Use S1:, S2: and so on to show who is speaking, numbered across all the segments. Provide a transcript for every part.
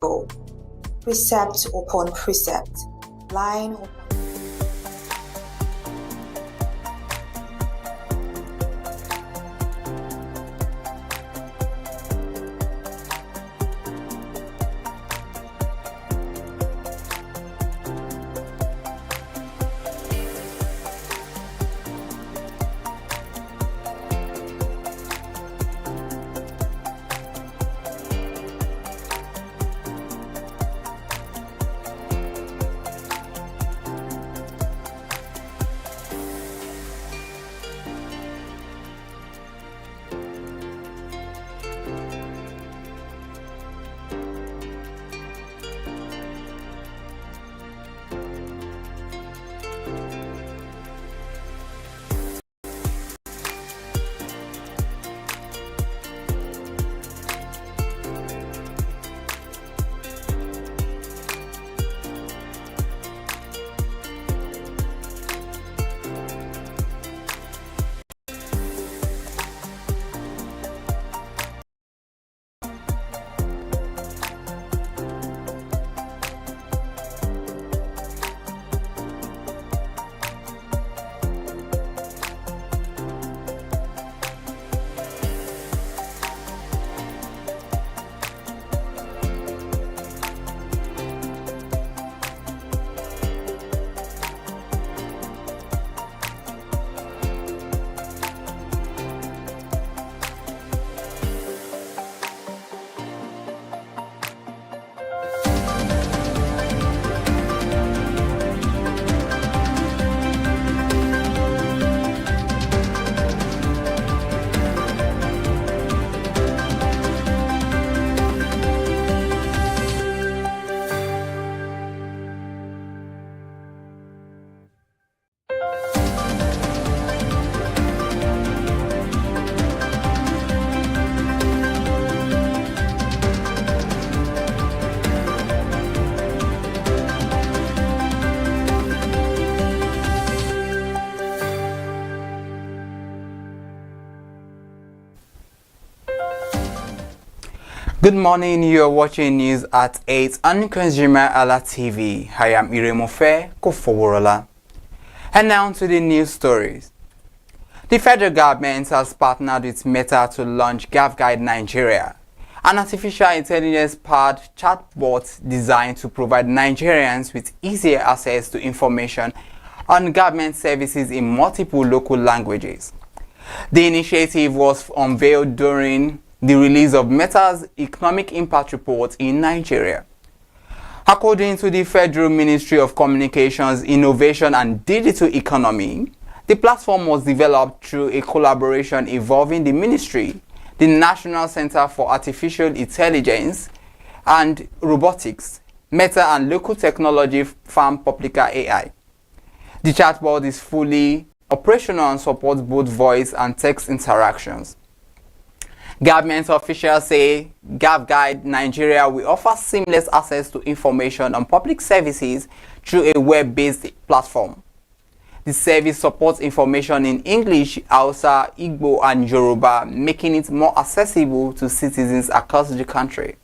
S1: go, precept upon precept, line upon
S2: Good morning, you are watching news at 8 on ConsumerHallaTV. I am Iremofe Kofoworola. And now to the news stories. The federal government has partnered with Meta to launch GovGuide Nigeria, an artificial intelligence-powered chatbot designed to provide Nigerians with easier access to information on government services in multiple local languages. The initiative was unveiled during the release of Meta's Economic Impact Report in Nigeria. According to the Federal Ministry of Communications, Innovation and Digital Economy, the platform was developed through a collaboration involving the Ministry, the National Center for Artificial Intelligence and Robotics, Meta and local technology firm Publica AI. The chatbot is fully operational and supports both voice and text interactions. Government officials say GovGuide Nigeria will offer seamless access to information on public services through a web-based platform. The service supports information in English, Hausa, Igbo, and Yoruba, making it more accessible to citizens across the country.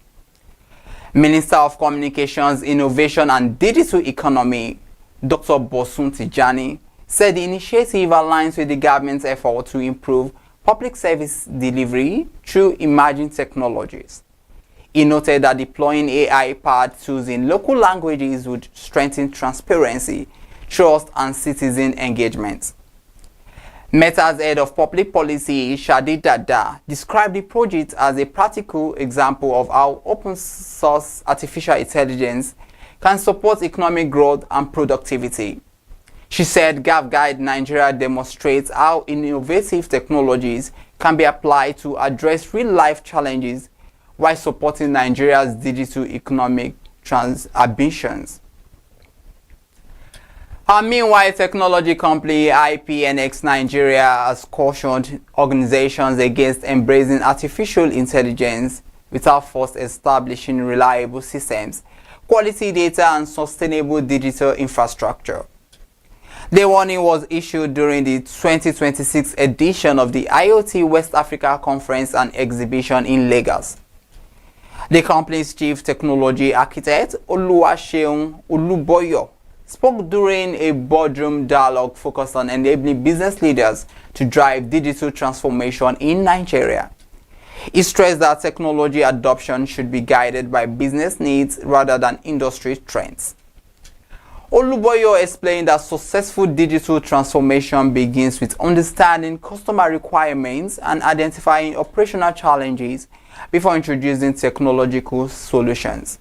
S2: Minister of Communications, Innovation and Digital Economy, Dr. Bosun Tijani, said the initiative aligns with the government's effort to improve public service delivery through emerging technologies. He noted that deploying AI-powered tools in local languages would strengthen transparency, trust, and citizen engagement. Meta's head of public policy, Shadi Dada, described the project as a practical example of how open-source artificial intelligence can support economic growth and productivity. She said GovGuide Nigeria demonstrates how innovative technologies can be applied to address real-life challenges while supporting Nigeria's digital economic ambitions. Meanwhile, technology company IPNX Nigeria has cautioned organizations against embracing artificial intelligence without first establishing reliable systems, quality data, and sustainable digital infrastructure. The warning was issued during the 2026 edition of the IoT West Africa Conference and Exhibition in Lagos. The company's chief technology architect, Oluwaseun Oluboyo, spoke during a boardroom dialogue focused on enabling business leaders to drive digital transformation in Nigeria. He stressed that technology adoption should be guided by business needs rather than industry trends. Oluboyo explained that successful digital transformation begins with understanding customer requirements and identifying operational challenges before introducing technological solutions.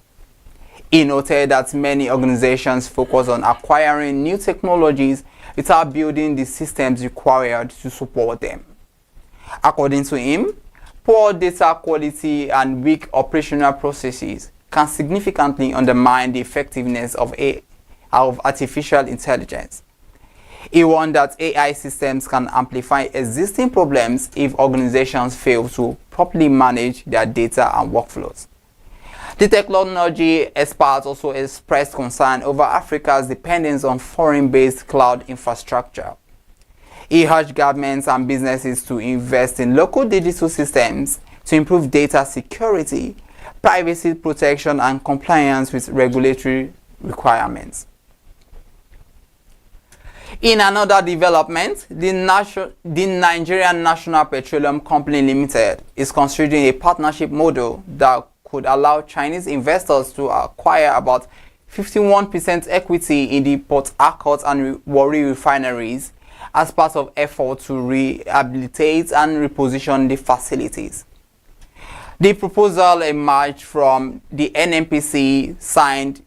S2: He noted that many organizations focus on acquiring new technologies without building the systems required to support them. According to him, poor data quality and weak operational processes can significantly undermine the effectiveness of artificial intelligence. He warned that AI systems can amplify existing problems if organizations fail to properly manage their data and workflows. The technology expert also expressed concern over Africa's dependence on foreign-based cloud infrastructure. He urged governments and businesses to invest in local digital systems to improve data security, privacy protection, and compliance with regulatory requirements. In another development, the Nigerian National Petroleum Company Limited is considering a partnership model that could allow Chinese investors to acquire about 51% equity in the Port Harcourt and Warri refineries as part of efforts to rehabilitate and reposition the facilities. The proposal emerged from the NNPC signed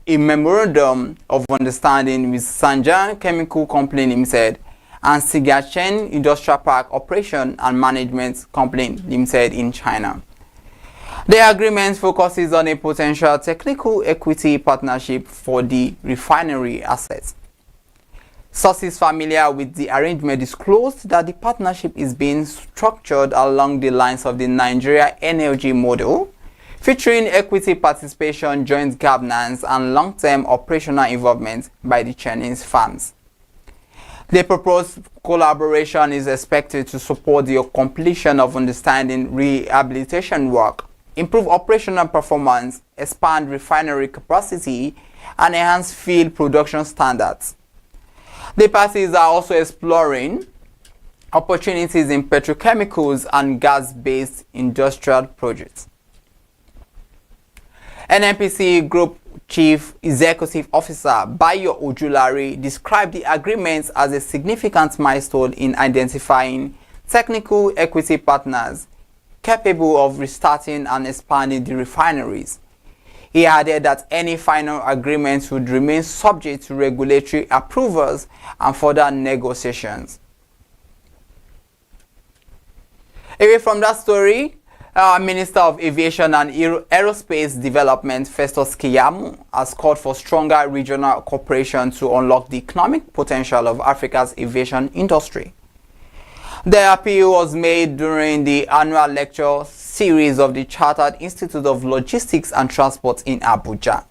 S2: a memorandum of understanding with Sanjan Chemical Company Limited and Sigachen Industrial Park Operation and Management Company Limited in China. The agreement focuses on a potential technical equity partnership for the refinery assets. Sources familiar with the arrangement disclosed that the partnership is being structured along the lines of the Nigeria NLG model, featuring equity participation, joint governance, and long-term operational involvement by the Chinese firms. The proposed collaboration is expected to support the completion of understanding rehabilitation work, improve operational performance, expand refinery capacity, and enhance field production standards. The parties are also exploring opportunities in petrochemicals and gas-based industrial projects. NNPC Group Chief Executive Officer Bayo Ojulari described the agreements as a significant milestone in identifying technical equity partners capable of restarting and expanding the refineries. He added that any final agreement would remain subject to regulatory approvals and further negotiations. Away from that story, Minister of Aviation and Aerospace Development Festus Keyamo has called for stronger regional cooperation to unlock the economic potential of Africa's aviation industry. The appeal was made during the annual lecture series of the Chartered Institute of Logistics and Transport in Abuja.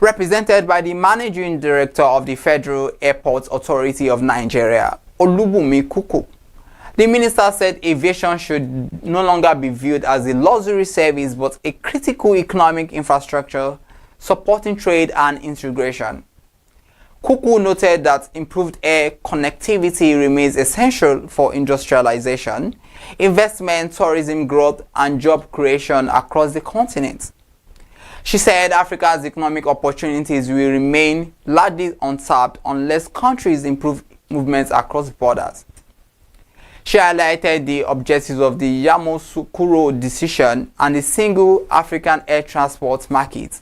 S2: Represented by the Managing Director of the Federal Airports Authority of Nigeria, Olubunmi Kuku, the minister said aviation should no longer be viewed as a luxury service but a critical economic infrastructure supporting trade and integration. Kuku noted that improved air connectivity remains essential for industrialization, investment, tourism growth, and job creation across the continent. She said Africa's economic opportunities will remain largely untapped unless countries improve movements across borders. She highlighted the objectives of the Yamoussoukro decision and the single African air transport market,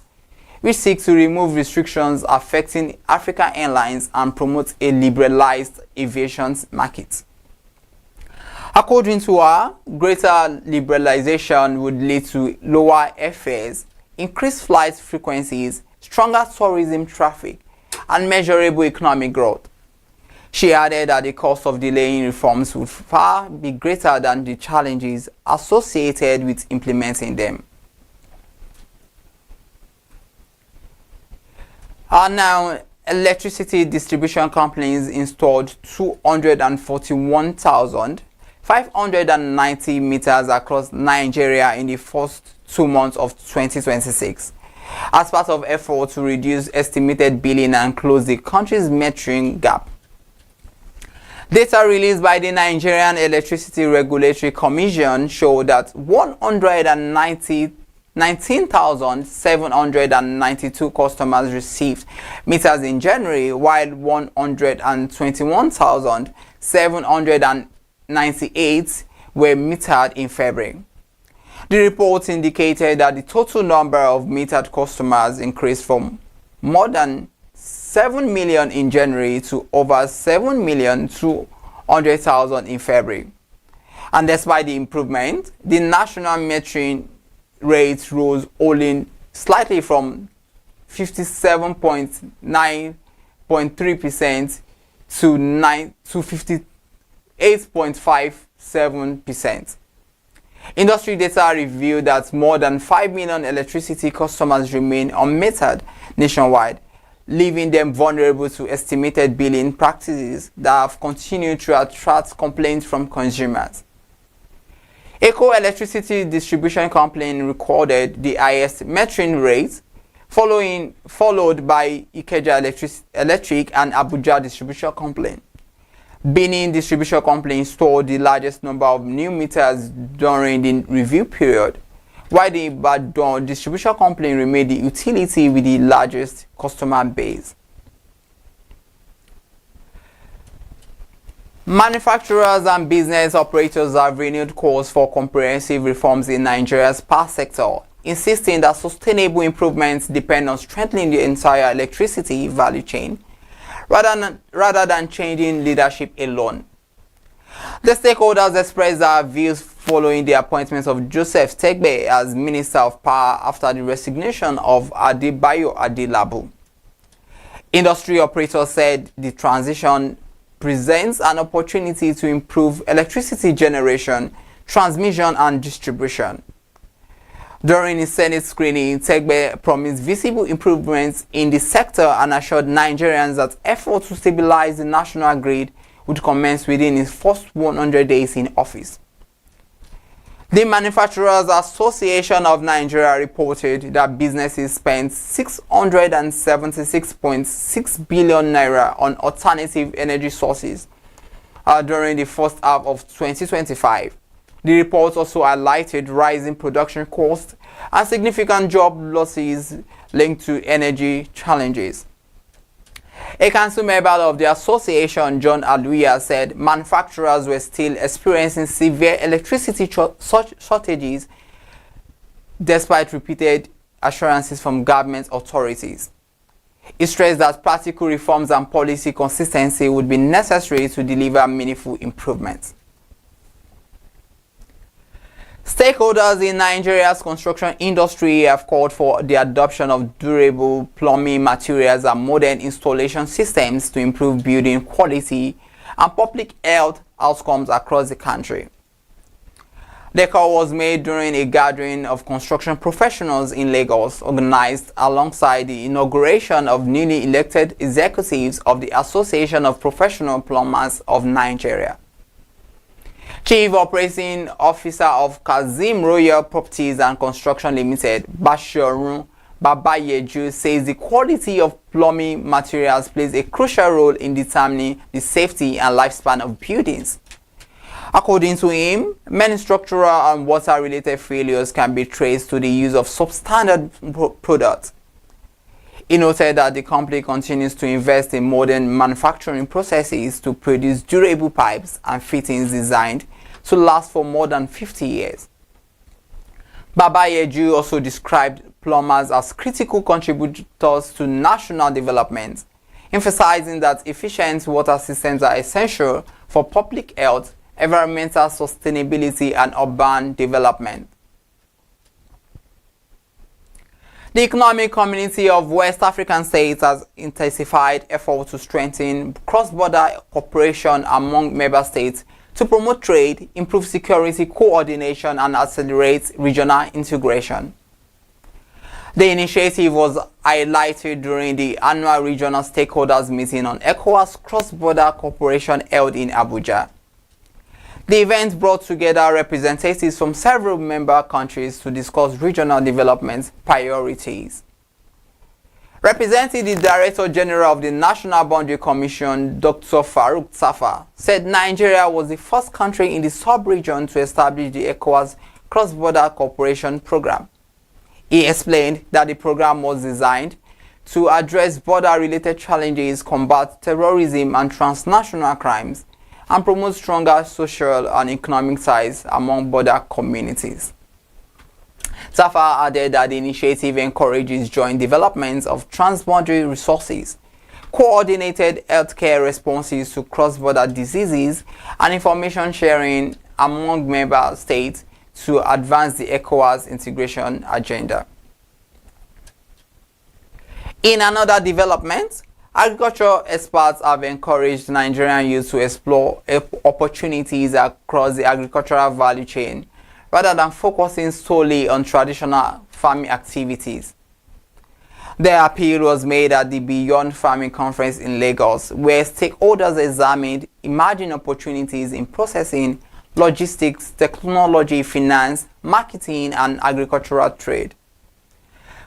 S2: which seeks to remove restrictions affecting African airlines and promote a liberalized aviation market. According to her, greater liberalization would lead to lower airfares, increased flight frequencies, stronger tourism traffic, and measurable economic growth. She added that the cost of delaying reforms would far be greater than the challenges associated with implementing them. Now, electricity distribution companies installed 241,590 meters across Nigeria in the first 2 months of 2026 as part of effort to reduce estimated billing and close the country's metering gap. Data released by the Nigerian Electricity Regulatory Commission showed that 119,792 customers received meters in January, while 121,798 were metered in February. The report indicated that the total number of metered customers increased from more than 7 million in January to over 7,200,000 in February. And despite the improvement, the national metering rate rose only slightly from 57.9.3% to 58.57%. Industry data revealed that more than 5 million electricity customers remain unmetered nationwide, leaving them vulnerable to estimated billing practices that have continued to attract complaints from consumers. Eco Electricity Distribution Company recorded the highest metering rate, followed by Ikeja Electric and Abuja Distribution Company. Benin Distribution Company installed the largest number of new meters during the review period, while the Ibadan Distribution Company remained the utility with the largest customer base. Manufacturers and business operators have renewed calls for comprehensive reforms in Nigeria's power sector, insisting that sustainable improvements depend on strengthening the entire electricity value chain rather than changing leadership alone. The stakeholders expressed their views following the appointment of Joseph Tegbe as Minister of Power after the resignation of Adebayo Adelabu. Industry operators said the transition presents an opportunity to improve electricity generation, transmission, and distribution. During his Senate screening, Tegbe promised visible improvements in the sector and assured Nigerians that efforts to stabilize the national grid would commence within his first 100 days in office. The Manufacturers Association of Nigeria reported that businesses spent 676.6 billion naira on alternative energy sources during the first half of 2025. The report also highlighted rising production costs and significant job losses linked to energy challenges. A council member of the association, John Aluya, said manufacturers were still experiencing severe electricity shortages despite repeated assurances from government authorities. He stressed that practical reforms and policy consistency would be necessary to deliver meaningful improvements. Stakeholders in Nigeria's construction industry have called for the adoption of durable plumbing materials and modern installation systems to improve building quality and public health outcomes across the country. The call was made during a gathering of construction professionals in Lagos, organized alongside the inauguration of newly elected executives of the Association of Professional Plumbers of Nigeria. Chief Operating Officer of Kazim Royal Properties and Construction Limited, Bashirun Babayeju, says the quality of plumbing materials plays a crucial role in determining the safety and lifespan of buildings. According to him, many structural and water-related failures can be traced to the use of substandard products. He noted that the company continues to invest in modern manufacturing processes to produce durable pipes and fittings designed to last for more than 50 years. Babayeju also described plumbers as critical contributors to national development, emphasizing that efficient water systems are essential for public health, environmental sustainability, and urban development. The Economic Community of West African States has intensified efforts to strengthen cross-border cooperation among member states to promote trade, improve security coordination, and accelerate regional integration. The initiative was highlighted during the annual regional stakeholders meeting on ECOWAS cross-border cooperation held in Abuja. The event brought together representatives from several member countries to discuss regional development priorities. Representing the Director General of the National Boundary Commission, Dr. Farouk Safa, said Nigeria was the first country in the sub-region to establish the ECOWAS Cross-Border Cooperation Program. He explained that the program was designed to address border-related challenges, combat terrorism and transnational crimes, and promote stronger social and economic ties among border communities. Safa added that the initiative encourages joint development of transboundary resources, coordinated healthcare responses to cross-border diseases, and information sharing among member states to advance the ECOWAS integration agenda. In another development, agricultural experts have encouraged Nigerian youth to explore opportunities across the agricultural value chain rather than focusing solely on traditional farming activities. The appeal was made at the Beyond Farming Conference in Lagos, where stakeholders examined emerging opportunities in processing, logistics, technology, finance, marketing, and agricultural trade.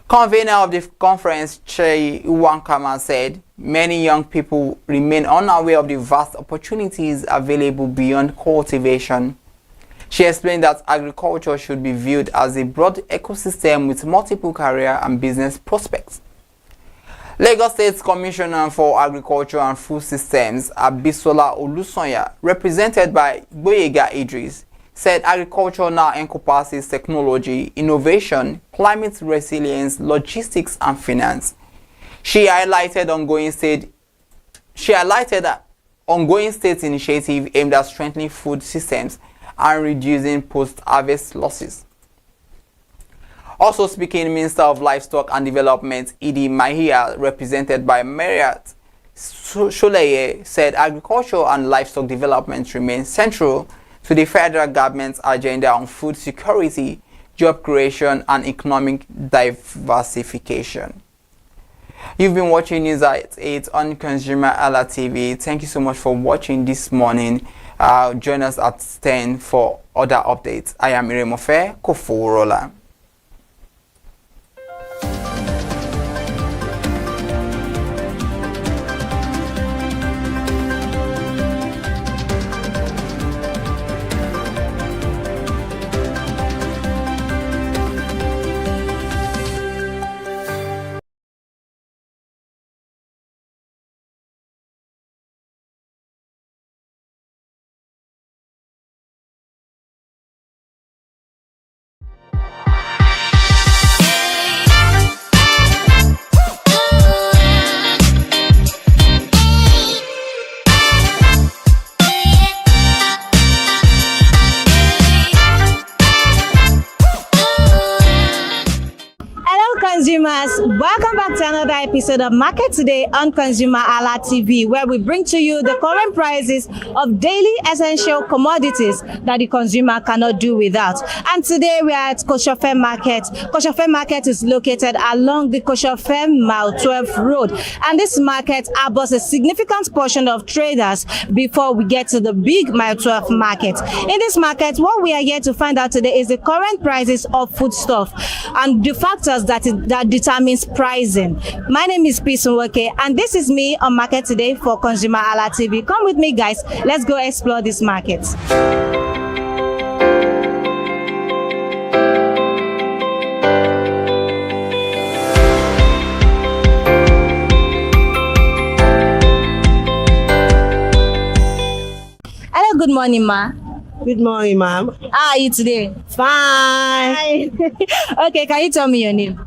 S2: Convener of the conference, Chei Uwankama, said many young people remain unaware of the vast opportunities available beyond cultivation. She explained that agriculture should be viewed as a broad ecosystem with multiple career and business prospects. Lagos State's Commissioner for Agriculture and Food Systems, Abisola Olusonya, represented by Boyega Idris, said agriculture now encompasses technology, innovation, climate resilience, logistics, and finance. She highlighted ongoing state initiative aimed at strengthening food systems and reducing post-harvest losses. Also speaking, Minister of Livestock and Development, Idi Mahia, represented by Mariat Sholeye, said agriculture and livestock development remain central to the federal government's agenda on food security, job creation, and economic diversification. You've been watching News at 8 on ConsumerHalla TV. Thank you so much for watching this morning. Join us at 10 for other updates. I am Iremofe Koforola.
S3: Consumers, welcome back to another episode of Market Today on ConsumerHalla TV, where we bring to you the current prices of daily essential commodities that the consumer cannot do without. And today we are at Koshofe Market. Koshofe Market is located along the Koshofe Mile 12 Road, and this market harbors a significant portion of traders before we get to the big Mile 12 Market. In this market, what we are here to find out today is the current prices of foodstuff and the factors that determines pricing. My name is Peace Nwoke, and this is me on Market Today for ConsumerHalla TV. Come with me, guys. Let's go explore this market. Hello, good morning, ma.
S4: Good morning, ma'am.
S3: How are you today?
S4: Fine.
S3: Okay, can you tell me your name?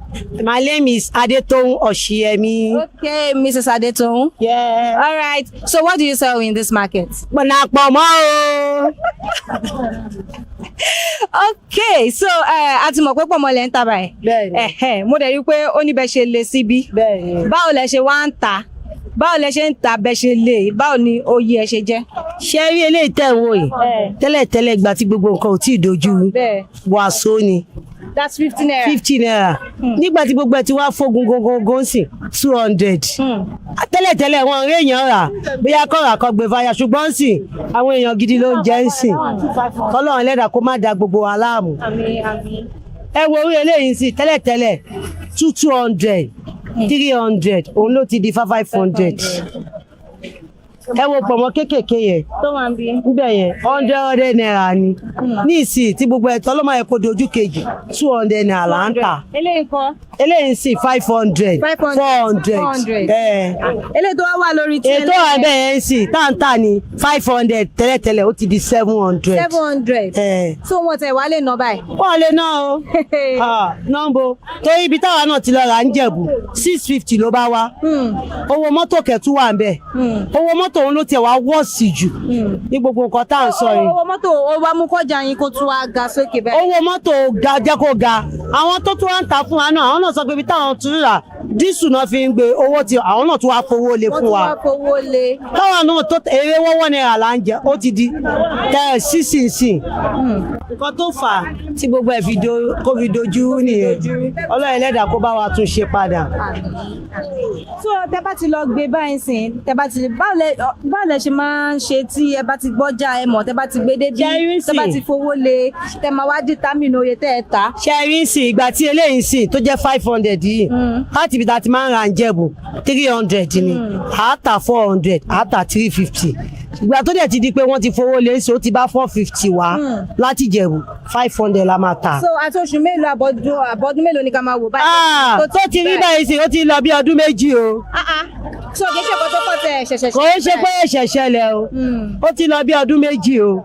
S4: My name is Adetong Oshiemi.
S3: Okay, Mrs. Adetong.
S4: Yeah.
S3: All right. So what do you sell in this market? Okay, so àti mọ̀ pé pọ̀mọ́ lẹ ń tà báyìí.
S4: Bẹ́ẹ̀ni.
S3: Mo dẹ̀ rí pé ó ní bẹ́ ṣe lé síbí.
S4: Bẹ́ẹ̀ni.
S3: Báwo lẹ ṣe wá ń tà? Báwo lẹ ṣe ń tà bẹ́ ṣe lé? Báwo ni oyè ẹ ṣe jẹ́?
S4: Ṣé rí eléyìí tẹ́ ń wò yìí? Tẹ́lẹ̀tẹ́lẹ̀ ìgbà tí gbogbo nǹkan ò tí ì dojú wàásù ni.
S3: That's 50 naira.
S4: 50 naira. Nígbà tí gbogbo ẹ̀ ti wá fógun gógógó sí 200. Tẹ́lẹ̀tẹ́lẹ̀ wọn rí èèyàn rà bóyá kọ́ra kan gbé fàyà ṣùgbọ́n sì àwọn èèyàn gidi ló ń jẹ́ ń sìn. Kọ́lọ́run ẹlẹ́dàá kó má da gbogbo wa láàmú. Ẹ wo orí eléyìí sí tẹ́lẹ̀tẹ́lẹ̀ 200 300 òun ló ti di 500. Ẹ wo pọ̀mọ́ kéékèèké yẹn
S3: tó máa ń bí
S4: níbẹ̀ yẹn 100 naira ni ní ìsìn tí gbogbo ẹ̀tọ́ ló máa yẹ kó dojú kejì 200 naira là ń tà.
S3: eléyìí kọ́
S4: Eléyìí sì 500 400.
S3: eléyìí tó wá lórí tí
S4: ètò àbẹ̀ yẹn sì táǹtà ní 500 tẹ́lẹ̀tẹ́lẹ̀ ó ti di 700.
S3: 700. So wọ́n tẹ̀ wá lè ná báyìí.
S4: Wọ́n lè ná o nọ́mbó torí ibi táwa náà ti lọ rà ń Jẹ̀bú 650 ló bá wá. Owó mọ́tò kẹ̀tù wà ń bẹ̀. Owó mọ́tò òun ló tiẹ̀ wá wọ́ọ̀sì jù ní gbogbo nǹkan tá à ń sọ yìí.
S3: Owó mọ́tò ó wá mú kọjá yín kó tún wá ga sókè bẹ́ẹ̀.
S4: Owó mọ́tò ga jẹ́ kó ga àwọn tó tún wá ń ta fún wa náà àwọn náà sọ pé ibi táwọn tún rà dísù náà fi ń gbé owó tí àwọn náà tún wá fowó lé fún wa.
S3: wọ́n tún wá fowó lé.
S4: káwọn náà tó èrè wọ́wọ́ náírà là ń jẹ ó ti di sísìnsìn. nǹkan tó fà á tí gbogbo ẹ̀ kó fi dojú nìyẹn Ọlọ́run ẹlẹ́dàá kó bá wa tún ṣe padà.
S3: So tẹ bá ti lọ gbé báyìí sìn tẹ bá ti báwo lẹ ṣe máa ń ṣe tí ẹ bá ti gbọ́jà ẹ mọ̀ tẹ bá ti gbé dé bí tẹ bá ti fowó lé tẹ máa wá determine oye tẹ ẹ ta.
S4: ṣẹ́rí sì ìgbà tí eléyìí sì tó jẹ́ 500 yìí láti ibi tá a ti máa ń ra ń Jẹ̀bú 300 ni àátà 400 àátà 350 ìgbà tó dẹ̀ ti di pé wọ́n ti fowó lé sí ó ti bá 450 wá láti Jẹ̀bú 500 la máa tà.
S3: So àti oṣù mélòó àbọ̀dún mélòó ni ká máa wò báyìí.
S4: tó ti rí báyìí sí ó ti lọ bí ọdún méjì o.
S3: So kì í ṣe kọ́tọ́ kọ́tẹ́ ṣẹ̀ṣẹ̀
S4: kò ń ṣe pé ṣẹ̀ṣẹ̀ lẹ̀ o ó ti lọ bí ọdún méjì o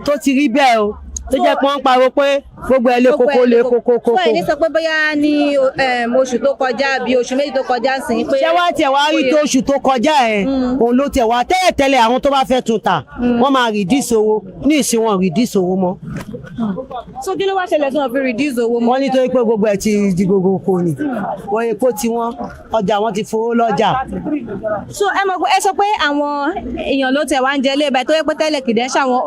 S4: tó ti rí bẹ́ẹ̀ o tó jẹ́ pé wọ́n ń pariwo pé gbogbo ẹ̀ lé kókó lé kókó.
S3: So ẹni sọ pé bóyá ní oṣù tó kọjá bí oṣù méjì tó kọjá sí pé.
S4: ṣé wá tiẹ̀ wá rí tó oṣù tó kọjá ẹ̀ òun ló tiẹ̀ wá tẹ́lẹ̀tẹ́lẹ̀ àwọn tó bá fẹ́ tún tà wọ́n máa reduce owó ní ìsìn wọn reduce owó mọ́.
S3: So kí ló wá ṣẹlẹ̀ tí wọ́n fi reduce owó mọ́.
S4: wọ́n nítorí pé gbogbo ẹ̀ ti di gbogbo kò ní wọ́n epo tí wọ́n ọjà wọn ti fowó lọ́jà.
S3: So ẹ sọ pé àwọn èèyàn ló tẹ̀ wá ń jẹ ilé ìbáyìí tó yẹ pé tẹ́lẹ̀ kìdẹ́ ṣàwọn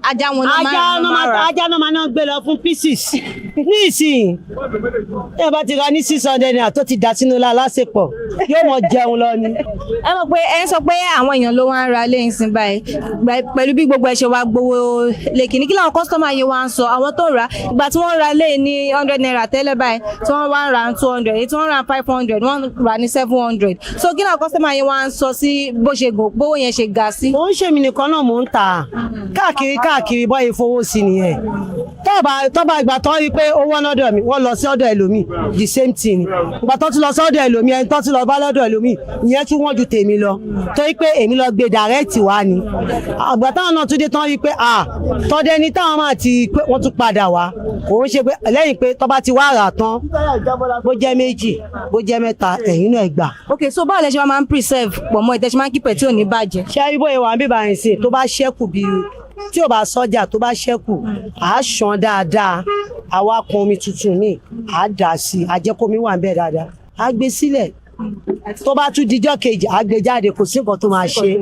S3: ajá wọn náà máa rà.
S4: ajá náà máa gbé lọ fún pieces ní ìsìn ẹ bá ti ra ní 600 naira tó ti dà sínú lásìpọ̀ yóò mọ jẹun lọ ni.
S3: ẹ mọ̀ pé ẹ ń sọ pé àwọn èèyàn ló wá ń ra lẹ́yìn sí báyìí pẹ̀lú bí gbogbo ẹ̀ ṣe wá gbowó lẹ́kìnní kí làwọn kọ́sítọ́mà yìí wá ń sọ àwọn tó rà ìgbà tí wọ́n ra lé ní 100 naira tẹ́lẹ̀ báyìí tí wọ́n wá ń ra 200 èyí tí wọ́n ra 500 wọ́n rà ní 700 so kí làwọn kọ́sítọ́mà yìí wá ń sọ sí bó ṣe gbówó yẹn ṣe ga sí.
S4: ó ń ṣèmi nìkan náà mò ń tà káàkiri bọ́ ìfowó sí nìyẹn tọ́ba ìgbà tó rí pé owó ọ̀dọ̀ mi wọ́n lọ sí ọ̀dọ̀ ẹlòmíì the same thing ìgbà tó ti lọ sí ọ̀dọ̀ ẹlòmíì ẹni tó ti lọ bá lọ́dọ̀ ẹlòmíì ìyẹn tún wọ́n ju tèmi lọ torí pé èmi lọ gbé direct wá ni àgbà táwọn náà tún dé tán rí pé tọ́dẹ ni táwọn máa ti pé wọ́n tún padà wá òun ṣe pé lẹ́yìn pé tọ́ba ti wá rà tán bó jẹ́ méjì bó jẹ́ mẹ́ta ẹ̀yìn náà gbà.
S3: ok so báwo lẹ ṣe máa ń preserve pọ̀ mọ́ ìtẹ́sí máa ń kípẹ̀ tí ò ní bàjẹ́.
S4: ṣé ibo ìwà ń bíbá yẹn sè tó bá ṣẹ́kù bíi tí ò bá sọ́jà tó bá ṣẹ́kù à á ṣàn dáadáa àwa pọn omi tuntun míì à á dà sí i àjẹkómi wà ń bẹ dáadáa à á gbé sílẹ̀ tó bá tún dijọ́ kejì à á gbé jáde kò sí nǹkan tó máa ṣe.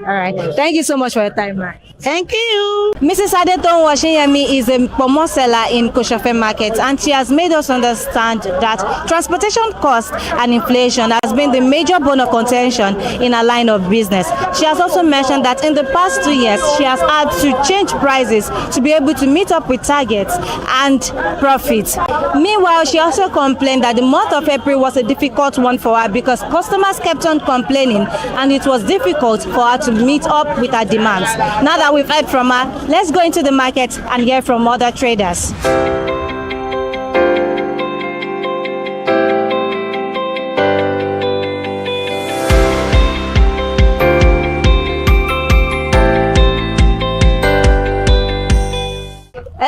S3: All right. Thank you so much for your time, ma.
S4: Thank you.
S3: Mrs. Adeton Washinyemi is a pomo seller in Koshofe Market, and she has made us understand that transportation costs and inflation has been the major bone of contention in her line of business. She has also mentioned that in the past 2 years, she has had to change prices to be able to meet up with targets and profits. Meanwhile, she also complained that the month of April was a difficult one for her because customers kept on complaining and it was difficult for her to meet up with her demands. Now that we've heard from her, let's go into the market and hear from other traders.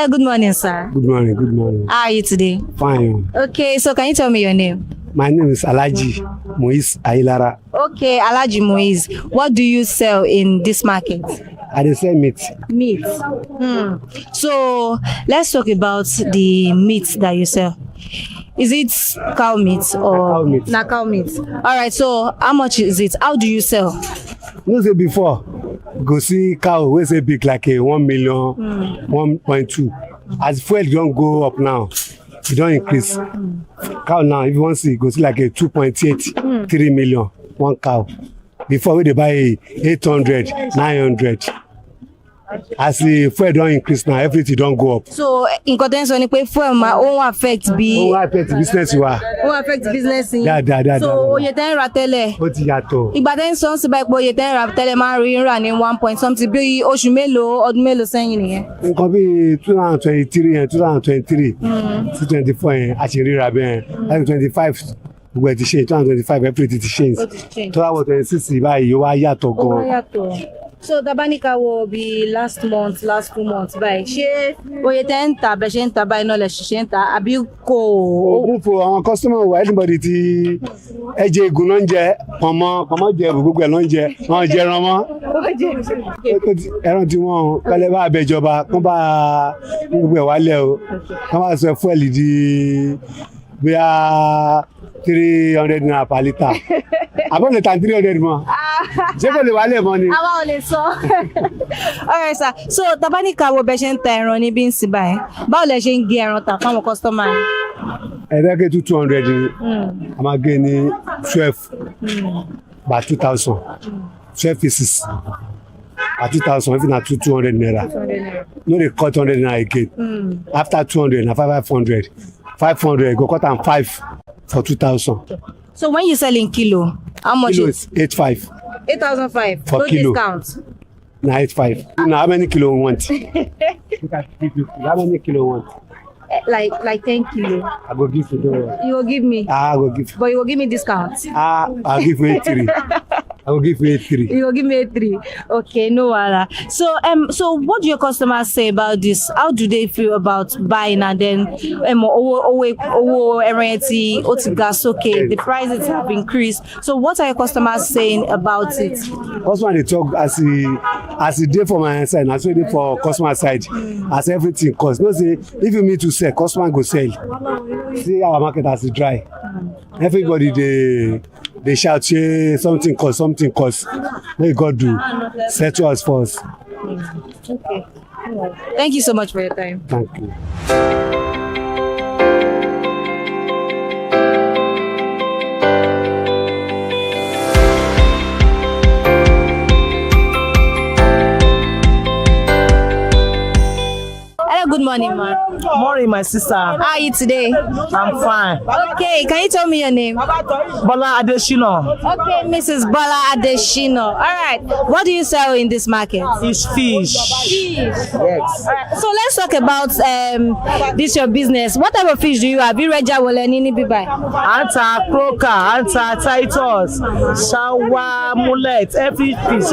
S3: Good morning, sir.
S5: Good morning, good morning.
S3: How are you today?
S5: Fine.
S3: Okay, so can you tell me your name?
S5: My name is Alhaji Moise Ailara.
S3: Okay, Alhaji Moise. What do you sell in this market?
S5: I dey sell meat.
S3: Meat. So let's talk about the meat that you sell. Is it cow meat or
S5: Cow meat.
S3: na cow meat? All right. So how much is it? How do you sell?
S5: You know say before, go see cow wey say big like a 1 million, 1.2. As fuel don go up now, it don't increase. Cow now, if you want to see, it goes like a 2.8, 3 million, one cow. Before we dey buy 800, 900. As the fuel don't increase now, everything don't go up.
S3: So nǹkan tẹ́ ń sọ ni pé fuel ma ó affect bí.
S5: Ó affect business wa.
S3: Ó affect business yín.
S5: Dáadáa.
S3: So oye tẹ́ ń ra tẹ́lẹ̀.
S5: Ó ti yàtọ̀.
S3: Ìgbà tẹ́ ń sọ sí báyìí pé oye tẹ́ ń ra tẹ́lẹ̀ máa ń rí rà ní 1 point something bí oṣù mélòó ọdún mélòó sẹ́yìn nìyẹn.
S5: Nǹkan bí 2023 yẹn 2023 sí 24 yẹn a ṣe ríra bẹ́ẹ̀ 2025 gbogbo ẹ̀ ti ṣe 2025 everything ti change. 2026 báyìí ó wá yàtọ̀ gan.
S3: Ó wá yàtọ̀. So tabanika wo bí last 2 months báyìí ṣé oye tẹ́ ń ta bẹ́ẹ̀ ṣe ń ta báyìí náà lẹ̀ ṣe ń ta àbí kò.
S5: Ogun fún àwọn customer wa anybody ti ẹjẹ egun ló ń jẹ pọ̀nmọ́ jẹ gbogbo ẹ̀ ló ń jẹ wọ́n jẹ ẹran mọ́ ẹran tí wọ́n kọ́lẹ́ bá abẹ́jọba kán bá gbogbo ẹ̀ wálẹ̀ o kán bá sọ fúẹ̀lì di bóyá 300 naira per litre àbọ̀ lè ta 300 mọ́ ṣé kò lè wálé mọ́ ni.
S3: àwa ò lè sọ. Alright sir, so tabanika wo bẹ́ẹ̀ ṣe ń ta ẹran ní bí ń sì báyìí báwo lẹ ṣe ń gé ẹran ta fáwọn kọ́sítọ́mà yín.
S5: ẹ̀ẹ́dẹ́gẹ́ 200 ni a máa gé ní 12 by 2000 12 pieces at 2000 if na 200 naira no dey cut 100 naira again after 200 na 500 go cut am 5 for 2000.
S3: So when you sell in kilo how much
S5: kilo
S3: is
S5: 85
S3: 8,500
S5: for
S3: no
S5: kilo.
S3: discount.
S5: Na 85 na how many kilo you want. How many kilo you want.
S3: Like 10 kilo.
S5: I go give you. Don't worry.
S3: You will give me.
S5: I go give you.
S3: But you will give me discount.
S5: I'll give you 83. I will give you 83.
S3: You will give me 3. Okay, no wahala. So what do your customers say about this? How do they feel about buying and then the prices have increased. So what are your customers saying about it?
S5: Customer they talk as a day for my side, as a day for customer side, as everything cost. No say if you need to sell, customer go sell. See our market as it dry. Everybody they shout say something cost. May God do settle us first.
S3: Okay. Thank you so much for your time.
S5: Thank you.
S3: Good morning, ma.
S4: Morning, my sister.
S3: How are you today?
S4: I'm fine.
S3: Okay, can you tell me your name?
S4: Bola Adeshina.
S3: Okay, Mrs. Bola Adeshina. All right. What do you sell in this market?
S4: It's fish.
S3: Fish.
S4: Yes.
S3: So let's talk about this your business. What type of fish do you have? Ireja wole nini bibai?
S4: Anta croaker, anta titus, shawa, mullet, every fish,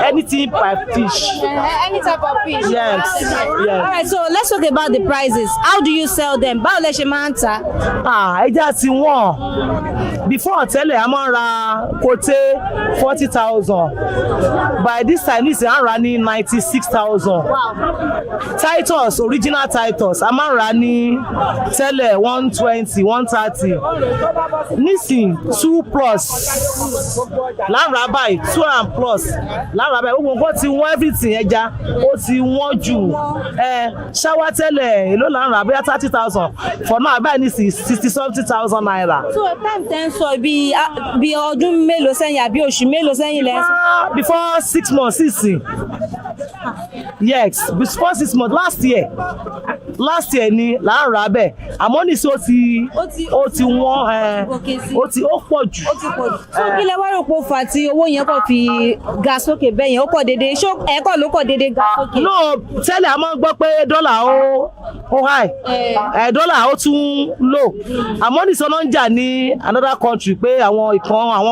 S4: anything by fish.
S3: Any type of fish?
S4: Yes.
S3: All
S4: Yes.
S3: right, so let's talk about the prices. How do you sell them? Báwo lẹ ṣe máa ń tà?
S4: Ẹja ti wọ́n. Before tẹ́lẹ̀ a máa ń ra kote 40,000. By this time nísìnyí a ń ra ní 96,000.
S3: Wow.
S4: Titus, original Titus, a máa ń ra ní tẹ́lẹ̀ 120, 130. Nísìnyí 2+ lára báyìí 2 and plus lára báyìí gbogbo nǹkan ti wọ́n everything ẹja ó ti wọ́n jù. Ṣáwá tẹ́lẹ̀ èló là ń rà bóyá 30,000 for now báyìí ní 60-something-thousand naira.
S3: So time ten sọ bí ọdún mélòó sẹ́yìn àbí oṣù mélòó sẹ́yìn lẹ́sìn?
S4: Before 6 months sísìn. Yes, before 6 months last year ni là ń rà bẹ́ẹ̀ àmọ́ ní sí ó ti wọ́n ó pọ̀ jù.
S3: So kí lẹ wá rò pé ó fà tí owó yẹn kò fi ga sókè bẹ́ẹ̀ yẹn ó kọ̀ déédéé ṣó ẹ̀kọ́ ló kọ̀ déédéé ga sókè?
S4: No, tẹ́lẹ̀ a máa ń gbọ́ pé dọ́là ó high dọ́là ó tún low àmọ́ ní sọ́nà ń jà ní another country pé àwọn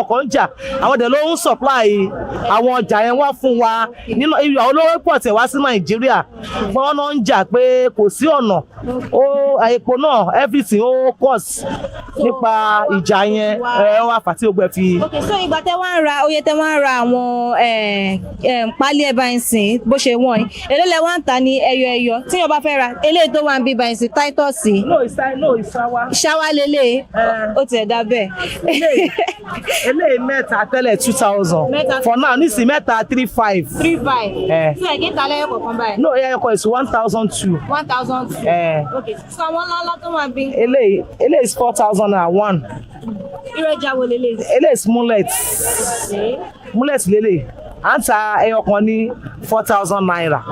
S4: kan ń jà àwọn dẹ̀ ló ń supply àwọn ọjà yẹn wá fún wa nínú ìyá olówó pọ̀ tẹ̀ wá sí Nàìjíríà wọ́n náà ń jà pé kò sí ọ̀nà epo náà everything ó cost nípa ìjà yẹn wá fàtí ogbẹ fi.
S3: Okay, so ìgbà tẹ́ wá ń ra oye tẹ́ wá ń ra àwọn pálí ẹ̀ báyìí sìn bó ṣe wọ̀n èló lẹ wá ń tà ní ẹyọ tí yóò bá fẹ́ ra eléyìí tó wà ń bí báyìí sí Titus.
S4: No, ìsáwá.
S3: Ṣáwá lélẹ̀ ó tiẹ̀ dá bẹ́ẹ̀.
S4: Eléyìí mẹ́ta tẹ́lẹ̀ 2,000 for now nísìnyí mẹ́ta 3,500.
S3: 3,500. So ẹ̀gẹ́ ta lẹ́yìn kọ̀ọ̀kan báyìí.
S4: No, ẹ̀yẹ kọ̀ is 1,200.
S3: 1,200. months. Okay. So àwọn ńláńlá tó máa bí.
S4: Eléyìí is 4,000 naira one.
S3: Irú ẹja wo lélẹ̀?
S4: Eléyìí is mullet. Mullet lélẹ̀. À ń ta ẹyọ kan ní 4,000 naira.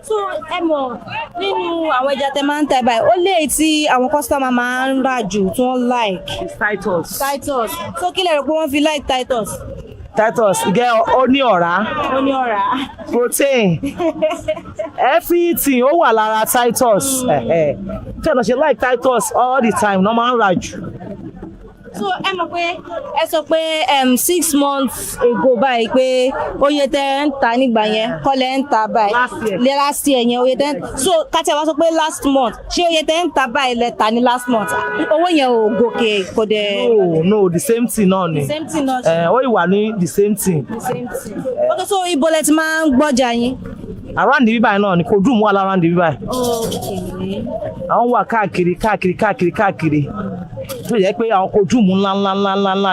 S3: So ẹ mọ̀ nínú àwọn ẹja tẹ máa ń ta báyìí ó lè tí àwọn customer máa ń rà jù tí wọ́n like.
S4: Titus.
S3: So kí lẹ rò pé wọ́n fi like Titus?
S4: Titus ìgẹ́ ó ní ọ̀rá. Protein. Everything ó wà lára Titus. Tí ọ̀nà ṣe like Titus all the time ló máa ń rà jù.
S3: So ẹ mọ̀ pé ẹ sọ pé 6 months ago báyìí pé oye tẹ́ ń ta nígbà yẹn kọ́lẹ̀ ń ta báyìí last year yẹn oye tẹ́ ń so kátẹ́ wá sọ pé last month ṣé oye tẹ́ ń ta báyìí lẹ ta ní last month owó yẹn ò gòkè kò dẹ̀.
S4: No the same thing náà ni.
S3: The same thing náà ṣe.
S4: Ó ìwà ní the same thing.
S3: Okay, so ibo lẹ ti máa ń gbọ́jà yín.
S4: Around the bíbáyìí náà ni kò dùn mú wa around the bíbáyìí.
S3: Okay.
S4: Àwọn wà káàkiri tó yẹ pé àwọn kojú mú ńlá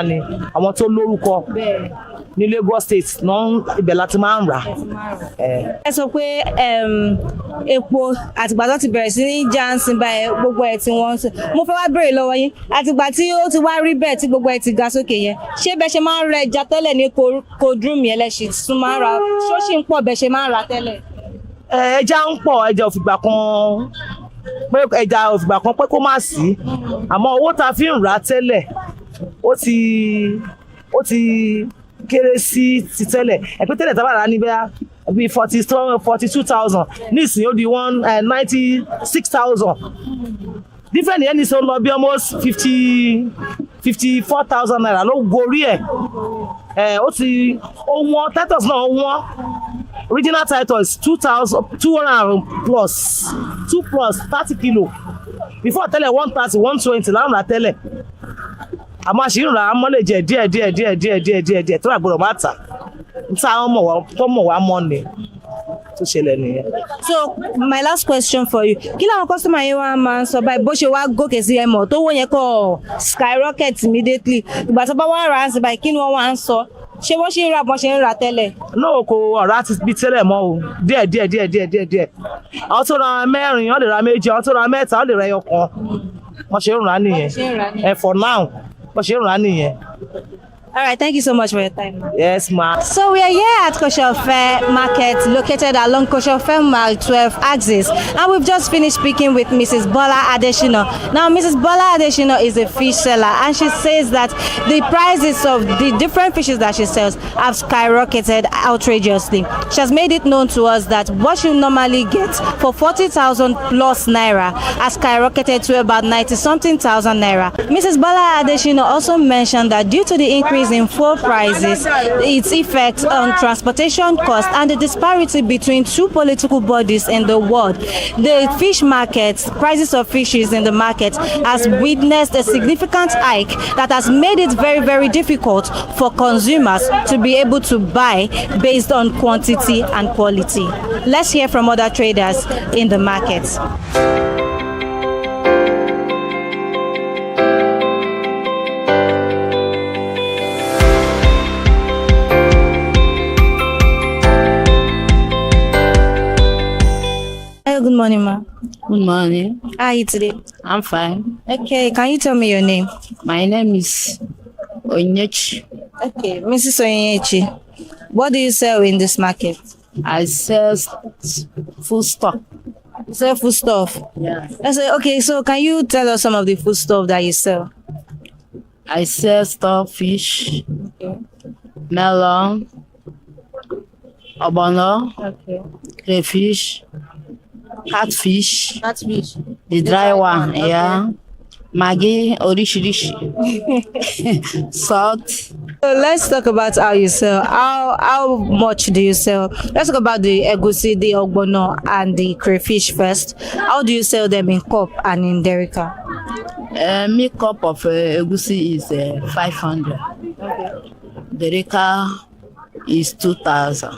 S4: ni àwọn tó lórúkọ ní Lagos State náà ibẹ̀ láti máa ń rà.
S3: Ẹ sọ pé epo àtìgbà tó ti bẹ̀rẹ̀ sí ní jansin báyìí gbogbo ẹ̀ tí wọ́n ń sọ mo fẹ́ wá béèrè lọ́wọ́ yín àtìgbà tí ó ti wá rí bẹ́ẹ̀ tí gbogbo ẹ̀ ti ga sókè yẹn ṣé bẹ́ẹ̀ ṣe máa ń rẹ ẹja tẹ́lẹ̀ ní kodrum yẹn lẹ́sìn tún máa ń ra ṣó ṣì ń pọ̀ bẹ́ẹ̀ ṣe máa ń ra tẹ́lẹ̀.
S4: Ẹja ń pọ̀ ẹja òfìgbà kan pé ẹja òfìgbà kan pé kó má sí àmọ́ owó tá a fi ń rà tẹ́lẹ̀ ó ti kéré sí ti tẹ́lẹ̀ ẹ̀pẹ́ tẹ́lẹ̀ tá a bá rà ní bí 42,000 nísìnyí ó di 96,000 different yẹn ní sọ lọ bí almost 54,000 naira ló gorí ẹ̀ ó wọ́n Titus náà wọ́n. Original Titus 2,200 plus 2 plus 30 kilo before tẹ́lẹ̀ 130 120 láwọn rà tẹ́lẹ̀ àmọ́ àṣírí rà á mọ́lẹ̀ jẹ díẹ̀ tó àgbọ̀dọ̀ má tà ń ta àwọn tó mọ̀ wá mọ́ ni tó ṣẹlẹ̀ nìyẹn.
S3: So my last question for you kí làwọn customer yẹn wá máa ń sọ báyìí bó ṣe wá gòkè sí ẹmọ tó wọ́n yẹn kọ́ skyrocket immediately ìgbà tó bá wá rà á sí báyìí kí ni wọ́n wá ń sọ ṣé wọ́n ṣe ń ra bọ́n ṣe ń ra tẹ́lẹ̀.
S4: náà kò ọ̀rá ti bí tẹ́lẹ̀ mọ́ o díẹ̀ àwọn tó ra mẹ́rin wọ́n lè ra méjì àwọn tó ra mẹ́ta wọ́n lè ra ẹyọ kan wọ́n ṣe ń rà nìyẹn for now wọ́n ṣe ń rà nìyẹn.
S3: All right, thank you so much for your time.
S4: Yes, ma'am.
S3: So we are here at ConsumerHalla Market, located along ConsumerHalla Mile 12 axis, and we've just finished speaking with Mrs. Bola Adeshina. Now, Mrs. Bola Adeshina is a fish seller, and she says that the prices of the different fishes that she sells have skyrocketed outrageously. She has made it known to us that what she normally gets for 40,000 plus naira has skyrocketed to about 90-something thousand naira. Mrs. Bola Adeshina also mentioned that due to the increase in fuel prices, its effect on transportation costs, and the disparity between two political bodies in the world, the fish markets, prices of fishes in the market has witnessed a significant hike that has made it very, very difficult for consumers to be able to buy based on quantity and quality. Let's hear from other traders in the market. Good morning, ma.
S6: Good morning.
S3: How are you today?
S6: I'm fine.
S3: Okay, can you tell me your name?
S6: My name is Onyechi.
S3: Okay, Mrs. Onyechi, what do you sell in this market?
S6: I sell food stock.
S3: You sell food stuff?
S6: Yeah.
S3: Okay, so can you tell us some of the food stuff that you sell?
S6: I sell stockfish, melon, obono, crayfish, catfish, the dry one, yeah. Maggi, oríṣiríṣi, salt.
S3: So let's talk about how you sell. How much do you sell? Let's talk about the egusi, the ogbono, and the crayfish first. How do you sell them in cup and in derica?
S6: Me cup of egusi is 500. Derica is 2,000.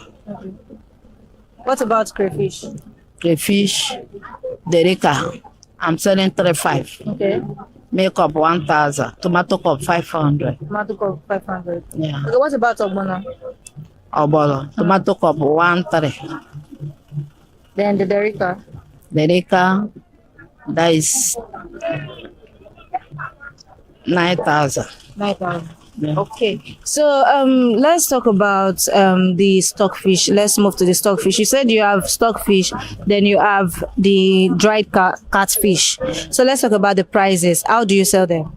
S3: What about crayfish?
S6: Crayfish, derica, I'm selling 3,500.
S3: Okay.
S6: Makeup 1,000. Tomato cup 500.
S3: Tomato cup 500.
S6: Yeah.
S3: Okay, what about ogbono?
S6: Obolo. Tomato cup 1,300.
S3: Then the derica.
S6: The acre, that is 9,000.
S3: 9,000.
S6: Yeah.
S3: Okay. So let's talk about the stockfish. Let's move to the stockfish. You said you have stockfish, then you have the dried catfish. So let's talk about the prices. How do you sell them?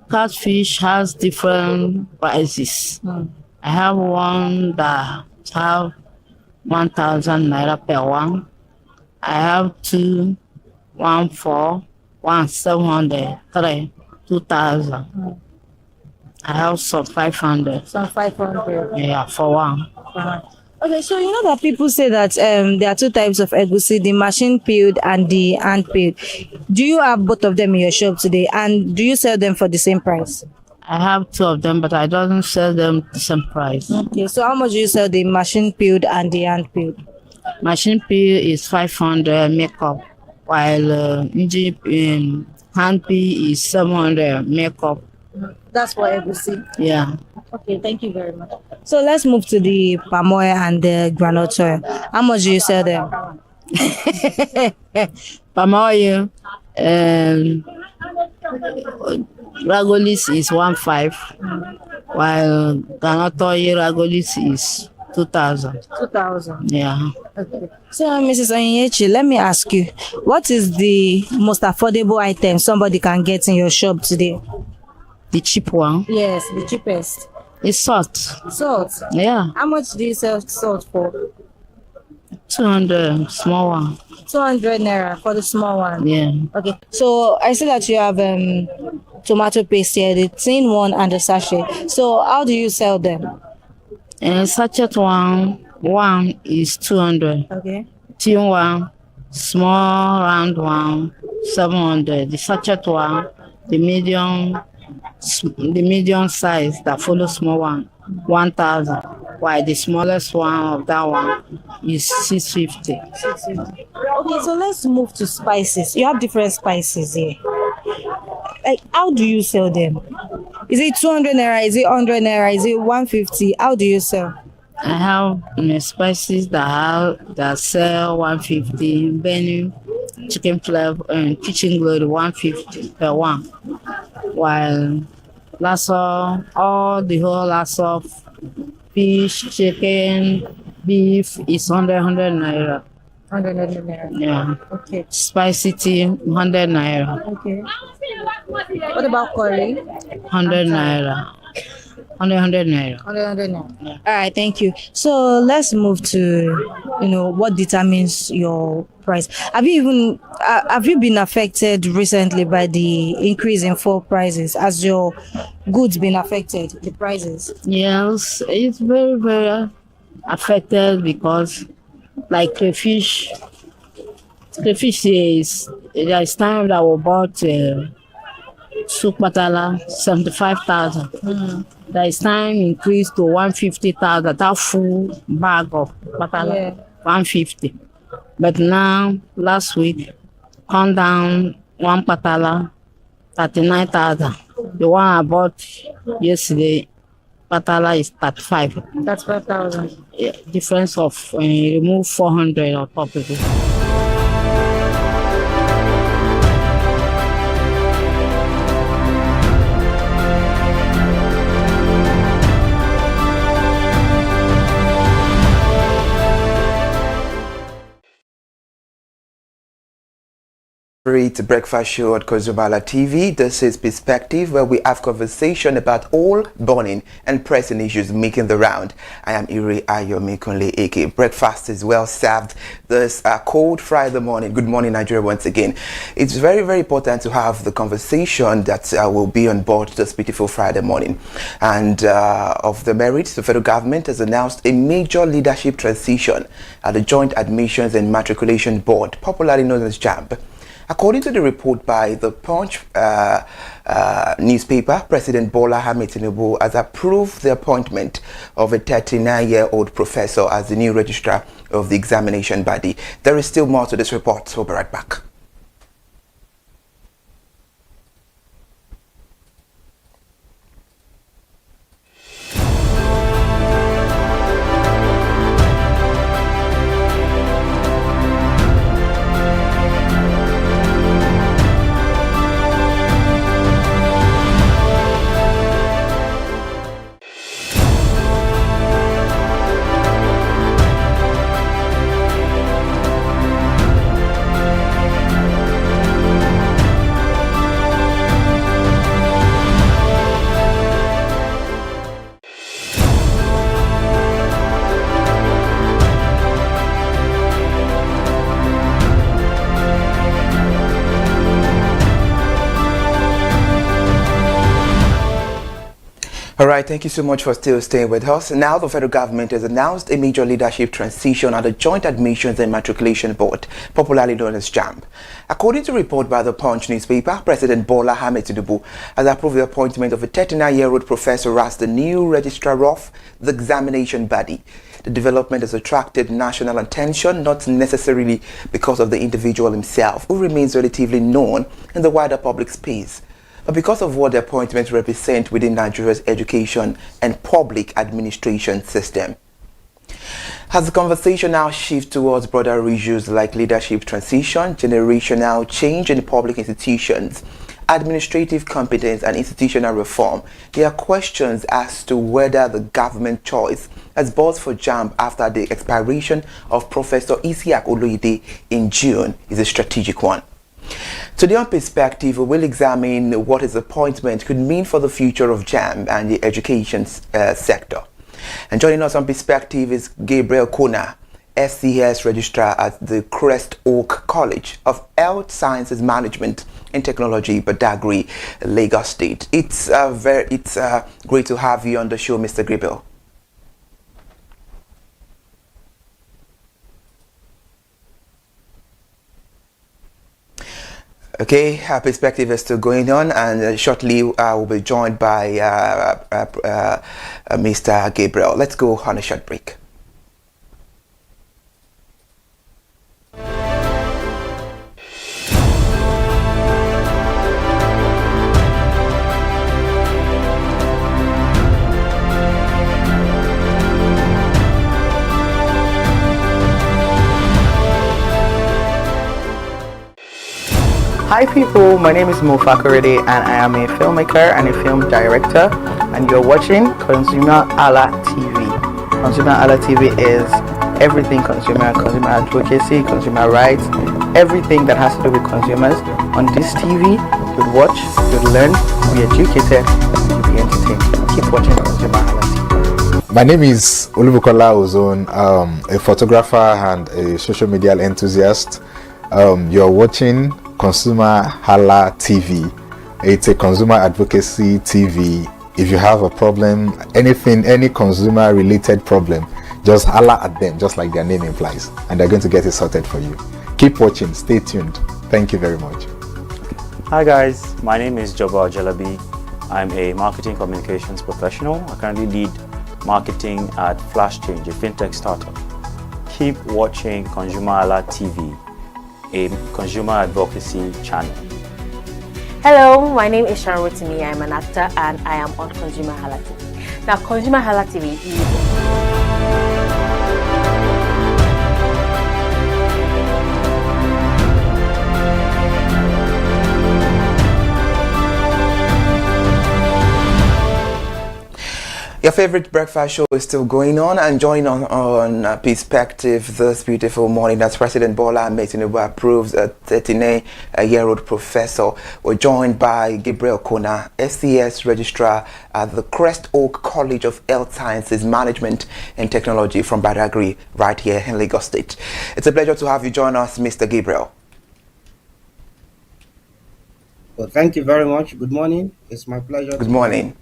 S6: Catfish has different prices. I have one that have 1,000 naira per one. I have two, 1,400, 1,700, 3, 2,000. I have some 500.
S3: Some 500.
S6: Yeah, for one.
S3: Okay, so you know that people say that there are two types of egusi, the machine peeled and the hand peeled. Do you have both of them in your shop today, and do you sell them for the same price?
S6: I have two of them, but I don't sell them the same price.
S3: Okay, so how much do you sell the machine peeled and the hand peeled?
S6: Machine peel is 500 makeup, while hand peel is 700 makeup.
S3: That's for egusi.
S6: Yeah.
S3: Okay, thank you very much. So let's move to the palm oil and the groundnut oil. How much do you sell them?
S6: Palm oil, Ragolis is 1,500, while groundnut oil Ragolis is 2,000.
S3: 2,000.
S6: Yeah.
S3: Okay. So, Mrs. Onyechi, let me ask you, what is the most affordable item somebody can get in your shop today?
S6: The cheap one
S3: Yes, the cheapest.
S6: is salt.
S3: Salt.
S6: Yeah,
S3: How much do you sell salt for?
S6: 200 small one.
S3: 200 naira for the small one.
S6: Yeah.
S3: Okay. So I see that you have tomato paste here, the thin one and the sachet. So how do you sell them?
S6: And sachet one is 200.
S3: Okay.
S6: Thin one, small round one, 700. The sachet one, the medium size that follows small one, 1,000. While the smallest one of that one is 650.
S3: Okay, so let's move to spices. You have different spices here. Like, how do you sell them? Is it 200 naira? Is it 100 naira? Is it 150? How do you sell?
S6: I have spices that sell 150. Benny, chicken flavor, and kitchen glory 150 per one. While all the whole lasso, fish, chicken, beef is 100 naira.
S3: 100 naira.
S6: Yeah.
S3: Okay.
S6: Spicy tea, 100 naira.
S3: Okay. What about curry?
S6: 100 naira. 100 naira.
S3: 100 naira. Yeah. All right, thank you. So let's move to, what determines your price. Have you been affected recently by the increase in fuel prices? Has your goods been affected, the prices?
S6: Yes, it's very, very affected because, like crayfish is, there is time that we bought soup patala 75,000. There is time increased to 150,000. That full bag of patala, 150. But now, last week, come down one patala, 39,000. The one I bought yesterday, patala is 35.
S3: That's 5,000.
S6: Yeah, difference of remove 400 on top of it.
S2: Great breakfast show at ConsumerHallaTV. This is Perspective, where we have conversation about all burning and pressing issues making the round. I am Iri Ayomikunle Eke. Breakfast is well served this cold Friday morning. Good morning, Nigeria, once again. It's very, very important to have the conversation that will be on board this beautiful Friday morning. And of the merits, the federal government has announced a major leadership transition at the Joint Admissions and Matriculation Board, popularly known as JAMB. According to the report by the Punch newspaper, President Bola Ahmed Tinubu has approved the appointment of a 39-year-old professor as the new registrar of the examination body. There is still more to this report, so we'll be right back. All right, thank you so much for still staying with us. Now, the federal government has announced a major leadership transition at the Joint Admissions and Matriculation Board, popularly known as JAMB. According to a report by the Punch newspaper, President Bola Ahmed Tinubu has approved the appointment of a 39-year-old professor as the new registrar of the examination body. The development has attracted national attention, not necessarily because of the individual himself, who remains relatively known in the wider public space, but because of what the appointments represent within Nigeria's education and public administration system. As the conversation now shifts towards broader issues like leadership transition, generational change in public institutions, administrative competence and institutional reform, there are questions as to whether the government choice as boss for JAMB after the expiration of Professor Isiaq Oloyede in June is a strategic one. Today on Perspective, we will examine what his appointment could mean for the future of JAMB and the education sector. And joining us on Perspective is Gabriel Kona, SCS Registrar at the Crest Oak College of Health Sciences Management and Technology, Badagry, Lagos State. It's great to have you on the show, Mr. Gabriel. Okay, our Perspective is still going on, and shortly we'll be joined by Mr. Gabriel. Let's go on a short break. Hi people, my name is Mo Fakorede and I am a filmmaker and a film director, and you're watching ConsumerHalla TV. ConsumerHalla TV is everything consumer advocacy, consumer rights, everything that has to do with consumers. On this TV, you'll watch, you'll learn, you'll be educated, and you'll be entertained. Keep watching ConsumerHalla TV.
S7: My name is Olubukola Ozone, a photographer and a social media enthusiast. You're watching ConsumerHalla TV. It's a consumer advocacy TV. If you have a problem, anything, any consumer related problem, just holla at them, just like their name implies, and they're going to get it sorted for you. Keep watching, stay tuned. Thank you very much.
S8: Hi guys, my name is Joba Jalabi. I'm a marketing communications professional. I currently lead marketing at Flash Change, a fintech startup. Keep watching ConsumerHalla TV, a consumer advocacy channel.
S9: Hello, my name is Sharon Rotimi. I'm an actor and I am on ConsumerHalla TV. Now, ConsumerHalla TV is...
S2: Your favorite breakfast show is still going on, and joining on Perspective this beautiful morning as President Bola Ahmed Tinubu approves a 39-year-old professor. We're joined by Gabriel Kona, SCS Registrar at the Crest Oak College of Health Sciences Management and Technology from Badagry, right here in Lagos State. It's a pleasure to have you join us, Mr. Gabriel.
S10: Well, thank you very much. Good morning. It's my pleasure.
S2: Good morning.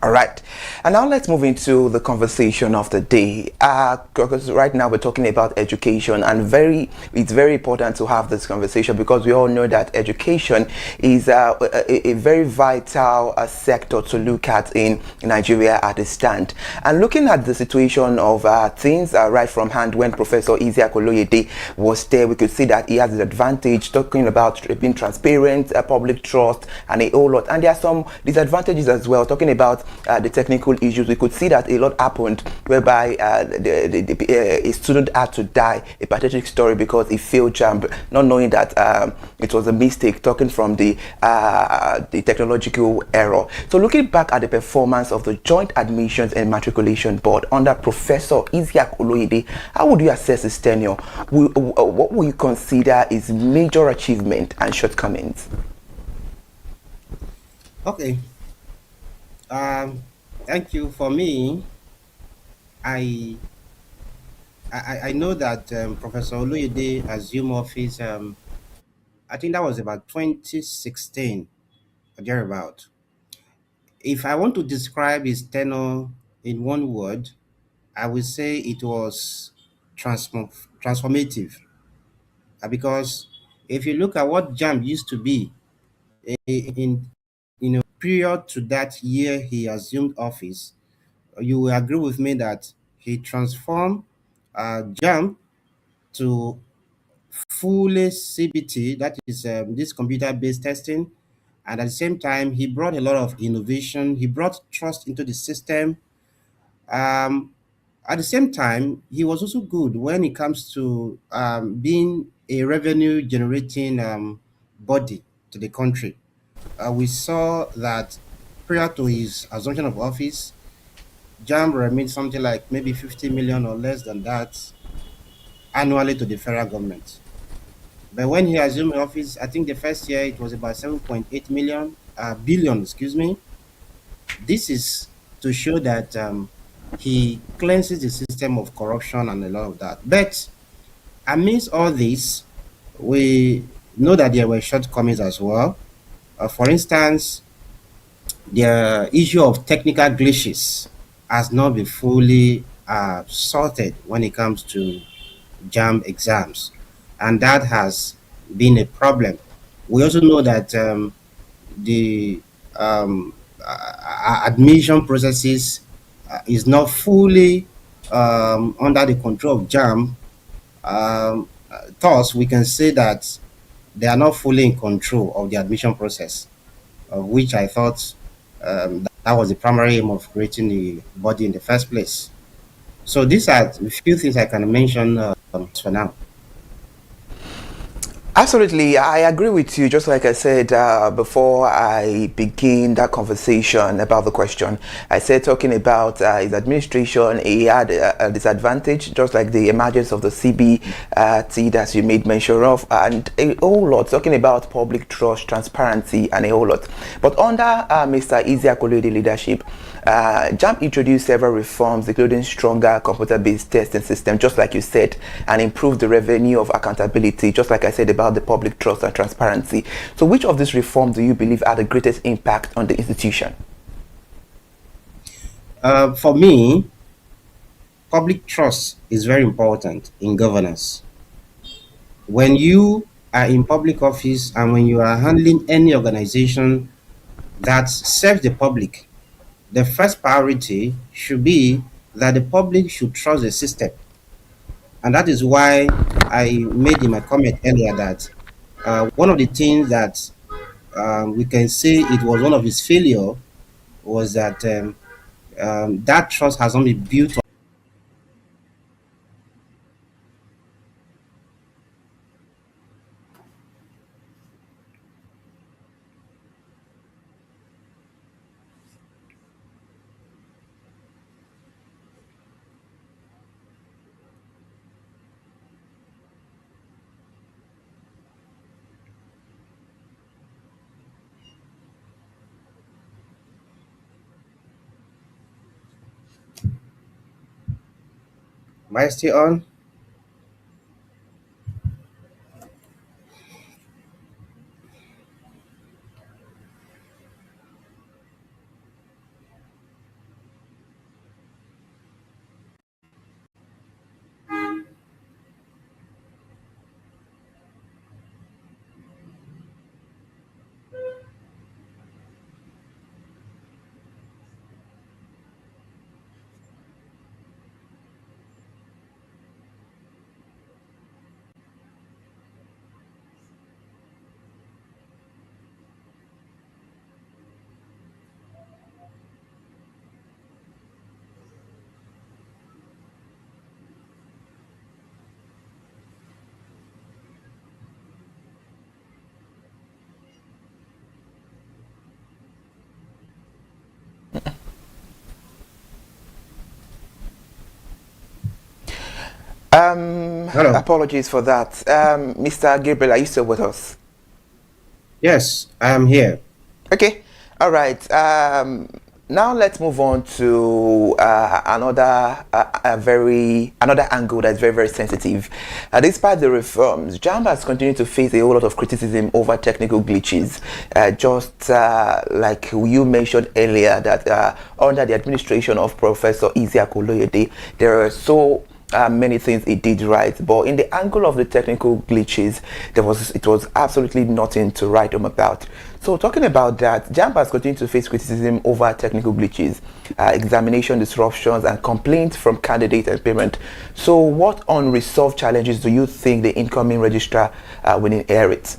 S2: All right, and now let's move into the conversation of the day, because right now we're talking about education, and it's very important to have this conversation because we all know that education is a very vital sector to look at in Nigeria at this stand. And looking at the situation of things right from hand, when Professor Isiaq Oloyede was there, we could see that he has an advantage, talking about being transparent, public trust, and a whole lot. And there are some disadvantages as well, talking about the technical issues. We could see that a lot happened whereby a student had to die, a pathetic story, because he failed JAMB, not knowing that it was a mistake, talking from the technological error. So looking back at the performance of the Joint Admissions and Matriculation Board under Professor Isiaq Oloyede, how would you assess his tenure? What would you consider his major achievement and shortcomings?
S10: Okay. Thank you. For me, I know that Professor Oloyede assumed office. I think that was about 2016, or thereabout. if I want to describe his tenure in one word, I would say it was transformative. Because if you look at what JAM used to be in period to that year he assumed office, you will agree with me that he transformed JAM to fully CBT, that is this computer-based testing, and at the same time he brought a lot of innovation. He brought trust into the system. Um, at the same time, he was also good when it comes to being a revenue generating body to the country. We saw that prior to his assumption of office, JAM remit something like maybe 50 million or less than that annually to the federal government. But when he assumed office, I think the first year it was about 7.8 billion, excuse me. This is to show that he cleanses the system of corruption and a lot of that. But amidst all this, we know that there were shortcomings as well. For instance, the issue of technical glitches has not been fully sorted when it comes to JAM exams, and that has been a problem. We also know that the admission processes is not fully under the control of JAM. Thus, we can say that they are not fully in control of the admission process, of which I thought that was the primary aim of creating the body in the first place. So these are a few things I can mention for now.
S2: Absolutely, I agree with you. Just like I said before I begin that conversation about the question, I said talking about his administration, he had a disadvantage, just like the emergence of the CBT that you made mention of, and a whole lot, talking about public trust, transparency, and a whole lot. But under Mr. Isiakolede leadership, JAM introduced several reforms, including stronger computer-based testing system, just like you said, and improved the revenue of accountability, just like I said about the public trust and transparency. So which of these reforms do you believe had the greatest impact on the institution?
S10: For me, public trust is very important in governance. When you are in public office and when you are handling any organization that serves the public, the first priority should be that the public should trust the system. And that is why I made in my comment earlier that one of the things that we can say it was one of his failure was that that trust has not been built. Am I still on?
S2: Apologies for that. Mr. Gabriel, are you still with us?
S10: Yes, I am here.
S2: Okay. All right. Now let's move on to another angle that's very, very sensitive. Despite the reforms, JAMB has continued to face a whole lot of criticism over technical glitches. Just like you mentioned earlier, that under the administration of Professor Isiaku Oloyede, there are many things it did right, but in the angle of the technical glitches, it was absolutely nothing to write home about. So talking about that, JAMB has continued to face criticism over technical glitches, examination disruptions, and complaints from candidates and parents. So what unresolved challenges do you think the incoming registrar will inherit?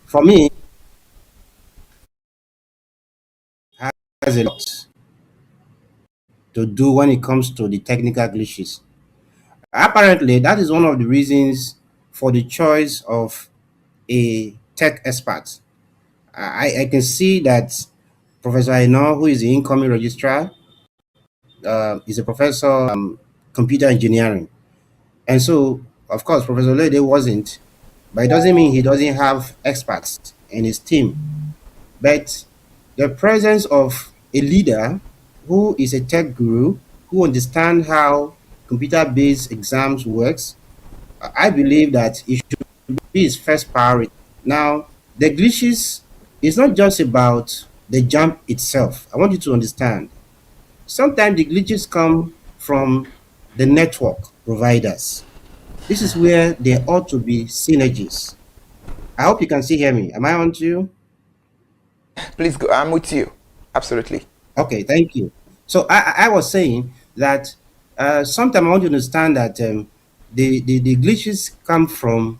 S10: For me, has a lot to do when it comes to the technical glitches. Apparently, that is one of the reasons for the choice of a tech expert. I can see that Professor Aino, who is the incoming registrar, is a professor computer engineering. And so, of course, Professor Lede wasn't, but it doesn't mean he doesn't have experts in his team. But the presence of a leader who is a tech guru, who understands how computer-based exams works, I believe that it should be his first priority. Now, the glitches is not just about the jump itself. I want you to understand. Sometimes the glitches come from the network providers. This is where there ought to be synergies. I hope you can still hear me. Am I on to you?
S2: Please go. I'm with you. Absolutely.
S10: Okay, thank you. So I was saying that sometimes I want you to understand that the glitches come from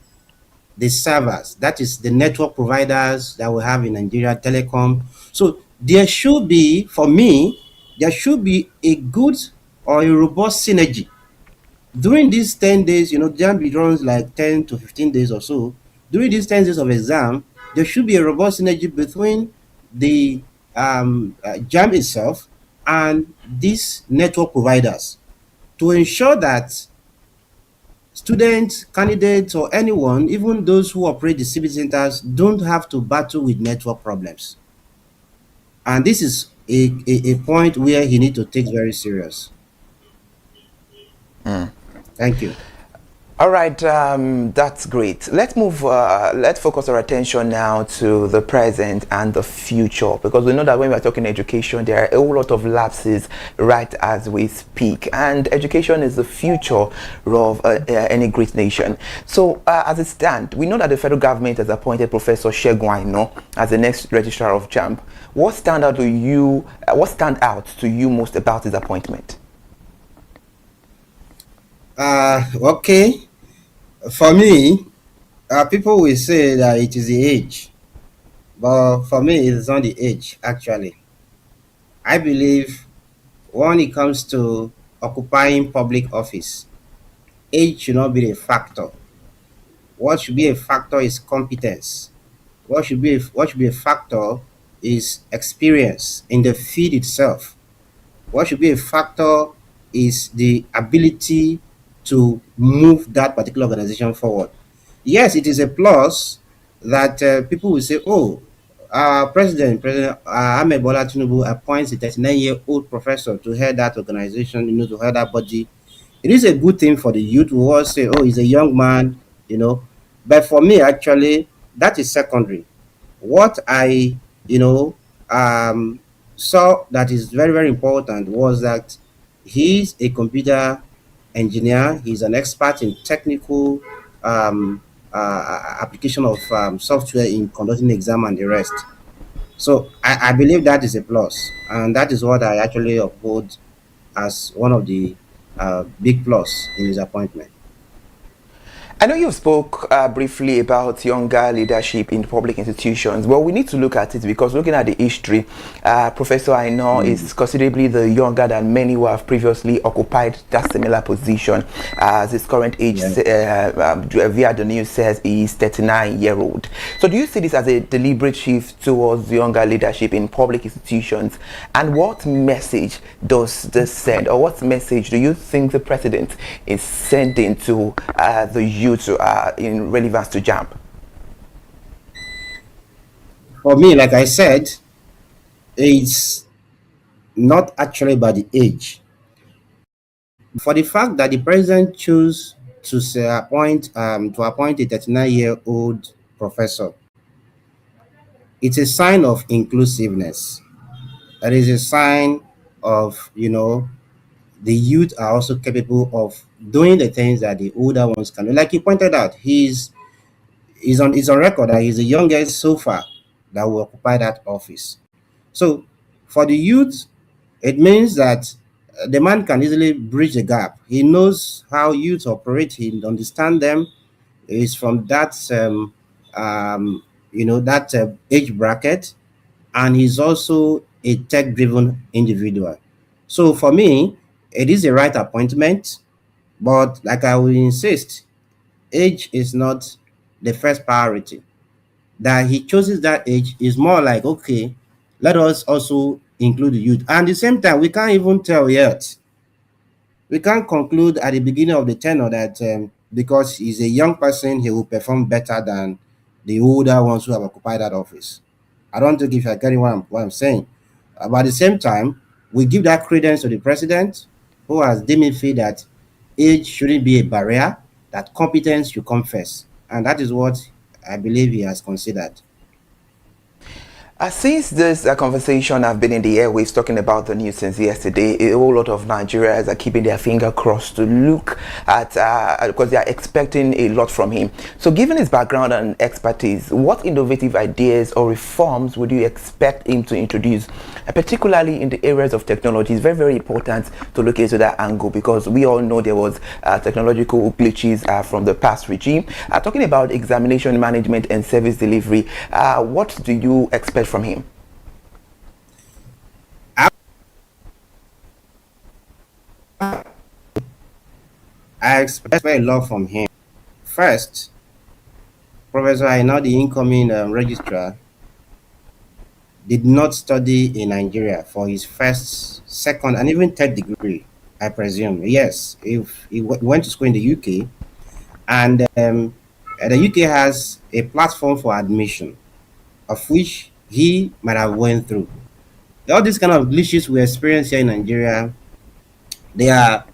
S10: the servers, that is the network providers that we have in Nigeria, Telecom. So there should be, for me, there should be a good or a robust synergy. During these 10 days, JAMB runs like 10 to 15 days or so. During these 10 days of exam, there should be a robust synergy between the JAMB itself and these network providers to ensure that students, candidates, or anyone, even those who operate the CB centers, don't have to battle with network problems. And this is a point where he needs to take very serious. Thank you.
S2: All right, that's great. Let's move. Let's focus our attention now to the present and the future, because we know that when we're talking education, there are a whole lot of lapses right as we speak, and education is the future of any great nation. So, as it stands, we know that the federal government has appointed Professor Segun Aino as the next registrar of JAMB. What stand out to you most about his appointment?
S10: Okay. For me, people will say that it is the age, but for me, it is not the age, actually. I believe when it comes to occupying public office, age should not be a factor. What should be a factor is competence. What should be a factor is experience in the field itself. What should be a factor is the ability to move that particular organization forward. Yes, it is a plus that people will say, oh, President Ahmed Bola Tinubu appoints a 39-year-old professor to head that organization, to head that body. It is a good thing for the youth who all say, oh, he's a young man, But for me, actually, that is secondary. What I, saw that is very, very important was that he's a computer engineer. He's an expert in technical application of software in conducting exam and the rest. So I believe that is a plus, and that is what I actually uphold as one of the big plus in his appointment.
S2: I know you spoke briefly about younger leadership in public institutions. Well, we need to look at it because looking at the history, Professor Aino is considerably the younger than many who have previously occupied that similar position. As his current age, via the news says he is 39-year-old. So do you see this as a deliberate shift towards younger leadership in public institutions? And what message does this send, or what message do you think the president is sending to the youth in relevance to JAMB?
S10: for me, like I said, it's not actually by the age. For the fact that the president chose to say appoint a 39-year-old professor, it's a sign of inclusiveness. It is a sign of, the youth are also capable of doing the things that the older ones can do. Like you pointed out, he's on record that he's the youngest so far that will occupy that office. So for the youth, it means that the man can easily bridge the gap. He knows how youth operate. He understand them. He's from that age bracket, and he's also a tech-driven individual. So for me, it is the right appointment. But like I will insist, age is not the first priority. That he chooses that age is more like, okay, let us also include the youth. And at the same time, we can't even tell yet. We can't conclude at the beginning of the tenure that because he's a young person, he will perform better than the older ones who have occupied that office. I don't think if you're getting what I'm saying. But at the same time, we give that credence to the president, who has deemed it fit that age shouldn't be a barrier, that competence should come first. And that is what I believe he has considered.
S2: Since this conversation have been in the airwaves talking about the news since yesterday, a whole lot of Nigerians are keeping their finger crossed to look at, because they are expecting a lot from him. So given his background and expertise, what innovative ideas or reforms would you expect him to introduce, particularly in the areas of technology? It's very, very important to look into that angle, because we all know there was technological glitches from the past regime. Talking about examination management and service delivery, what do you expect from him?
S10: I expect a lot from him. First, Professor Aina, the incoming registrar, did not study in Nigeria for his first, second, and even third degree, I presume. Yes, if he went to school in the UK, and the UK has a platform for admission, of which he might have went through. All these kind of glitches we experience here in Nigeria, they are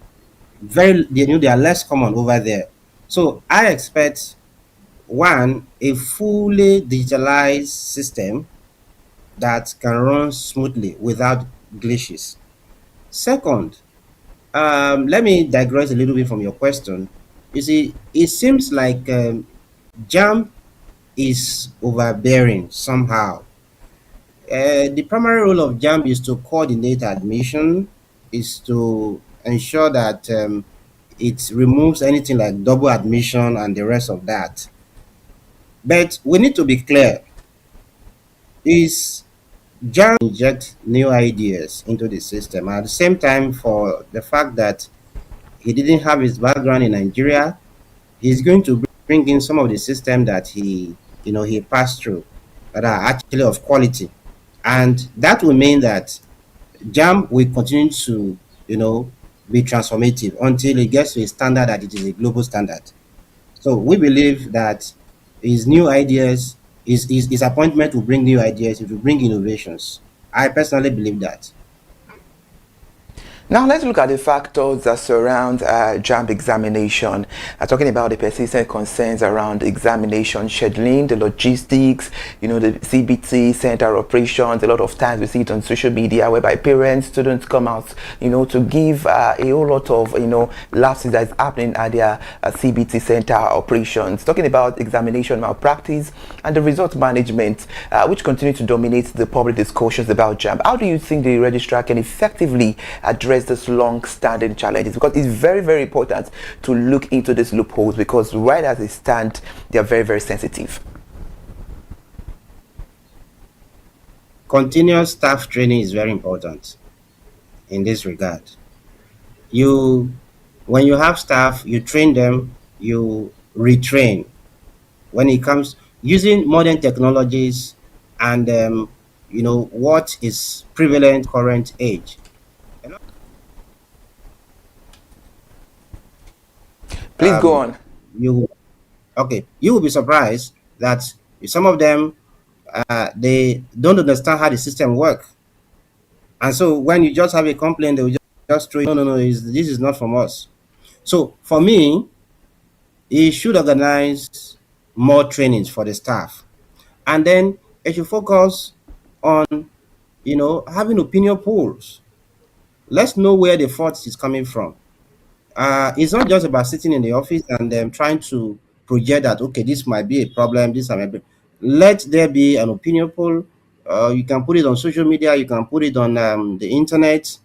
S10: they are less common over there. So I expect, one, a fully digitalized system that can run smoothly without glitches. Second, let me digress a little bit from your question. You see, it seems like JAM is overbearing somehow. The primary role of JAM is to coordinate admission, is to ensure that it removes anything like double admission and the rest of that. But we need to be clear. Is JAM inject new ideas into the system? At the same time, for the fact that he didn't have his background in Nigeria, he's going to bring in some of the system that he passed through that are actually of quality. And that will mean that JAM will continue to, be transformative until it gets to a standard that it is a global standard. So we believe that his new ideas, his appointment will bring new ideas, it will bring innovations. I personally believe that.
S2: Now let's look at the factors that surround JAMB examination. Talking about the persistent concerns around examination scheduling, the logistics, the CBT center operations. A lot of times we see it on social media whereby parents, students come out, to give a whole lot of, lapses that is happening at their CBT center operations. Talking about examination malpractice and the result management, which continue to dominate the public discussions about JAMB. How do you think the registrar can effectively address this long-standing challenges? Because it's very, very important to look into these loopholes, because right as they stand, they are very, very sensitive.
S10: Continuous staff training is very important in this regard. When you have staff, you train them, you retrain. When it comes using modern technologies and what is prevalent current age.
S2: Please go on.
S10: You will be surprised that some of them they don't understand how the system works. And so when you just have a complaint, they will just throw, no, this is not from us. So for me, he should organize more trainings for the staff. And then it should focus on, having opinion polls. Let's know where the fault is coming from. It's not just about sitting in the office and trying to project that, okay, this might be a problem, this might be. Let there be an opinion poll. You can put it on social media, you can put it on the internet.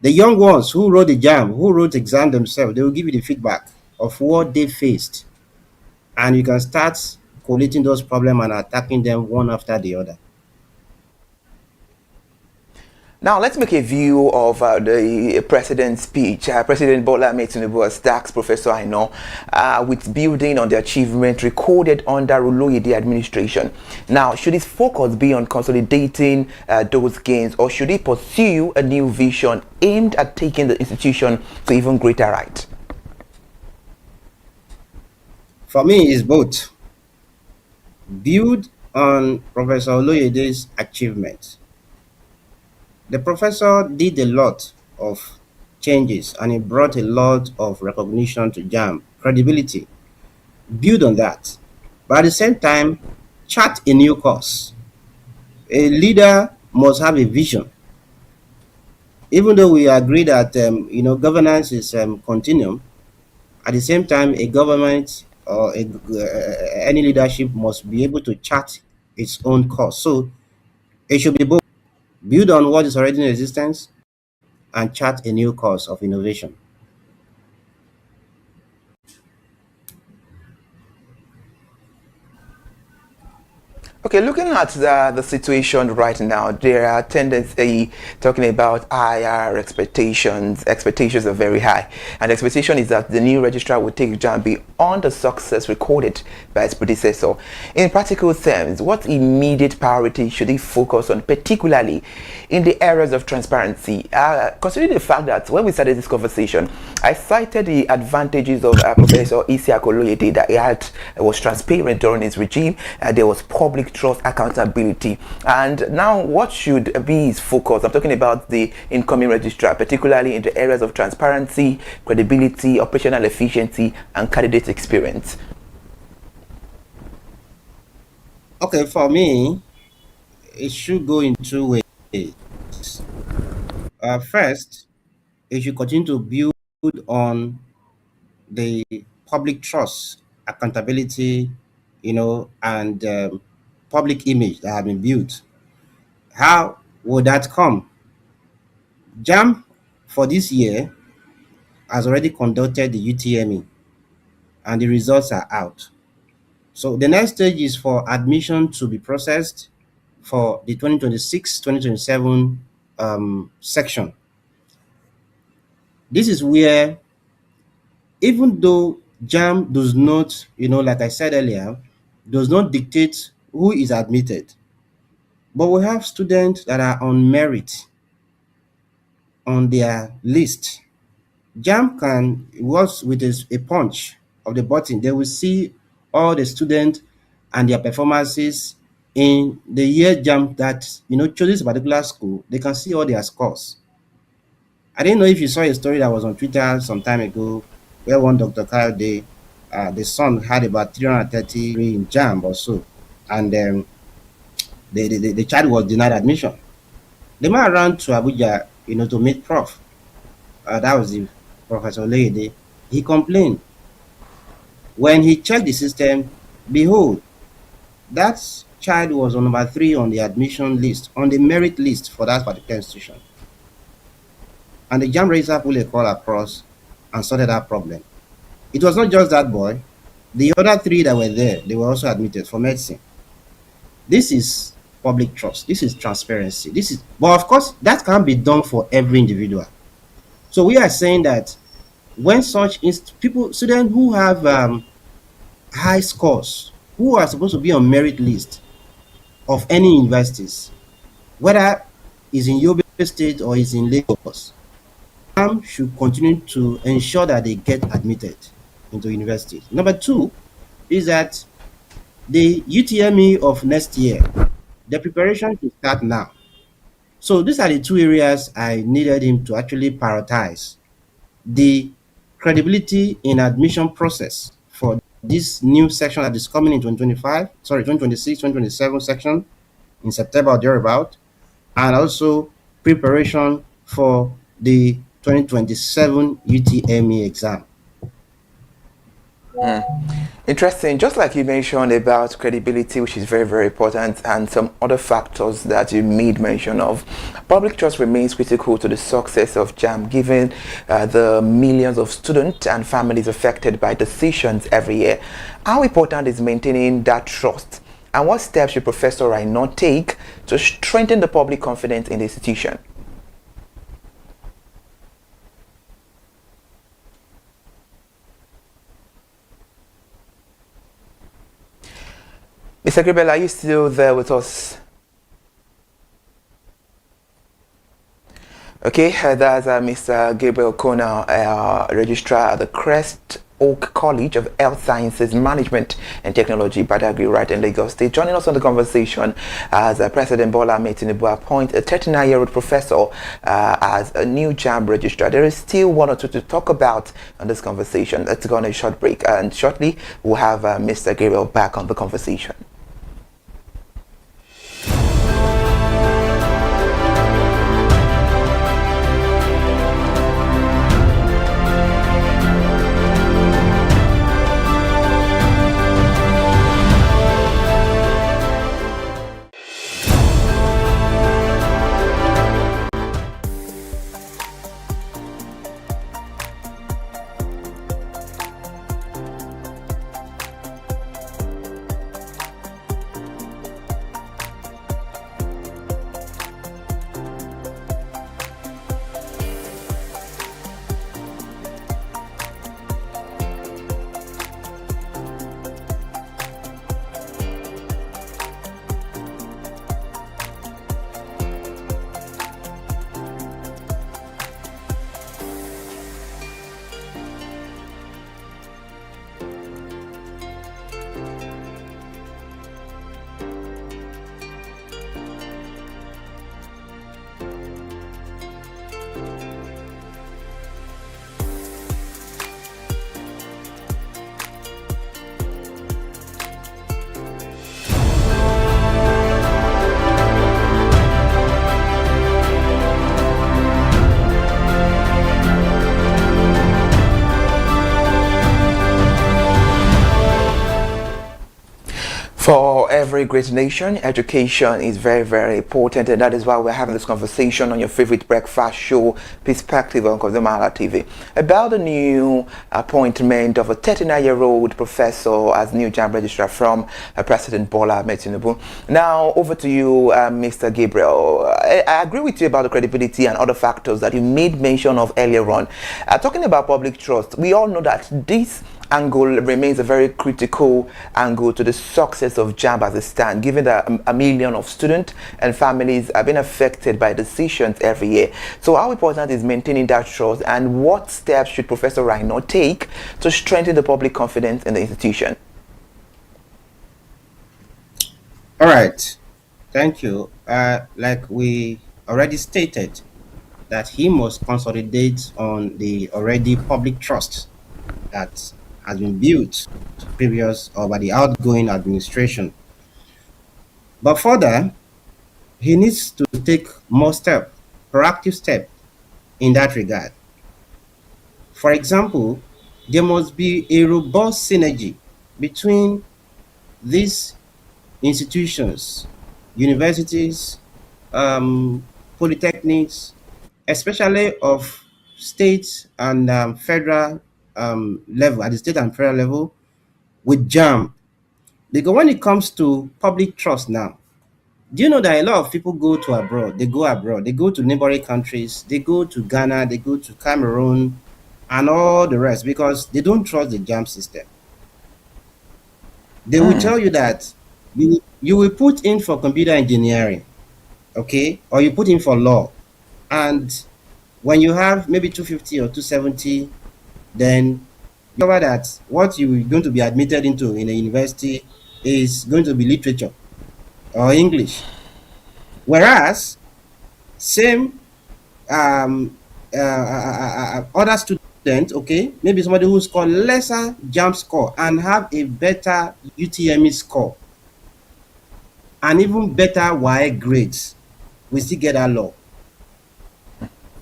S10: The young ones who wrote the jam, who wrote the exam themselves, they will give you the feedback of what they faced. And you can start collating those problems and attacking them one after the other.
S2: Now, let's make a view of the president's speech. President Bola Ahmed Tinubu has tasked Professor Aina with building on the achievement recorded under Oloyede administration. Now, should his focus be on consolidating those gains, or should he pursue a new vision aimed at taking the institution to even greater heights?
S10: For me, it's both. Build on Professor Oloyede's achievements. The professor did a lot of changes and he brought a lot of recognition to JAMB, credibility. Build on that. But at the same time, chart a new course. A leader must have a vision. Even though we agree that governance is continuum, at the same time, a government or any leadership must be able to chart its own course. So it should be both. Build on what is already in existence and chart a new course of innovation.
S2: Okay, looking at the situation right now, there are tendency talking about higher expectations. Expectations are very high. And the expectation is that the new registrar will take JAMB beyond the success recorded by its predecessor. In practical terms, what immediate priority should he focus on, particularly in the areas of transparency? Considering the fact that when we started this conversation, I cited the advantages of Professor Isiaq Oloyede, that was transparent during his regime, there was public trust, accountability. And now what should be his focus? I'm talking about the incoming registrar, particularly in the areas of transparency, credibility, operational efficiency, and candidate experience.
S10: Okay, for me, it should go in two ways. First, it should continue to build on the public trust, accountability, and public image that have been built. How would that come? JAMB for this year has already conducted the UTME and the results are out. So the next stage is for admission to be processed for the 2026-2027 section. This is where, even though JAMB does not, like I said earlier, does not dictate who is admitted, but we have students that are on merit on their list. JAMB can work with a punch of the button. They will see all the students and their performances in the year JAMB that chooses a particular school. They can see all their scores. I didn't know if you saw a story that was on Twitter some time ago, where one Dr. Kayode, the son had about 333 in JAMB or so, and the child was denied admission. The man ran to Abuja, to meet Prof. That was the Professor Oloyede. He complained. When he checked the system, behold, that child was on number 3 on the admission list, on the merit list for that particular institution. And the JAMB registrar pulled a call across and sorted that problem. It was not just that boy. The other 3 that were there, they were also admitted for medicine. This is public trust. This is transparency. But of course, that can't be done for every individual. So we are saying that when such students who have high scores, who are supposed to be on merit list of any universities, whether it's in Yobe State or it's in Lagos, should continue to ensure that they get admitted into universities. Number 2 is that the UTME of next year the preparation should start now. So these are the two areas I needed him to actually prioritize: the credibility in admission process for this new section that is coming in 2026, 2027 section in September or thereabout, and also preparation for the 2027 UTME exam.
S2: Interesting. Just like you mentioned about credibility, which is very, very important, and some other factors that you made mention of, public trust remains critical to the success of JAM, given the millions of students and families affected by decisions every year. How important is maintaining that trust? And what steps should Professor Raino take to strengthen the public confidence in the institution? Mr. Gabriel, are you still there with us? Okay, that's Mr. Gabriel Kona, registrar at the Crest Oak College of Health Sciences Management and Technology, Badagry, right in Lagos State. Joining us on the conversation as President Bola Ahmed Tinubu appoints a 39-year-old professor as a new JAM registrar. There is still one or two to talk about on this conversation. Let's go on a short break, and shortly we'll have Mr. Gabriel back on the conversation. For every great nation, education is very, very important, and that is why we're having this conversation on your favorite breakfast show, Perspective on ConsumerHalla TV, about the new appointment of a 39-year-old professor as new JAM registrar from President Bola Ahmed Tinubu. Now, over to you, Mr. Gabriel. I agree with you about the credibility and other factors that you made mention of earlier on. Talking about public trust, we all know that this angle remains a very critical angle to the success of JAM as it stands, given that a million of students and families have been affected by decisions every year. So how important is maintaining that trust, and what steps should Professor Raino take to strengthen the public confidence in the institution?
S10: All right, thank you. Like we already stated, that he must consolidate on the already public trust that has been built previous or by the outgoing administration. But further, he needs to take more proactive step in that regard. For example, there must be a robust synergy between these institutions, universities, polytechnics, especially of state and federal level, at the state and federal level, with JAM. Because when it comes to public trust now, do you know that a lot of people go to abroad? They go to neighboring countries, they go to Ghana, they go to Cameroon, and all the rest, because they don't trust the JAM system. They will tell you that you will put in for computer engineering, okay, or you put in for law, and when you have maybe 250 or 270, then you discover that what you're going to be admitted into in a university is going to be literature. or English. Whereas, same other student, okay, maybe somebody who scored lesser JAMB score and have a better UTME score and even better YA grades, we still get that law.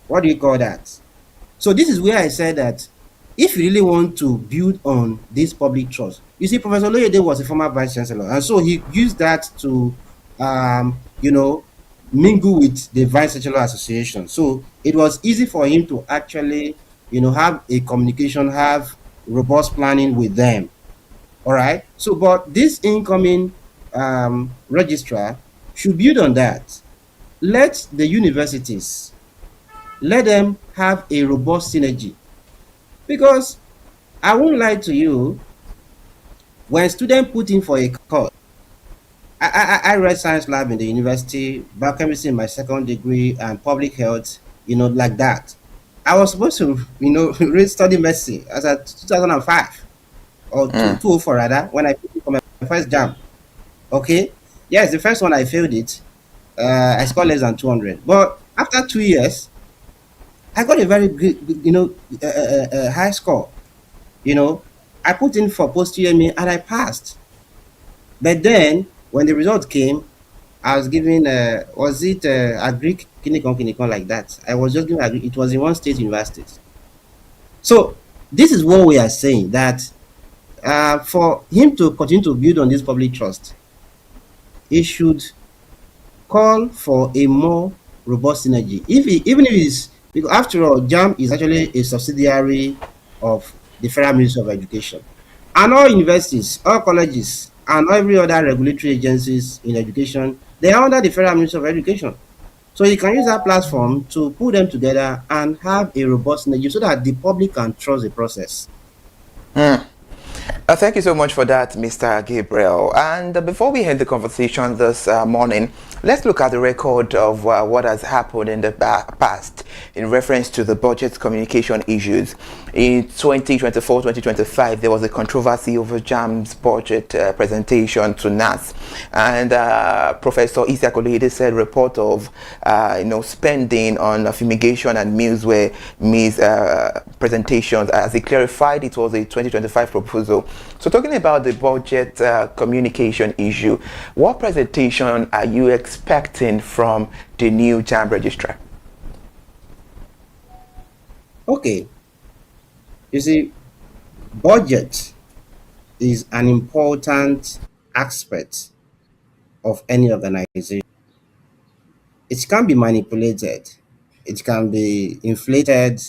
S10: What do you call that? So this is where I said that if you really want to build on this public trust, you see, Professor Loyede was a former vice chancellor, and so he used that to, mingle with the vice chancellor association. So it was easy for him to actually, have a communication, have robust planning with them. All right. So, but this incoming registrar should build on that. Let the universities, let them have a robust synergy. Because I won't lie to you, when students put in for a course, I read science lab in the university, biochemistry in my second degree, and public health, like that. I was supposed to, study medicine as at 2005 or 2004 rather, when I put in for my first JAMB. Okay, yes, the first one I failed it. I scored less than 200, but after 2 years, I got a very good, high score. I put in for post-UME and I passed. But then, when the result came, I was given, was it agric kinikon like that? I was just given agric. It was in one state university. So this is what we are saying, that for him to continue to build on this public trust, he should call for a more robust synergy. Even if it's, because after all, JAMB is actually a subsidiary of the Federal Ministry of Education. And all universities, all colleges, and every other regulatory agencies in education, they are under the Federal Ministry of Education. So you can use that platform to put them together and have a robust synergy so that the public can trust the process.
S2: Thank you so much for that, Mr. Gabriel. And before we end the conversation this morning, let's look at the record of what has happened in the past in reference to the budget communication issues. In 2024-2025, there was a controversy over JAMB's budget presentation to NAS. And Professor Isiaq Oloyede said report of spending on fumigation and meals were presentations. As he clarified, it was a 2025 proposal. So talking about the budget communication issue, what presentation are you expecting from the new JAMB registrar?
S10: Okay. You see, budget is an important aspect of any organization. It can be manipulated, it can be inflated,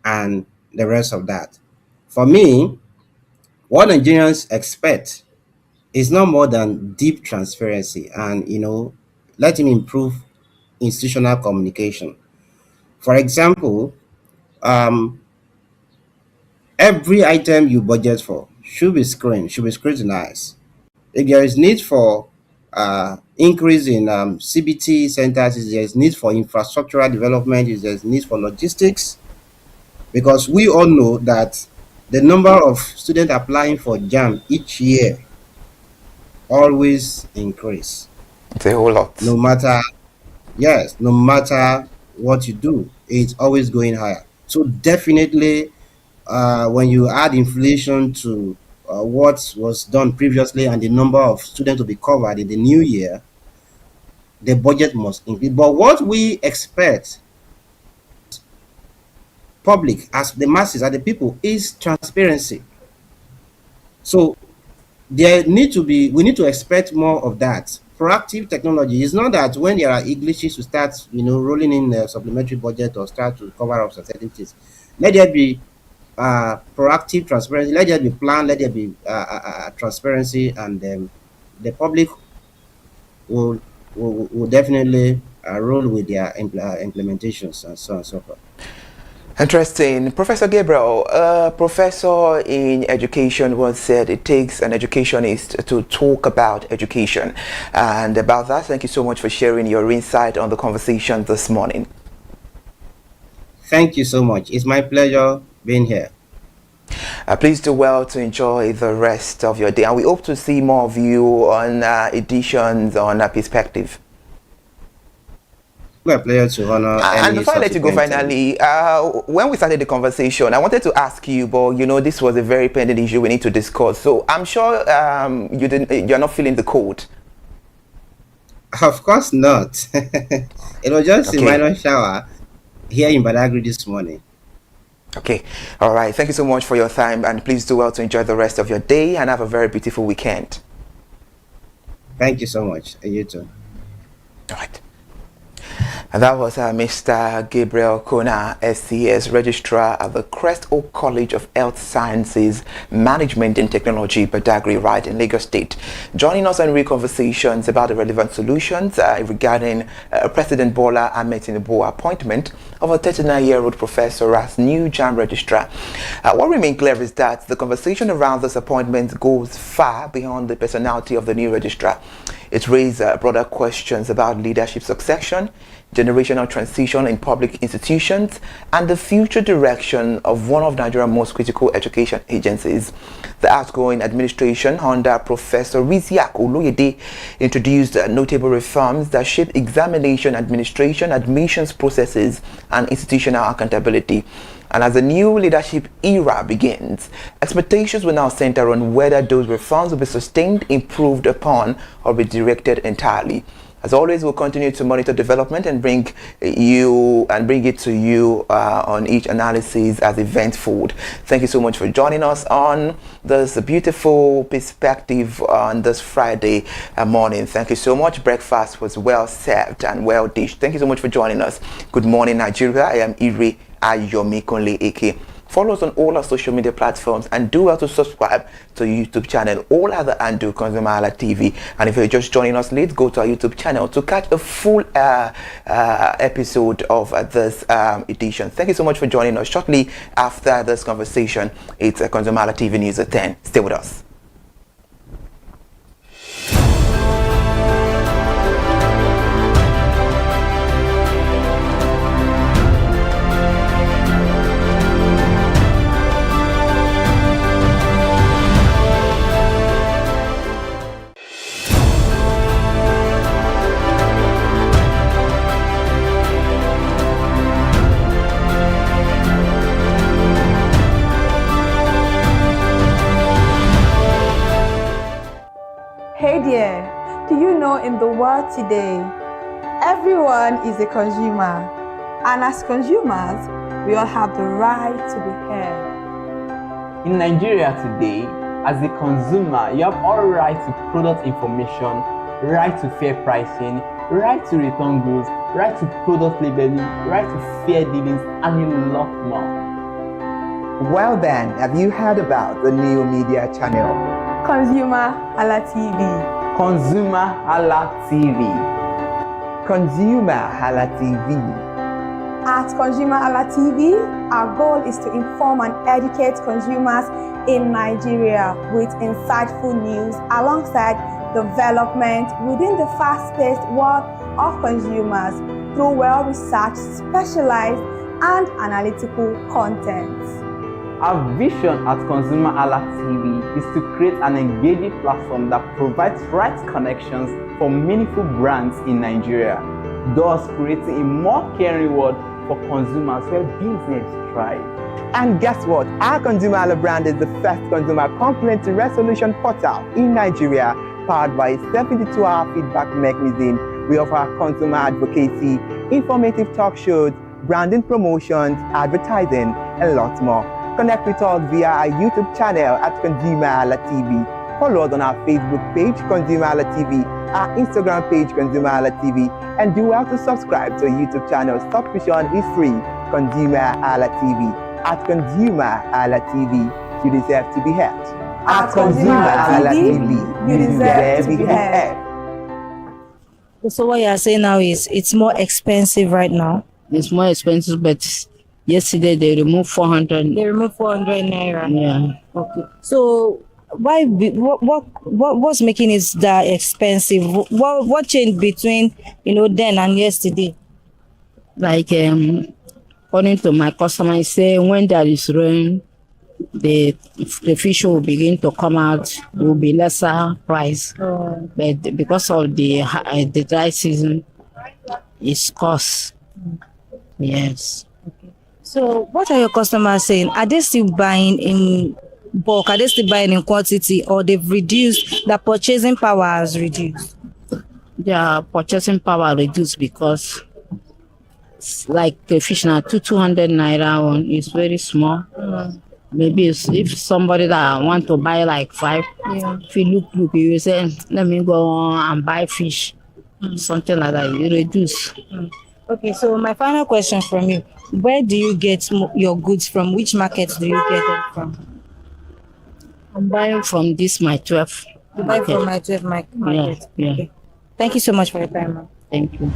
S10: and the rest of that. For me, what Nigerians expect is not more than deep transparency and, let him improve institutional communication. For example, every item you budget for should be screened, should be scrutinized. If there is need for increase in CBT centers, if there is need for infrastructural development, if there is need for logistics, because we all know that the number of students applying for JAMB each year always increase.
S2: It's a whole lot.
S10: No matter what you do, it's always going higher. So definitely, when you add inflation to what was done previously and the number of students to be covered in the new year, the budget must increase. But what we expect, public, as the masses, as the people, is transparency. So we need to expect more of that. Proactive technology is not that when there are glitches to start, rolling in a supplementary budget or start to cover up certain things. Let there be proactive transparency. Let there be plan. Let there be transparency, and the public will definitely roll with their implementations and so on and so forth.
S2: Interesting. Professor Gabriel, professor in education once said it takes an educationist to talk about education. And about that, thank you so much for sharing your insight on the conversation this morning.
S10: Thank you so much. It's my pleasure being here.
S2: Please do well to enjoy the rest of your day, and we hope to see more of you on editions on Perspective.
S10: My pleasure to honor.
S2: And before I let you go, finally, when we started the conversation, I wanted to ask you, but you know, this was a very pending issue we need to discuss. So I'm sure you're not feeling the cold.
S10: Of course not. It was just a minor shower here in Badagry this morning.
S2: Okay, all right. Thank you so much for your time, and please do well to enjoy the rest of your day and have a very beautiful weekend.
S10: Thank you so much. And you too.
S2: All right. And that was Mr. Gabriel Kona, SCS Registrar at the Crest Oak College of Health Sciences, Management and Technology, Badagry, right in Lagos State, joining us on real conversations about the relevant solutions regarding President Bola Ahmed Tinubu's appointment of a 39-year-old professor as new JAMB Registrar. What remains clear is that the conversation around this appointment goes far beyond the personality of the new registrar. It raised broader questions about leadership succession, generational transition in public institutions, and the future direction of one of Nigeria's most critical education agencies. The outgoing administration under Professor Riziak Oloyede introduced notable reforms that shape examination administration, admissions processes, and institutional accountability. And as the new leadership era begins, expectations will now center on whether those reforms will be sustained, improved upon, or be directed entirely. As always, we'll continue to monitor development and bring it to you on each analysis as events fold. Thank you so much for joining us on this beautiful Perspective on this Friday morning. Thank you so much. Breakfast was well served and well dished. Thank you so much for joining us. Good morning, Nigeria. I am Ire Ayomikunle Eke. Follow us on all our social media platforms and do well to subscribe to the YouTube channel. All other undo ConsumerHallaTV. And if you're just joining us late, go to our YouTube channel to catch a full episode of this edition. Thank you so much for joining us. Shortly after this conversation, it's ConsumerHallaTV News at 10. Stay with us.
S11: Hey there, do you know in the world today, everyone is a consumer, and as consumers, we all have the right to be heard.
S2: In Nigeria today, as a consumer, you have all right to product information, right to fair pricing, right to return goods, right to product labeling, right to fair dealings, and a lot more. Well then, have you heard about the new media channel?
S11: ConsumerHallaTV.
S2: ConsumerHallaTV. ConsumerHallaTV.
S11: At ConsumerHallaTV, our goal is to inform and educate consumers in Nigeria with insightful news alongside development within the fast-paced world of consumers through well-researched, specialized, and analytical content.
S2: Our vision at ConsumerHallaTV is to create an engaging platform that provides right connections for meaningful brands in Nigeria, thus creating a more caring world for consumers where business thrive. And guess what? Our ConsumerHalla brand is the first consumer complaint resolution portal in Nigeria, powered by a 72-hour feedback mechanism. We offer consumer advocacy, informative talk shows, branding promotions, advertising, and lots more. Connect with us via our YouTube channel at ConsumerHallaTV. Follow us on our Facebook page, ConsumerHallaTV, our Instagram page, ConsumerHallaTV, and do well to subscribe to our YouTube channel. Subscription is free. ConsumerHallaTV. At ConsumerHallaTV, you deserve to be heard. At ConsumerHallaTV, you deserve to be heard.
S3: So what you are saying now is it's more expensive right now.
S6: It's more expensive, but yesterday they removed 400.
S3: They removed 400 naira.
S6: Yeah.
S3: Okay. So what's making it that expensive? What changed between then and yesterday?
S6: Like according to my customer, he say when there is rain, the fish will begin to come out. It will be lesser price, but because of the dry season, it's cost. Yes.
S3: So what are your customers saying? Are they still buying in bulk? Are they still buying in quantity, or they've reduced, the purchasing power has reduced?
S6: Their purchasing power reduced because like the fish now 200 naira one is very small. Maybe if somebody that want to buy like 5, if you look, you will say, let me go and buy fish. Something like that, you reduce.
S3: Okay, so my final question from you, where do you get your goods from? Which markets do you get them from?
S6: I'm buying from this my 12.
S3: You buy from my 12 market?
S6: Yeah.
S3: Okay. Thank you so much for your time, ma'am.
S6: Thank you.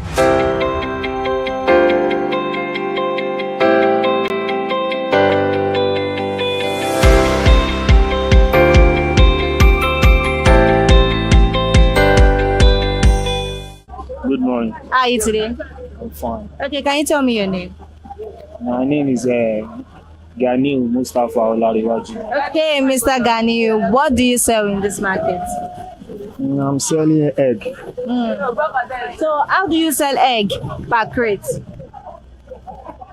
S12: Good morning.
S3: How are you today?
S12: I'm fine.
S3: Okay, can you tell me your name?
S12: My name is Gani Mustafa Olariwaju.
S3: Okay, Mr. Gani, what do you sell in this market?
S12: I'm selling egg.
S3: So how do you sell egg per crate?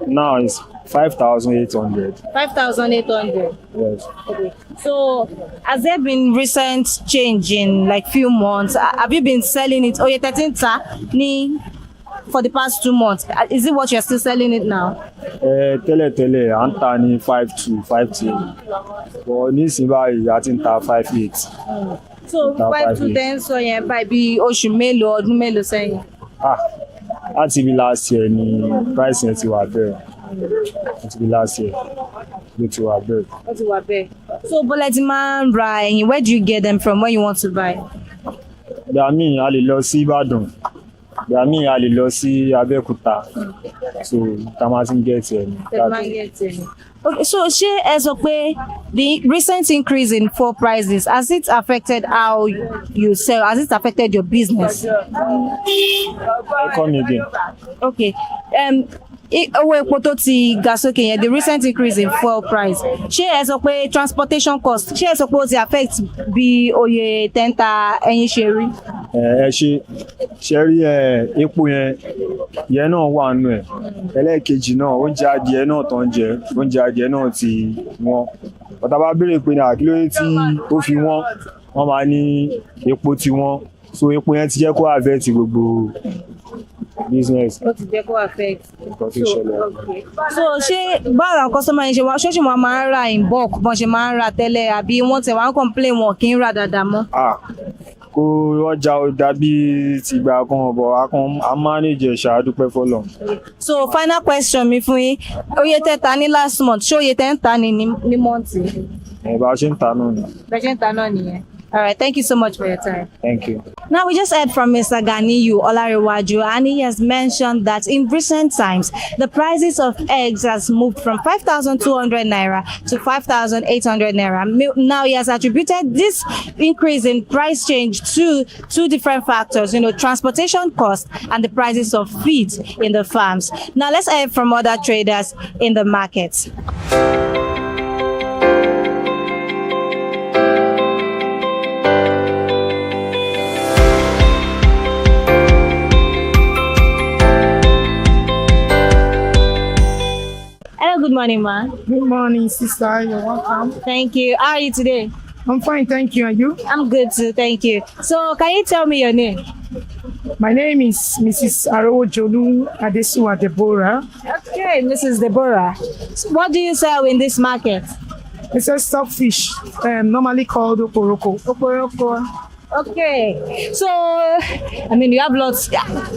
S12: Now it's 5,800.
S3: 5,800.
S12: Yes.
S3: Okay. So has there been recent change in like few months? Have you been selling it? Oh, you're 13 for the past 2 months. Is it what you're still selling it now?
S12: Tẹ́lẹ̀ à ń tà ní 5.2, 5.3. But nísìnyí báyìí a ti ń ta 5.8.
S3: So 5 to 10 so yẹn by bí oṣù mélòó, ọdún mélòó sẹ́yìn?
S12: Láti bí last year ni price yẹn ti wà bẹ́ẹ̀. Láti bí last year ló ti wà bẹ́ẹ̀.
S3: Ó ti wà bẹ́ẹ̀. So bọ́lá ti máa ń ra ẹyin, where do you get them from when you want to buy?
S12: Ìgbà míì a lè lọ sí Ìbàdàn. Ìgbà míì a lè lọ sí Abẹ́òkúta. So tá máa ti ń get ẹ̀ ni.
S3: Okay, so ṣé ẹ sọ pé the recent increase in fuel prices, has it affected how you sell? Has it affected your business?
S12: Come again.
S3: Okay. Owó epo tó ti ga sókè yẹn, the recent increase in fuel price, ṣé ẹ sọ pé transportation cost, ṣé ẹ sọ pé ó ti affect bí oye tẹ́ńtà ẹyin ṣe rí?
S12: Ṣe rí epo yẹn náà wà nù ẹ̀. Ẹlẹ́ẹ̀kejì náà oúnjẹ adìẹ náà tó ń jẹ, oúnjẹ adìẹ náà ti wọ́n. Bàtà bá béèrè pé kí ló dé tí ó fi wọ́n máa ní epo ti wọ́n. So epo yẹn ti jẹ́ kó affect gbogbo business.
S3: Ó ti jẹ́ kó affect. So ṣé báwo àwọn customer yẹn ṣe wá, ṣọ́ọ̀ṣì wọn máa ń ra in bulk bọ́n ṣe máa ń ra tẹ́lẹ̀, àbí wọ́n tẹ̀ wá ń complain wọn kì í rà dáadáa mọ́?
S12: Kó ọjà ò dàbí tìgbà kan bọ̀ a manage ṣá, dúpẹ́ fọ́lọ́run.
S3: So final question mi fún yín, oye tẹ́ ta ní last month, ṣé oye tẹ́ ń ta ní month?
S12: Bá a ṣe ń ta náà ni.
S3: Bẹ́ẹ̀ ṣe ń ta náà nìyẹn. All right, thank you so much for your time.
S12: Thank you.
S3: Now, we just heard from Mr. Ganiyu Olariwaju, and he has mentioned that in recent times, the prices of eggs has moved from 5,200 naira to 5,800 naira. Now, he has attributed this increase in price change to two different factors, transportation cost and the prices of feed in the farms. Now, let's hear from other traders in the market. Good morning, ma.
S13: Good morning, sister. You're welcome.
S3: Thank you. How are you today?
S13: I'm fine, thank you. And you?
S3: I'm good too, thank you. So, can you tell me your name?
S13: My name is Mrs. Arojolu Adesuwa Deborah.
S3: Okay, Mrs. Deborah. So what do you sell in this market?
S13: I sell stockfish, normally called oporoko.
S3: Oporoko. Okay, so you have lots.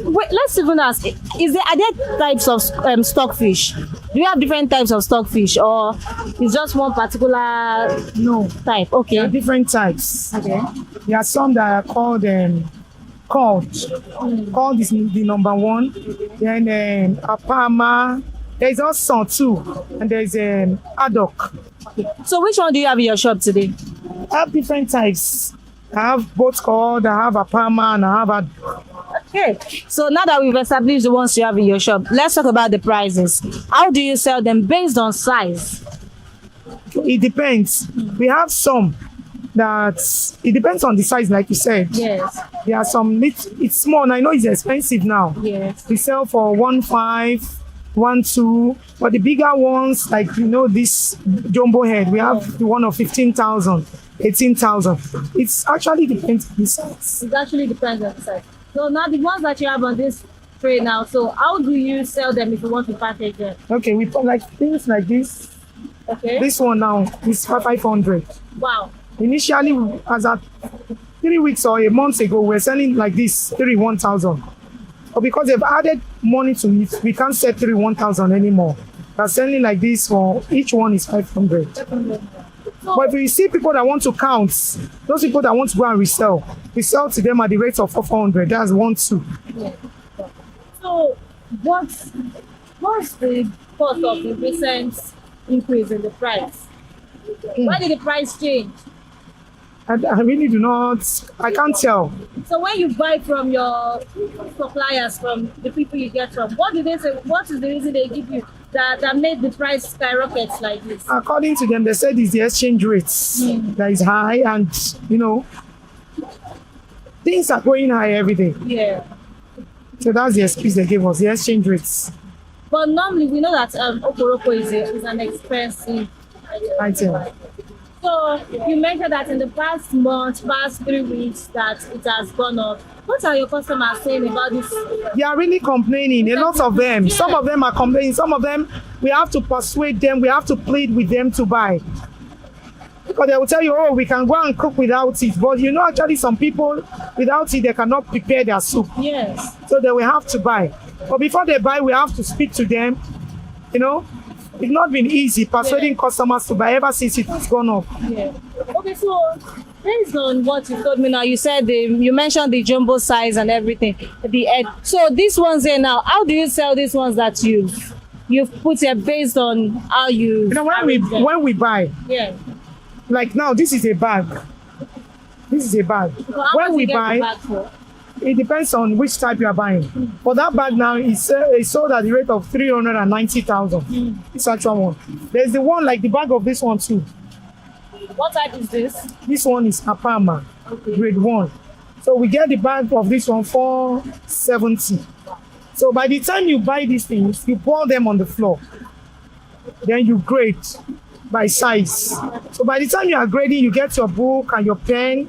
S3: Wait, let's even ask: are there types of stockfish? Do you have different types of stockfish, or is just one particular type? Okay,
S13: there are different types.
S3: Okay,
S13: there are some that are called cod. Cod is the number one. Then apama. There is also too, and there is haddock.
S3: Okay. So which one do you have in your shop today?
S13: I have different types. I have both cod, I have apama, and I have haddock.
S3: Okay, so now that we've established the ones you have in your shop, let's talk about the prices. How do you sell them based on size?
S13: it depends. We have some that it depends on the size, like you said.
S3: Yes.
S13: There are some, it's small, and I know it's expensive now.
S3: Yes.
S13: We sell for 1.5, 1.2, but the bigger ones, like this jumbo head, we have the one of 15,000, 18,000. It's actually depends on the size.
S3: It actually depends on the size. So now the ones that you have on this tray now, so how do you sell them if you want to package them?
S13: Okay, we put like things like this.
S3: Okay.
S13: This one now is 500.
S3: Wow.
S13: Initially, as at 3 weeks or a month ago, we were selling like this 1,000. But because they've added money to it, we can't sell 1,000 anymore. We're selling like this for each one is 500. But if you see people that want to count, those people that want to go and resell, we sell to them at the rate of 400. That's 1, 2.
S3: Yeah. So what's the cost of the recent increase in the price? Why did the price change?
S13: I really do not, I can't tell.
S3: So when you buy from your suppliers, from the people you get from, what do they say? What is the reason they give you that made the price skyrocket like this?
S13: According to them, they said it's the exchange rates that is high, and things are going high every day.
S3: Yeah.
S13: So that's the excuse they gave us, the exchange rates.
S3: But normally we know that oporoko is an expensive
S13: item.
S3: So you mentioned that in the past 3 weeks, that it has gone up. What are your customers saying about this?
S13: They are really complaining, a lot of them.
S3: Yeah.
S13: Some of them are complaining, some of them, we have to persuade them, we have to plead with them to buy. Because they will tell you, oh, we can go and cook without it. But actually some people, without it, they cannot prepare their soup.
S3: Yes.
S13: So they will have to buy. But before they buy, we have to speak to them, It's not been easy persuading customers to buy ever since it has gone up.
S3: Yeah. Okay, so based on what you told me now, you said you mentioned the jumbo size and everything. So these ones here now, how do you sell these ones that you've put here based on how you?
S13: When we buy.
S3: Yeah.
S13: Like now, this is a bag. This is a bag.
S3: So how
S13: when
S3: much
S13: we
S3: you get
S13: buy,
S3: the bag for?
S13: it depends on which type you are buying. For that bag now, it's sold at the rate of 390,000. This actual one. There's the one like the bag of this one too.
S3: What type is this?
S13: This one is Apama, grade 1. So we get the bag of this one for 70. So by the time you buy these things, you pour them on the floor. Then you grade by size. So by the time you are grading, you get your book and your pen.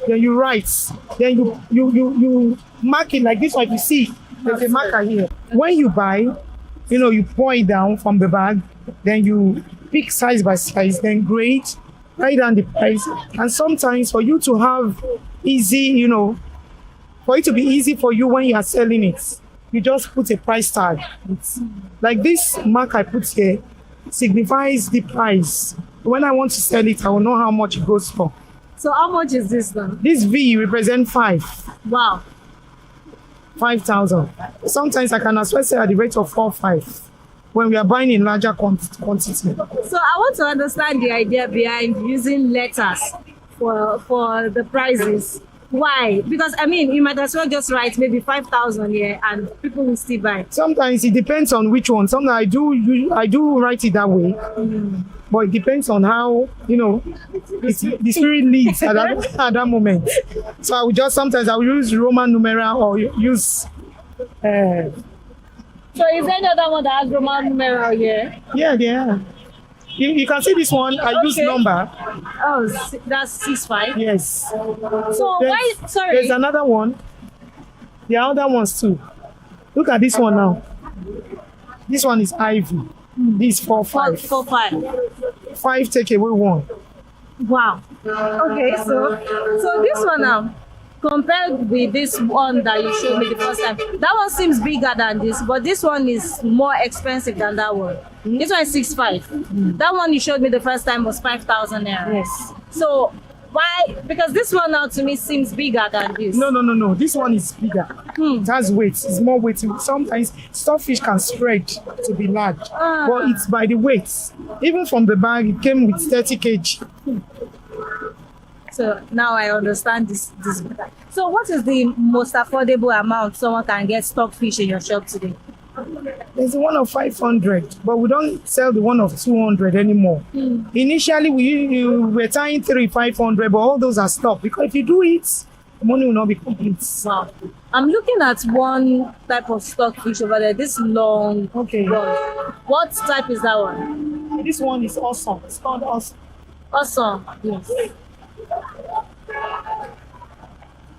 S13: Then you write. Then you mark it like this one. If you see, there's a marker here. When you buy, you pour it down from the bag. Then you pick size by size. Then grade, write down the price. And sometimes for you to have easy, for it to be easy for you when you are selling it, you just put a price tag. It's like this mark I put here signifies the price. When I want to sell it, I will know how much it goes for.
S3: So how much is this then?
S13: This V represents 5.
S3: Wow.
S13: 5,000. Sometimes I can as well sell at the rate of 4, 5 when we are buying in larger quantity.
S3: So I want to understand the idea behind using letters for the prices. Why? Because you might as well just write maybe 5,000 here and people will still buy.
S13: Sometimes it depends on which one. Sometimes I do write it that way. But it depends on how, the spirit leads at that moment. So I will sometimes use Roman numeral or use...
S3: So is there another one that has Roman numeral here?
S13: Yeah. You can see this one, I use number.
S3: Oh, that's 65?
S13: Yes.
S3: So sorry.
S13: There's another one. The other ones too. Look at this one now. This one is Ivy. This is 4, 5.
S3: 4, 5.
S13: 5 take away 1.
S3: Wow. Okay, so this one now, compared with this one that you showed me the first time, that one seems bigger than this, but this one is more expensive than that one. This one is 6,500. That one you showed me the first time was 5,000 naira.
S13: Yes.
S3: So why? Because this one now to me seems bigger than this.
S13: No. This one is bigger. It has weight. It's more weight. Sometimes stockfish can spread to be large, but it's by the weight. Even from the bag, it came with 30 kg.
S3: So now I understand this. So what is the most affordable amount someone can get stockfish in your shop today?
S13: There's the one of 500, but we don't sell the one of 200 anymore. Initially, we were tying 500, but all those are stopped because if you do it, the money will not be complete.
S3: Wow. I'm looking at one type of stockfish over there, this long rod. What type is that one?
S13: This one is awesome. It's called awesome.
S3: Awesome. Yes.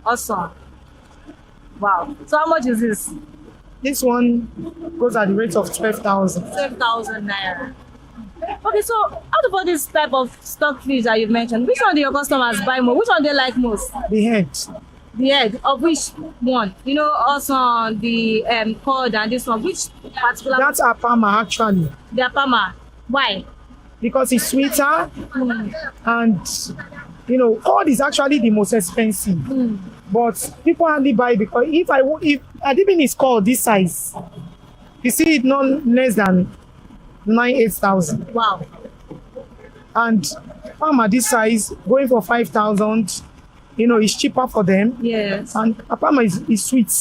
S3: Awesome. Wow. So how much is this?
S13: This one goes at the rate of 12,000.
S3: 12,000 naira. Okay, so out of all this type of stockfish that you've mentioned, which one do your customers buy more? Which one do they like most?
S13: The head.
S3: The head of which one? You know, also the cod and this one. Which particular?
S13: That's apama actually.
S3: The apama. Why?
S13: Because it's sweeter and you know, cod is actually the most expensive. But people hardly buy because if adibin is called this size, you see it not less than 8,000.
S3: Wow.
S13: And apama this size going for 5,000. You know, it's cheaper for them.
S3: Yes.
S13: And apama is sweet.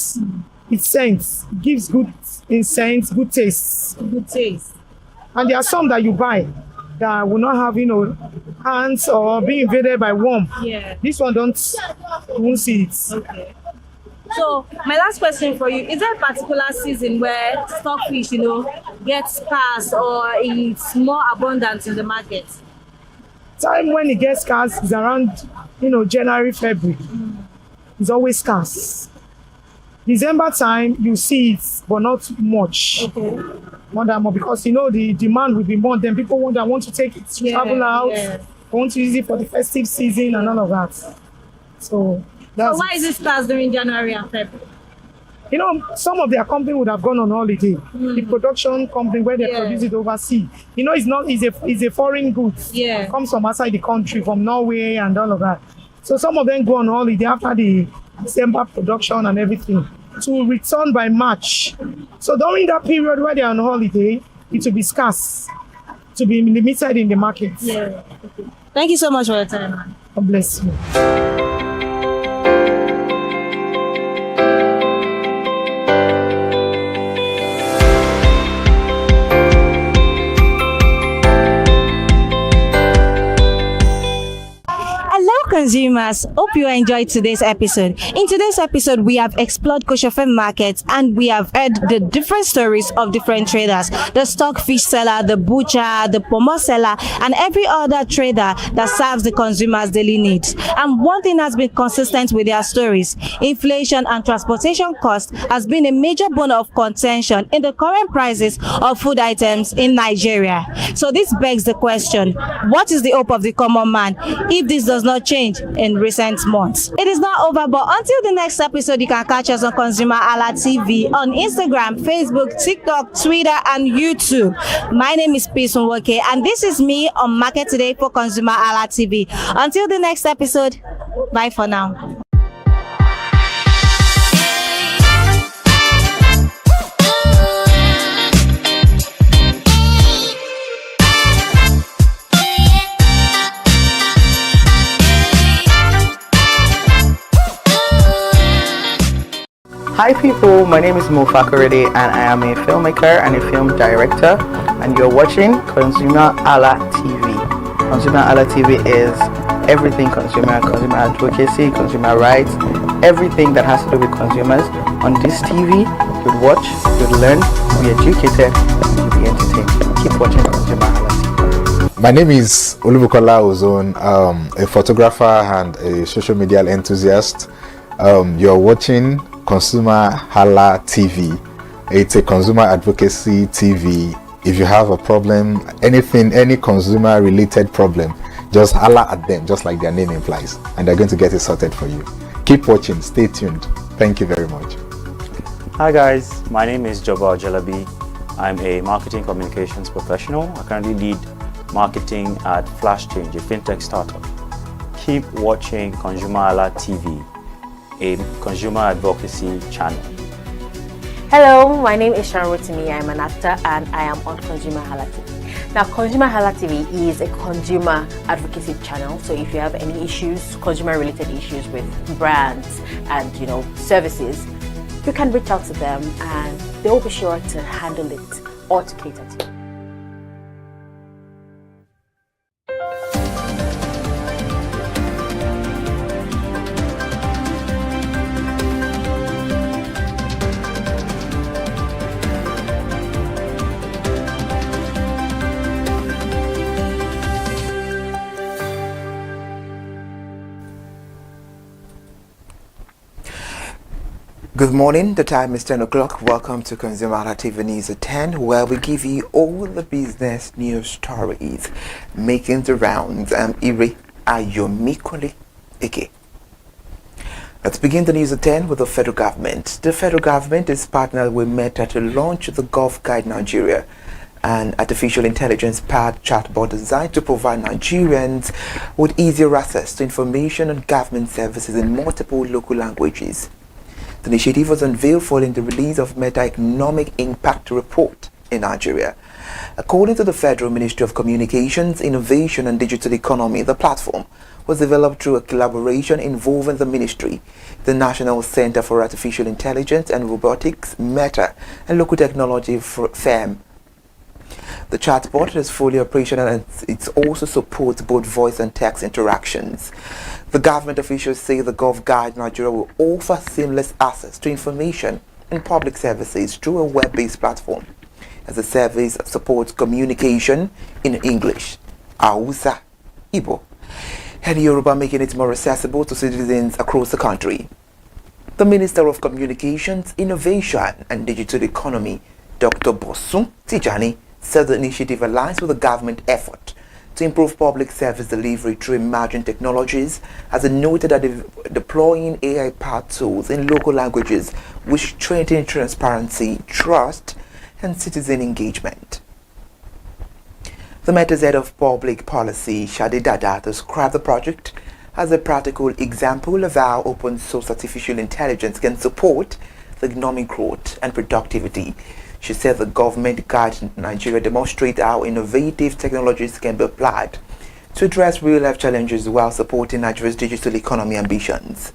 S13: It scents, gives good scent, good taste.
S3: Good taste.
S13: And there are some that you buy that will not have, you know, ants or being invaded by worm.
S3: Yeah.
S13: This one won't see it.
S3: Okay. So my last question for you, is there a particular season where stockfish, you know, gets scarce or it's more abundant in the market?
S13: Time when it gets scarce is around, you know, January, February. It's always scarce. December time, you see it, but not much.
S3: Okay.
S13: Not that much, because, you know, the demand will be more. Then people want to take it to travel out, want to use it for the festive season and all of that. So
S3: why is it scarce during January and February?
S13: You know, some of their company would have gone on holiday. The production company where they produce it overseas. You know, it's a foreign goods.
S3: Yeah.
S13: Comes from outside the country, from Norway and all of that. So some of them go on holiday after the December production and everything to return by March. So during that period where they are on holiday, it will be scarce, to be limited in the market.
S3: Yeah. Okay. Thank you so much for your time.
S13: God bless you.
S3: Consumers, hope you enjoyed today's episode. In today's episode, we have explored Koshofe markets and we have heard the different stories of different traders, the stockfish seller, the butcher, the pomo seller, and every other trader that serves the consumers' daily needs. And one thing has been consistent with their stories: inflation and transportation costs has been a major bone of contention in the current prices of food items in Nigeria. So this begs the question, what is the hope of the common man if this does not change in recent months? It is not over, but until the next episode, you can catch us on ConsumerHallaTV on Instagram, Facebook, TikTok, Twitter, and YouTube. My name is Peace Nwoke, and this is me on Market Today for ConsumerHallaTV. Until the next episode, bye for now.
S14: Hi people, my name is Mo Fakorede and I am a filmmaker and a film director, and you're watching ConsumerHalla TV. ConsumerHalla TV is everything consumer advocacy, consumer rights, everything that has to do with consumers. On this TV, you'd watch, you'd learn, you'd be educated, and you'd be entertained. Keep watching ConsumerHalla TV.
S7: My name is Olubukola Ozone, a photographer and a social media enthusiast. You're watching ConsumerHalla TV. It's a consumer advocacy TV. If you have a problem, anything, any consumer related problem, just holla at them, just like their name implies, and they're going to get it sorted for you. Keep watching, stay tuned. Thank you very much.
S8: Hi guys, my name is Joba Jalabi. I'm a marketing communications professional. I currently lead marketing at Flash Change, a fintech startup. Keep watching ConsumerHalla TV, a consumer advocacy channel.
S9: Hello, my name is ConsumerHalla. I'm an actor and I am on ConsumerHalla TV. Now, ConsumerHalla TV is a consumer advocacy channel. So if you have any issues, consumer related issues with brands and services, you can reach out to them and they'll be sure to handle it or to cater to you.
S2: Good morning, the time is 10 o'clock. Welcome to ConsumerHallaTV News at 10, where we give you all the business news stories making the rounds. I'm Iri Ayomikoli Ike. Let's begin the news at 10 with the federal government. The federal government is partnered with Meta to launch the Gulf Guide Nigeria, an artificial intelligence-powered chatbot designed to provide Nigerians with easier access to information and government services in multiple local languages. The initiative was unveiled following the release of Meta Economic Impact Report in Nigeria. According to the Federal Ministry of Communications, Innovation and Digital Economy, the platform was developed through a collaboration involving the ministry, the National Center for Artificial Intelligence and Robotics, Meta, and local technology firm. The chatbot is fully operational and it also supports both voice and text interactions. The government officials say the Gulf Guide Nigeria will offer seamless access to information and public services through a web-based platform, as the service supports communication in English, Hausa, Igbo, and Yoruba, making it more accessible to citizens across the country. The Minister of Communications, Innovation and Digital Economy, Dr. Bosun Tijani, said the initiative aligns with the government effort to improve public service delivery through emerging technologies, as it noted that deploying AI-powered tools in local languages will strengthen transparency, trust, and citizen engagement. The Meta's head of public policy, Shade Dada, described the project as a practical example of how open source artificial intelligence can support the economic growth and productivity. She said the government guide in Nigeria demonstrates how innovative technologies can be applied to address real-life challenges while supporting Nigeria's digital economy ambitions.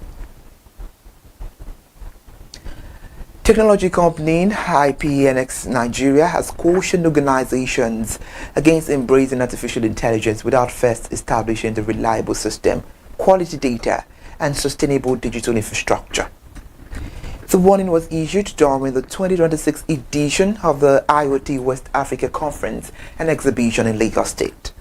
S2: Technology company IPNX Nigeria has cautioned organizations against embracing artificial intelligence without first establishing the reliable system, quality data, and sustainable digital infrastructure. The warning was issued during the 2026 edition of the IoT West Africa Conference and Exhibition in Lagos State.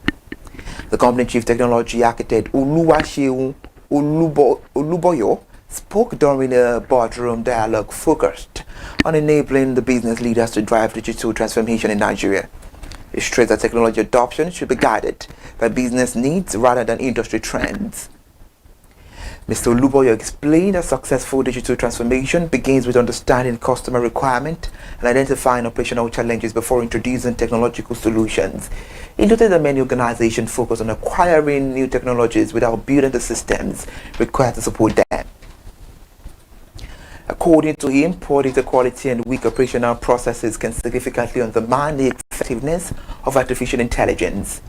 S2: The company chief technology architect Oluwaseun Oluboyo spoke during a boardroom dialogue focused on enabling the business leaders to drive digital transformation in Nigeria. He stressed that technology adoption should be guided by business needs rather than industry trends. Mr. Oluboyo explained that successful digital transformation begins with understanding customer requirement and identifying operational challenges before introducing technological solutions. He noted that many organizations focus on acquiring new technologies without building the systems required to support them. According to him, poor data quality and weak operational processes can significantly undermine the effectiveness of artificial intelligence.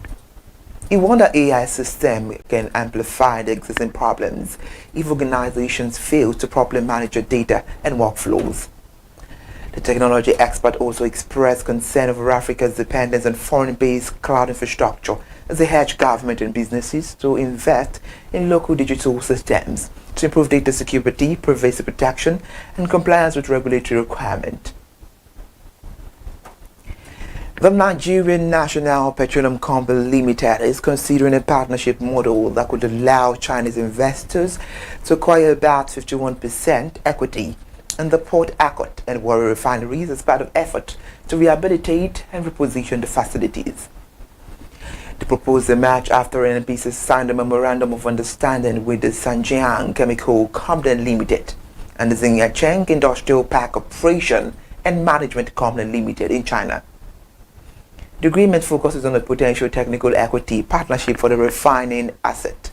S2: He warned that AI system can amplify the existing problems if organizations fail to properly manage their data and workflows. The technology expert also expressed concern over Africa's dependence on foreign-based cloud infrastructure as they urged government and businesses to invest in local digital systems to improve data security, privacy protection, and compliance with regulatory requirements. The Nigerian National Petroleum Company Limited is considering a partnership model that could allow Chinese investors to acquire about 51% equity in the Port Harcourt and Warri refineries as part of effort to rehabilitate and reposition the facilities. The proposal emerged after NNPC signed a memorandum of understanding with the Sanjiang Chemical Company Limited and the Xinjiang Industrial Park Operation and Management Company Limited in China. The agreement focuses on a potential technical equity partnership for the refining asset.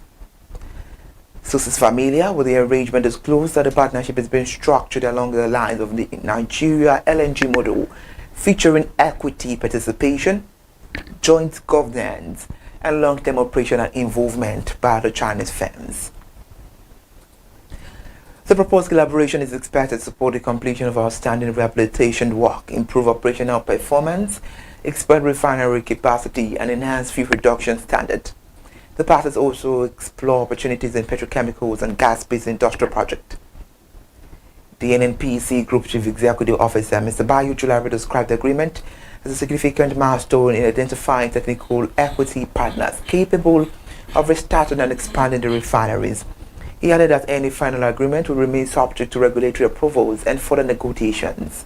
S2: Sources familiar with the arrangement disclosed that the partnership is being structured along the lines of the Nigeria LNG model, featuring equity participation, joint governance, and long-term operational involvement by the Chinese firms. The proposed collaboration is expected to support the completion of outstanding rehabilitation work, improve operational performance, expand refinery capacity, and enhance fuel reduction standard. The parties also explore opportunities in petrochemicals and gas-based industrial projects. The NNPC Group Chief Executive Officer, Mr. Bayo Julari, described the agreement as a significant milestone in identifying technical equity partners capable of restarting and expanding the refineries. He added that any final agreement will remain subject to regulatory approvals and further negotiations.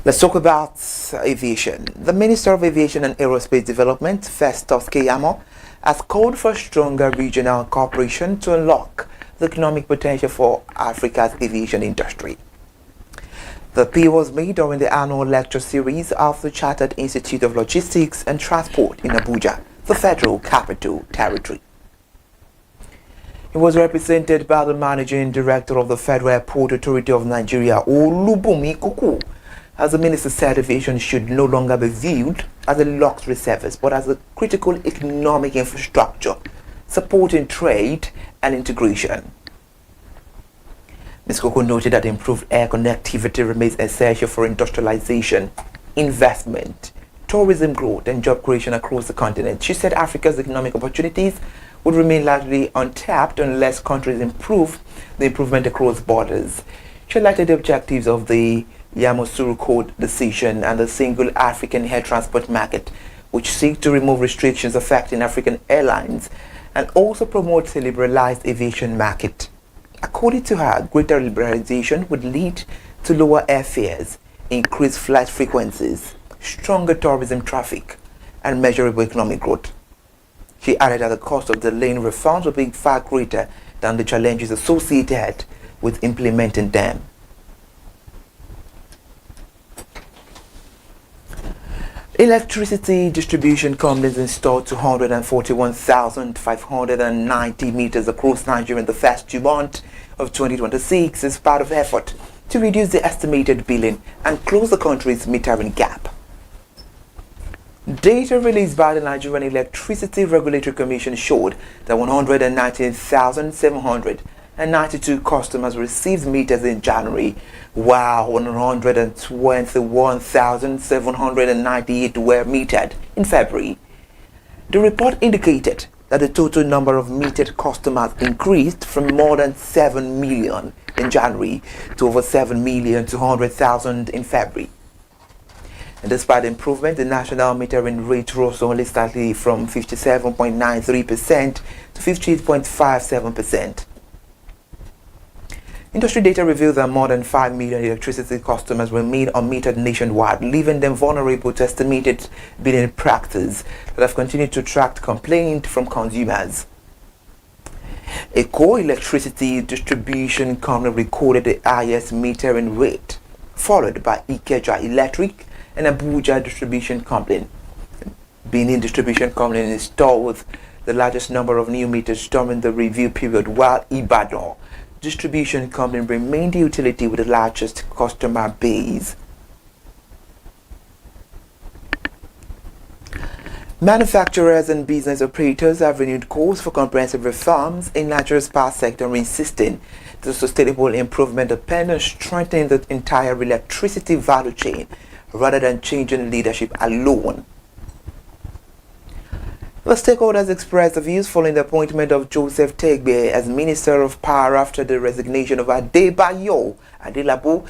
S2: Let's talk about aviation. The Minister of Aviation and Aerospace Development, Festus Keyamo, has called for stronger regional cooperation to unlock the economic potential for Africa's aviation industry. The plea was made during the annual lecture series of the Chartered Institute of Logistics and Transport in Abuja, the Federal Capital Territory. He was represented by the Managing Director of the Federal Airport Authority of Nigeria, Olubunmi Kuku, as the minister said aviation should no longer be viewed as a luxury service but as a critical economic infrastructure, supporting trade and integration. Ms. Kuku noted that improved air connectivity remains essential for industrialization, investment, tourism growth, and job creation across the continent. She said Africa's economic opportunities would remain largely untapped unless countries improve the improvement across borders. She highlighted the objectives of the Yamoussoukro Code decision and the single African air transport market, which seek to remove restrictions affecting African airlines and also promote a liberalized aviation market. According to her, greater liberalization would lead to lower airfares, increased flight frequencies, stronger tourism traffic, and measurable economic growth. She added that the cost of delaying reforms will be far greater than the challenges associated with implementing them. Electricity distribution companies installed 241,590 meters across Nigeria in the first 2 months of 2026 as part of effort to reduce the estimated billing and close the country's metering gap. Data released by the Nigerian Electricity Regulatory Commission showed that 119,792 customers received meters in January, while 121,798 were metered in February. The report indicated that the total number of metered customers increased from more than 7 million in January to over 7,200,000 in February. And despite the improvement, the national metering rate rose only slightly from 57.93% to 58.57%. Industry data revealed that more than 5 million electricity customers remain unmetered nationwide, leaving them vulnerable to estimated billing practices that have continued to attract complaints from consumers. A co-electricity distribution company recorded the highest metering rate, followed by Ikeja Electric and Abuja Distribution Company. Benin Distribution Company installed the largest number of new meters during the review period, while Ibadan Distribution Company remained the utility with the largest customer base. Manufacturers and business operators have renewed calls for comprehensive reforms in Nigeria's power sector, insisting that sustainable improvement depends on strengthening the entire electricity value chain rather than changing leadership alone. The stakeholders expressed their views following the appointment of Joseph Tegbe as Minister of Power after the resignation of Adebayo Adelabu.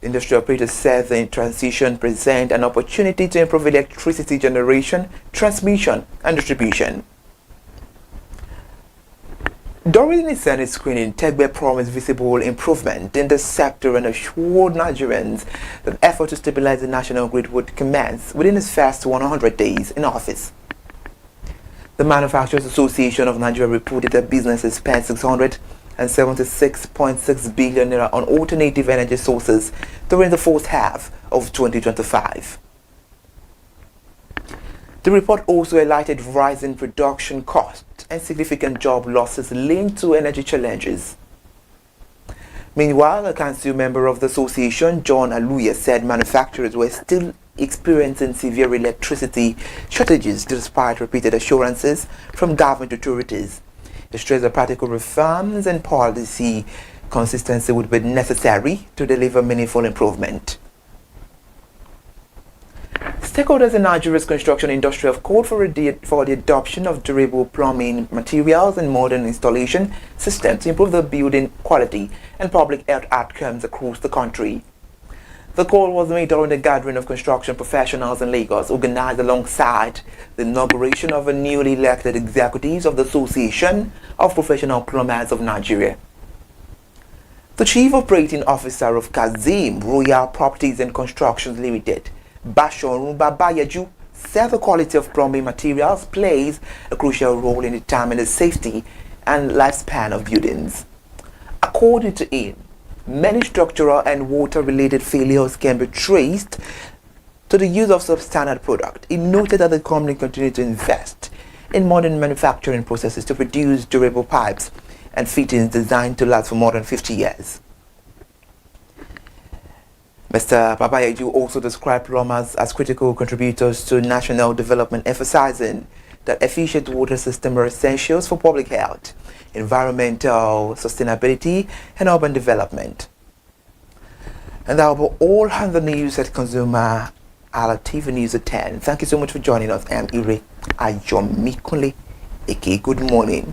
S2: Industry operators said the transition presents an opportunity to improve electricity generation, transmission, and distribution. During the Senate screening, Tegbe promised visible improvement in the sector and assured Nigerians that effort to stabilize the national grid would commence within his first 100 days in office. The Manufacturers Association of Nigeria reported that businesses spent 676.6 billion naira on alternative energy sources during the first half of 2025. The report also highlighted rising production costs and significant job losses linked to energy challenges. Meanwhile, a council member of the association, John Aluye, said manufacturers were still experiencing severe electricity shortages despite repeated assurances from government authorities. They stress that practical reforms and policy consistency would be necessary to deliver meaningful improvement. Stakeholders in Nigeria's construction industry have called for the adoption of durable plumbing materials and modern installation systems to improve the building quality and public health outcomes across the country. The call was made during a gathering of construction professionals in Lagos, organized alongside the inauguration of a newly elected executives of the Association of Professional Plumbers of Nigeria. The Chief Operating Officer of Kazim Royal Properties and Constructions Limited, Bashorun Babayaju, said the quality of plumbing materials plays a crucial role in determining the safety and lifespan of buildings. According to him, many structural and water-related failures can be traced to the use of substandard product. He noted that the company continued to invest in modern manufacturing processes to produce durable pipes and fittings designed to last for more than 50 years. Mr. Babayaju also described plumbers as critical contributors to national development, emphasizing that efficient water systems are essentials for public health, environmental sustainability, and urban development. And that will be all on the news at ConsumerHallaTV News at 10. Thank you so much for joining us. I am Ire Ayomikunle. Good morning.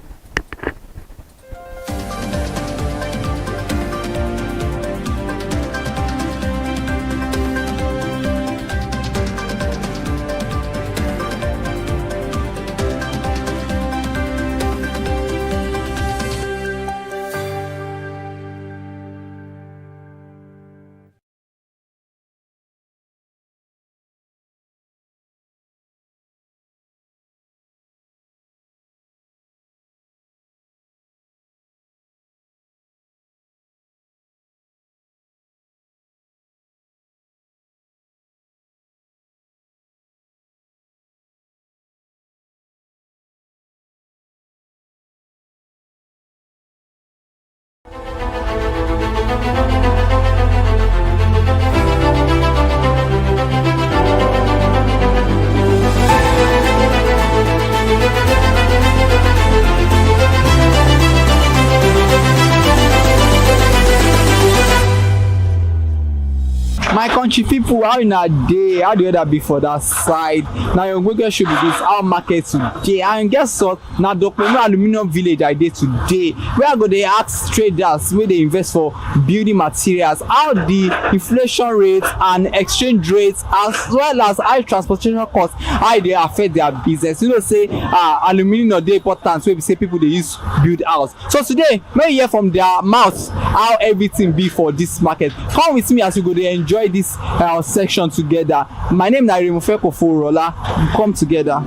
S15: My country people, how in a day, how the other be for that side. Now your worker should be this our market today. And guess what? Now Dr. Aluminium Village I did today. We are going to ask traders where they invest for building materials, how the inflation rates and exchange rates, as well as high transportation costs, how they affect their business. You know, say aluminium they important where we say people they use build house. So today, may you hear from their mouths how everything be for this market. Come with me as we go to enjoy this section together. My name is Narimofeko Forola. Come together.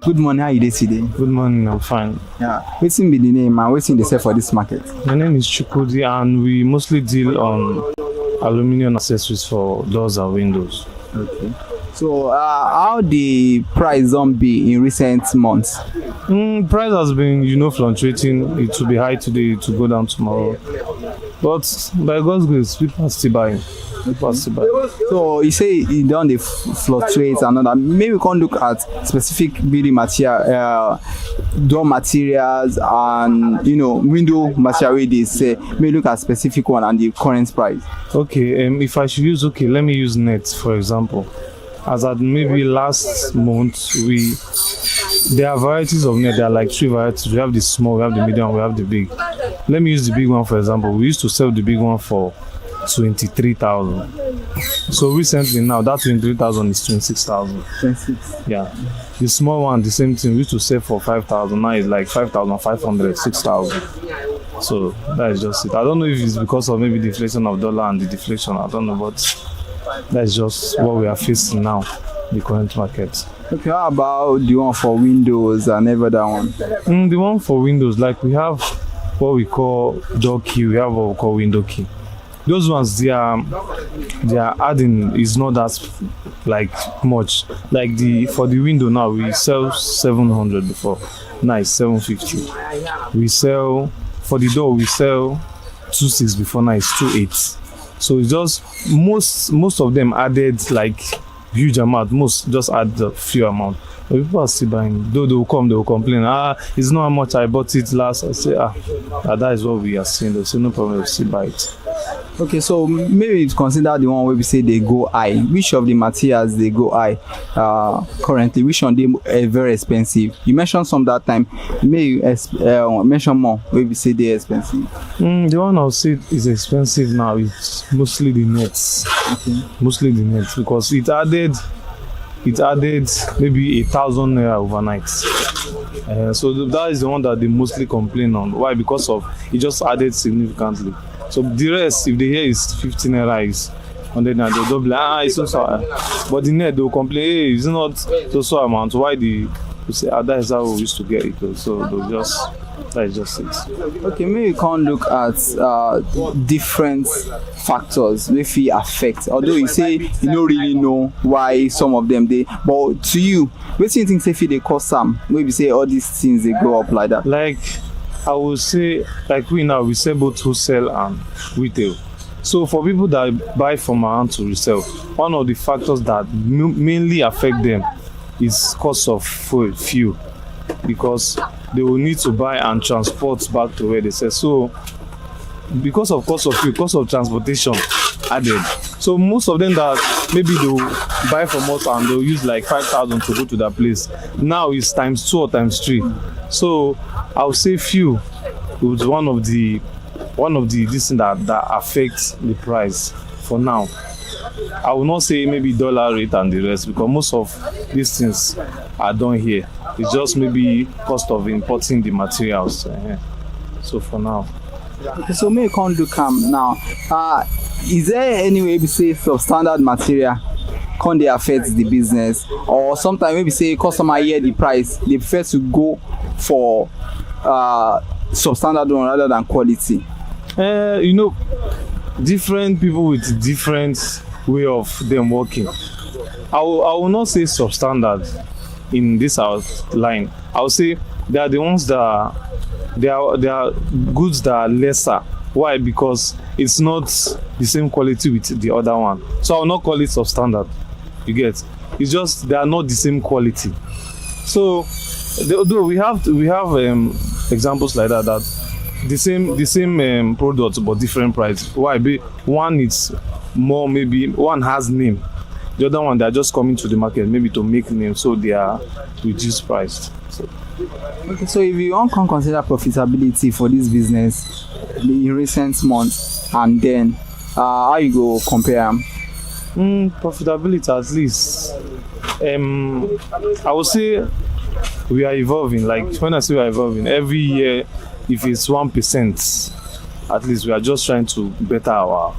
S15: Good morning, how you dey today?
S12: Good morning, I'm fine.
S15: Yeah. What's be the name and what's in the sell for this market?
S12: My name is Chukudi and we mostly deal on aluminum accessories for doors and windows.
S15: Okay. So how the price be in recent months?
S12: Price has been, fluctuating. It will be high today, it will go down tomorrow. But by God's grace, people are still buying.
S15: So you say it don't fluctuate and all that. Maybe we can look at specific building material, door materials and window material. They say maybe look at specific one and the current price.
S12: Okay, if I should use let me use net for example. As at maybe last month there are varieties of net. There are like 3 varieties. We have the small, we have the medium, we have the big. Let me use the big one for example. We used to sell the big one for 23,000. So recently now that 23,000 is 26,000.
S15: 26.
S12: Yeah. The small one, the same thing. We used to sell for 5,000. Now it's like 5,500, 6,000. So that is just it. I don't know if it's because of maybe the inflation of dollar and the deflation. I don't know, but that's just what we are facing now, the current market.
S15: Okay, how about the one for windows and every other one?
S12: The one for windows, like we have what we call door key, we have what we call window key.
S16: those ones their adding is not that like much. Like for the window now we sell 700 before. Now it's 750. We sell for the door we sell 26 before, now it's 28. So it's just most of them added like huge amount. Most just add a few amount. But people are still buying. Though they will complain. It's not how much I bought it last. I say that is what we are seeing. They say no problem, we'll still buy it.
S15: Okay, so maybe consider the one where we say they go high. Which of the materials they go high currently? Which one they are very expensive? You mentioned some that time. Maybe mention more where we say they're expensive.
S16: The one I'll say is expensive now is mostly the nets. Okay. Mostly the nets because it added maybe 1,000 naira overnight. So that is the one that they mostly complain on. Why? Because of it just added significantly. So the rest, if the hair is 15 naira, is 100 naira, they'll double. It's so but the net they'll complain, hey, it's not so amount. Why you say that is how we used to get it? So they'll just that is just it.
S15: Okay, maybe you can look at different factors if it affect. Although you say you don't really know why some of them they, but to you, what do you think if they cost some? Maybe say all these things they go up like that.
S16: Like I would say, like we sell both wholesale and retail. So for people that buy from our hand to resell, one of the factors that mainly affect them is cost of fuel, because they will need to buy and transport back to where they sell. So because of cost of fuel, cost of transportation added. So most of them that maybe they'll buy from us and they'll use like 5,000 to go to that place. Now it's times 2 or times 3. So I'll say fuel is one of the this thing that affects the price for now. I will not say maybe dollar rate and the rest, because most of these things are done here. It's just maybe cost of importing the materials. So for now.
S15: Okay, so maybe you can't do now. Is there any way we say substandard material can they affect the business, or sometimes maybe say customer hear the price, they prefer to go for substandard one rather than quality?
S16: Different people with different way of them working. I will not say substandard in this line. I will say they are the ones that they are goods that are lesser. Why? Because it's not the same quality with the other one. So I will not call it substandard. You get? It's just they are not the same quality. So though we have examples like that the same product but different price. Why? One is more, maybe one has name. The other one they are just coming to the market maybe to make name, so they are reduced priced.
S15: Okay, so if you want to consider profitability for this business in recent months, and then how you go compare them?
S16: Profitability, at least I would say we are evolving. Like when I say we are evolving, every year, if it's 1%, at least we are just trying to better our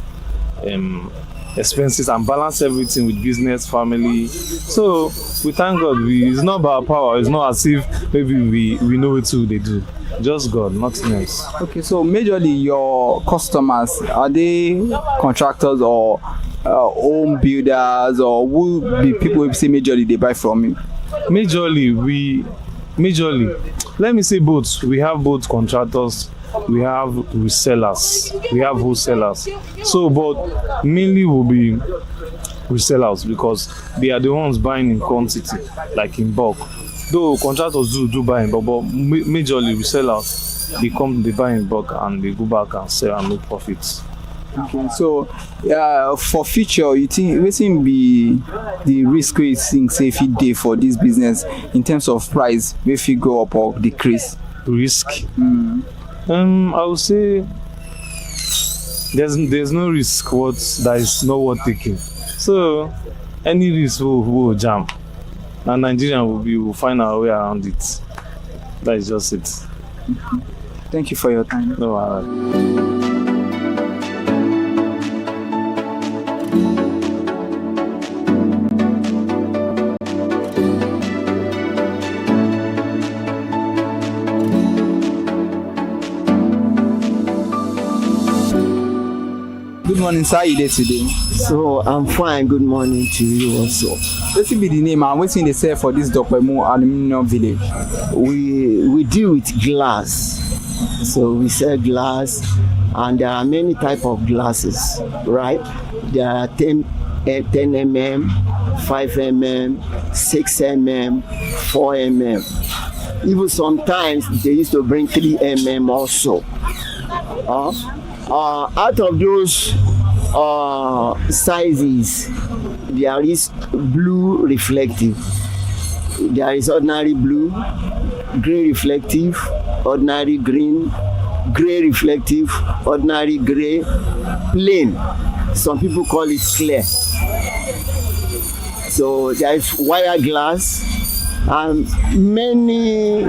S16: expenses and balance everything with business, family. So we thank God. It's not about power. It's not as if maybe we know it too. They do. Just God, nothing else.
S15: Okay, so majorly your customers, are they contractors or home builders, or who be people who say majorly they buy from you?
S16: Majorly, let me say both. We have both contractors, we have resellers, we have wholesalers. So but mainly will be resellers, because they are the ones buying in quantity, like in bulk. Though contractors do buy in bulk, but majorly resellers, they buy in bulk and they go back and sell and make profits.
S15: Okay, so for future, you think wetin be the risk wey you think say fit dey for this business in terms of price, wey fit go up or decrease?
S16: Risk? I would say there's no risk that is not worth taking. So any risk will jam, and Nigeria will find our way around it. That is just it.
S15: Thank you for your time.
S16: No worries.
S15: Good morning, sir. How you there today?
S17: So I'm fine. Good morning to you also.
S15: What will be the name and what's in the sell for this Dokpemu Aluminium Village?
S17: We deal with glass. So we sell glass, and there are many type of glasses, right? There are 10 mm, 5 mm, 6 mm, 4 mm. Even sometimes they used to bring 3 mm also. Out of those sizes, there is blue reflective, there is ordinary blue, green reflective, ordinary green, gray reflective, ordinary gray, plain. Some people call it clear. So there is wire glass and many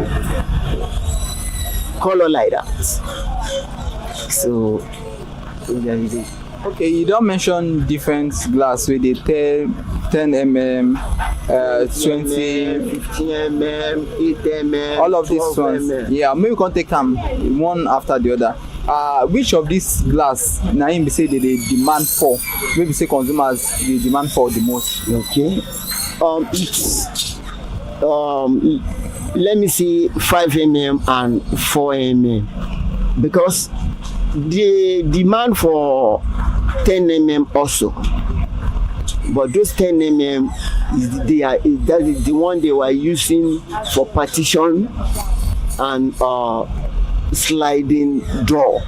S17: color like that. So there is it.
S15: Okay, you don't mention different glass with the 10 mm, 20,
S17: 15 mm, 8 mm,
S15: all of these ones.
S17: Mm.
S15: Yeah, maybe we can take them one after the other. Which of these glass now you say they demand for? Maybe say consumers they demand for the most.
S17: Okay. Let me see 5 mm and 4 mm, because the demand for 10 mm also, but those 10 mm that is the one they were using for partition and sliding door.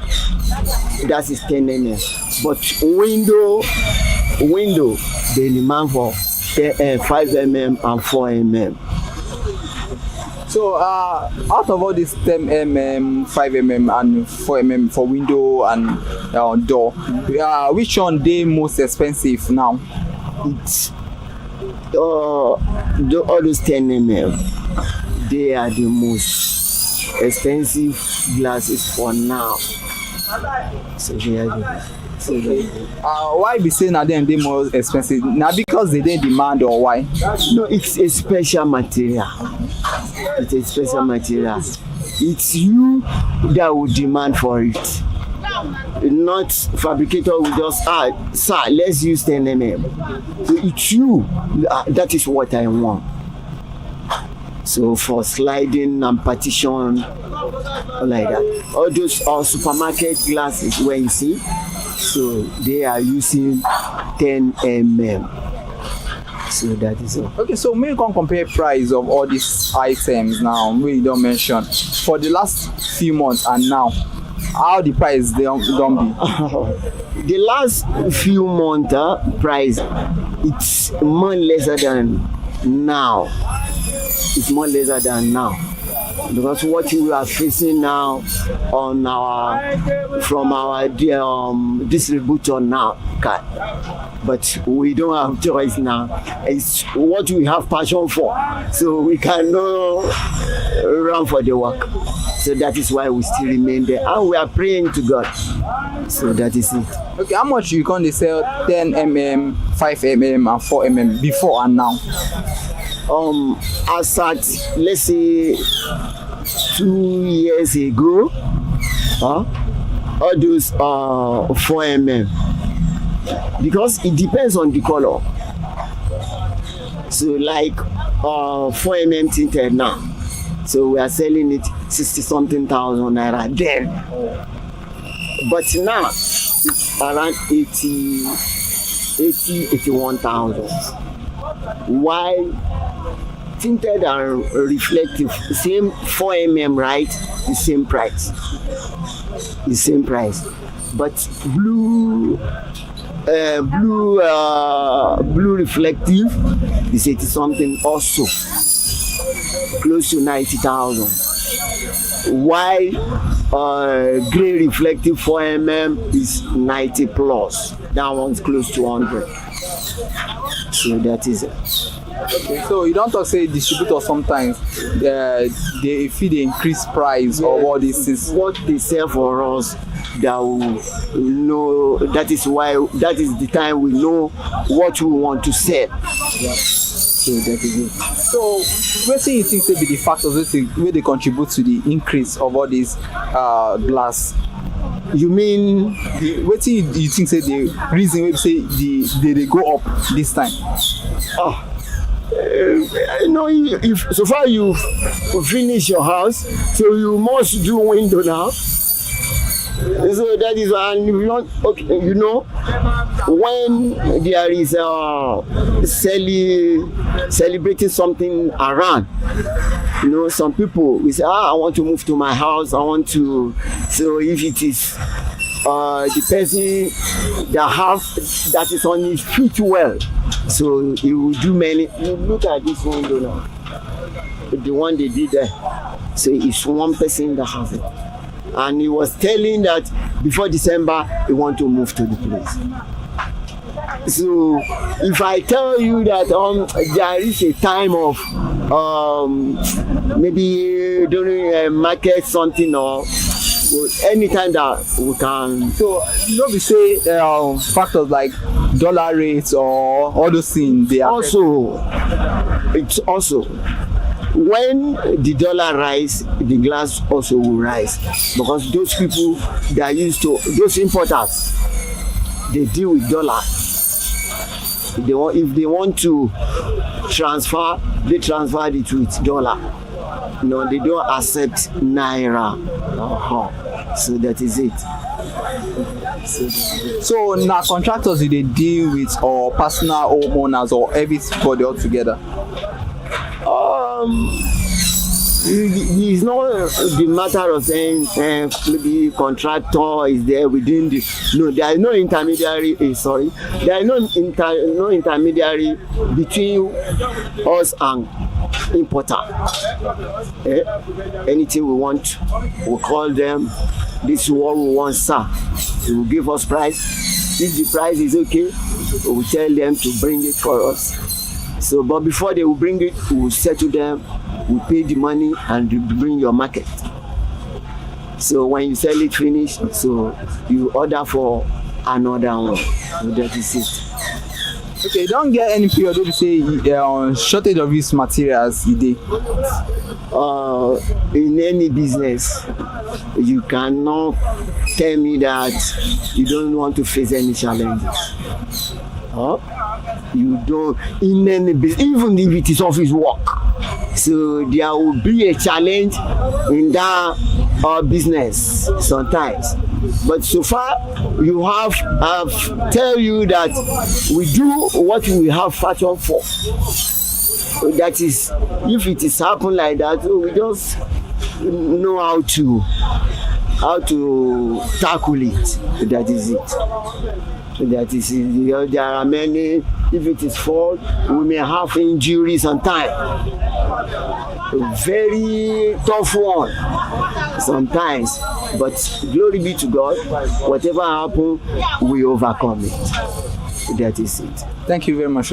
S17: That is 10 mm. But window they demand for 5 mm and 4 mm.
S15: So out of all these 10 mm, 5 mm and 4 mm for window and door, which one they most expensive now?
S17: It's all those 10 mm. They are the most expensive glasses for now. So
S15: why be saying that they more expensive? Now because they didn't demand or why?
S17: No, it's a special material. It's a special material. It's you that will demand for it. Not fabricator will just sir, let's use 10 mm. So it's you. That is what I want. So for sliding and partition, like that. All those are supermarket glasses where you see. So they are using 10 mm. So that is all.
S15: Okay, so maybe you can compare price of all these items now. We don't mention for the last few months and now. How the price don't be?
S17: The last few months price, it's more lesser than now. It's more lesser than now. Because what we are facing now on from our distributor now, but we don't have choice now. It's what we have passion for, so we cannot run for the work. So that is why we still remain there, and we are praying to God. So that is it.
S15: Okay, how much you can sell 10 mm, 5 mm, and 4 mm before and now?
S17: As at let's say 2 years ago, all those 4 mm, because it depends on the color. So like 4 mm tinted now, so we are selling it 60-something thousand naira then, but now it's around 81,000. Why? Tinted and reflective, same 4 mm, right? The same price. But blue reflective is 80-something also, close to 90,000. While gray reflective 4 mm is 90 plus. That one's close to 100. So that is it.
S15: Okay, so you don't talk say distributor sometimes if they increase price or all these things.
S17: What they sell for us, that we know. That is the time we know what we want to sell. Yeah. So that is it.
S15: So what do you think be the factors where they contribute to the increase of all these glass?
S17: You mean
S15: wetin you think say the reason wey say they go up this time?
S17: You know, if so far you finish your house, so you must do window now. So that is why, and if you not, okay, you know, when there is celebrating something around, you know, some people will say, I want to move to my house, I want to. So if it is the person that is on his feet well, so he will do many. You look at this window now, the one they did there. So it's one person that has it, and he was telling that before December he want to move to the place. So if I tell you that there is a time of maybe during market something or anytime that we can.
S15: So you know, we say factors like dollar rates or all those things. They
S17: it's also when the dollar rise, the glass also will rise, because those people that are used to, those importers, they deal with dollar. If they want to transfer, they transfer it with dollar. No, they don't accept naira. So that is it.
S15: So now contractors, do they deal with or personal homeowners or everybody all together?
S17: It's not the matter of saying maybe contractor is there within the. No, there is no intermediary. There is no intermediary between us and importer. Anything we want, we call them. This is what we want, sir. They will give us price. If the price is okay, we will tell them to bring it for us. So, but before they will bring it, we will settle them. We pay the money and you bring your market. So when you sell it finished, so you order for another one. So that is it.
S15: Okay, you don't get any period where you say shortage of these materials a day.
S17: In any business, you cannot tell me that you don't want to face any challenges. You don't in any business, even if it is office work. So there will be a challenge in that business sometimes. But so far, you have tell you that we do what we have fashion for. That is, if it is happen like that, we just know how to tackle it. That is it. That is it. There are many. If it is fall, we may have injuries sometimes. A very tough one sometimes, but glory be to God. Whatever happens, we overcome it. That is it.
S15: Thank you very much.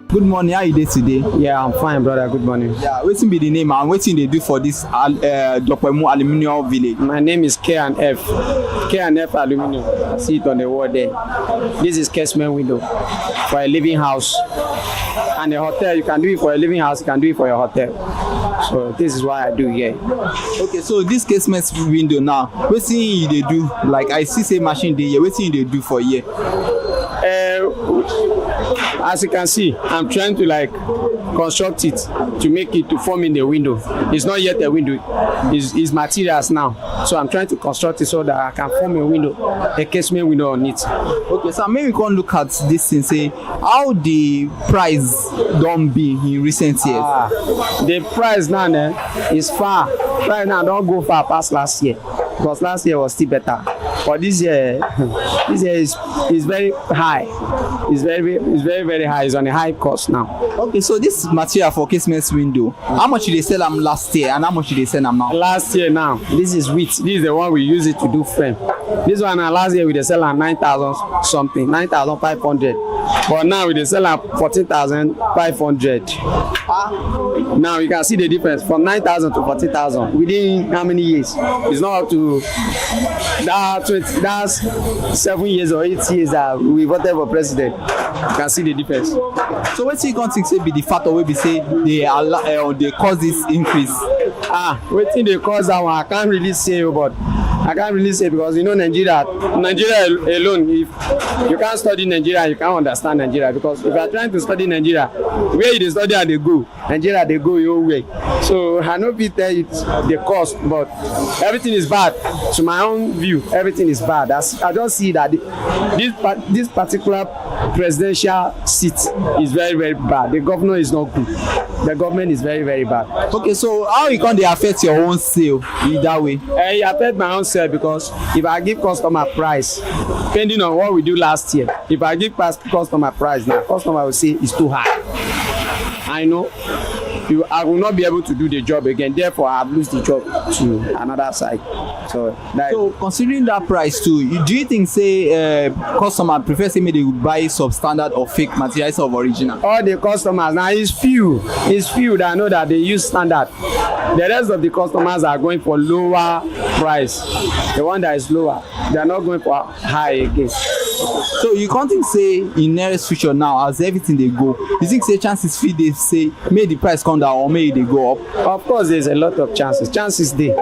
S15: Good morning, how you dey today?
S18: Yeah, I'm fine, brother. Good morning.
S15: Yeah, wetin be the name and wetin they do for this Dopemu Aluminium Village?
S18: My name is K&F. K&F Aluminium. I see it on the wall there. This is casement window for a living house. And a hotel, you can do it for a living house, you can do it for your hotel. So this is what I do here.
S15: Okay, so this casement window now, wetin you dey do? Like I see say machine dey here, wetin you dey do for here?
S18: As you can see, I'm trying to like construct it to make it to form in the window. It's not yet a window, it's materials now. So I'm trying to construct it so that I can form a window, a casement window on it.
S15: Okay, so maybe we can look at this and say how the price don't be in recent years.
S18: The price now is far. Right now don't go far past last year, because last year was still better. But this year is very high. it's very high. It's on a high cost now.
S15: Okay, so this material for casement window, how much did they sell them last year and how much did they sell them now?
S18: Last year now, this is wheat. This is the one we use it to do frame. This one last year we dey sell am 9,000 something, 9,500. But now we dey sell am 14,500. Now you can see the difference from 9,000 to 40,000 within how many years? It's not up to that's 7 years or 8 years that we voted for president. You can see the difference.
S15: So what you can think say be the factor wey be say they cause this increase?
S18: Wetin dey cause that one I can't really say, but I can't really say because you know Nigeria alone, if you can't study Nigeria, you can't understand Nigeria, because if you are trying to study Nigeria, where you dey study and dey go, Nigeria dey go your way. So I no fit tell you the cost, but everything is bad. To my own view, everything is bad. I just see that this particular presidential seat is very bad. The governor is not good. The government is very bad.
S15: Okay, so how you can dey affect your own sale in that way?
S18: It affect my own sale because if I give customer price, depending on what we do last year, if I give customer price now, customer will say it's too high. I know I will not be able to do the job again. Therefore, I have lose the job to another side. So
S15: considering that price too, do you think say customer prefer say they would buy substandard or fake materials of original?
S18: All the customers now it's few that know that they use standard. The rest of the customers are going for lower price. The one that is lower, they are not going for high again.
S15: So you can't think say in nearest future now as everything they go, you think say chances fit they say may the price come down or may they go up?
S18: Of course, there's a lot of chances there.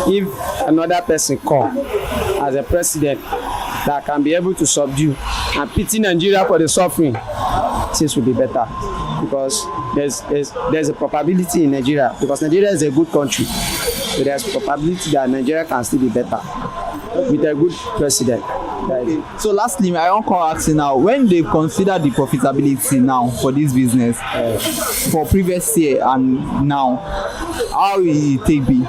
S18: If another person come as a president that can be able to subdue and pity Nigeria for the suffering, things will be better, because there's a probability in Nigeria, because Nigeria is a good country, so there's probability that Nigeria can still be better with a good president.
S15: Okay. So lastly, I want to ask you now, when they consider the profitability now for this business for previous year and now, how will it take be?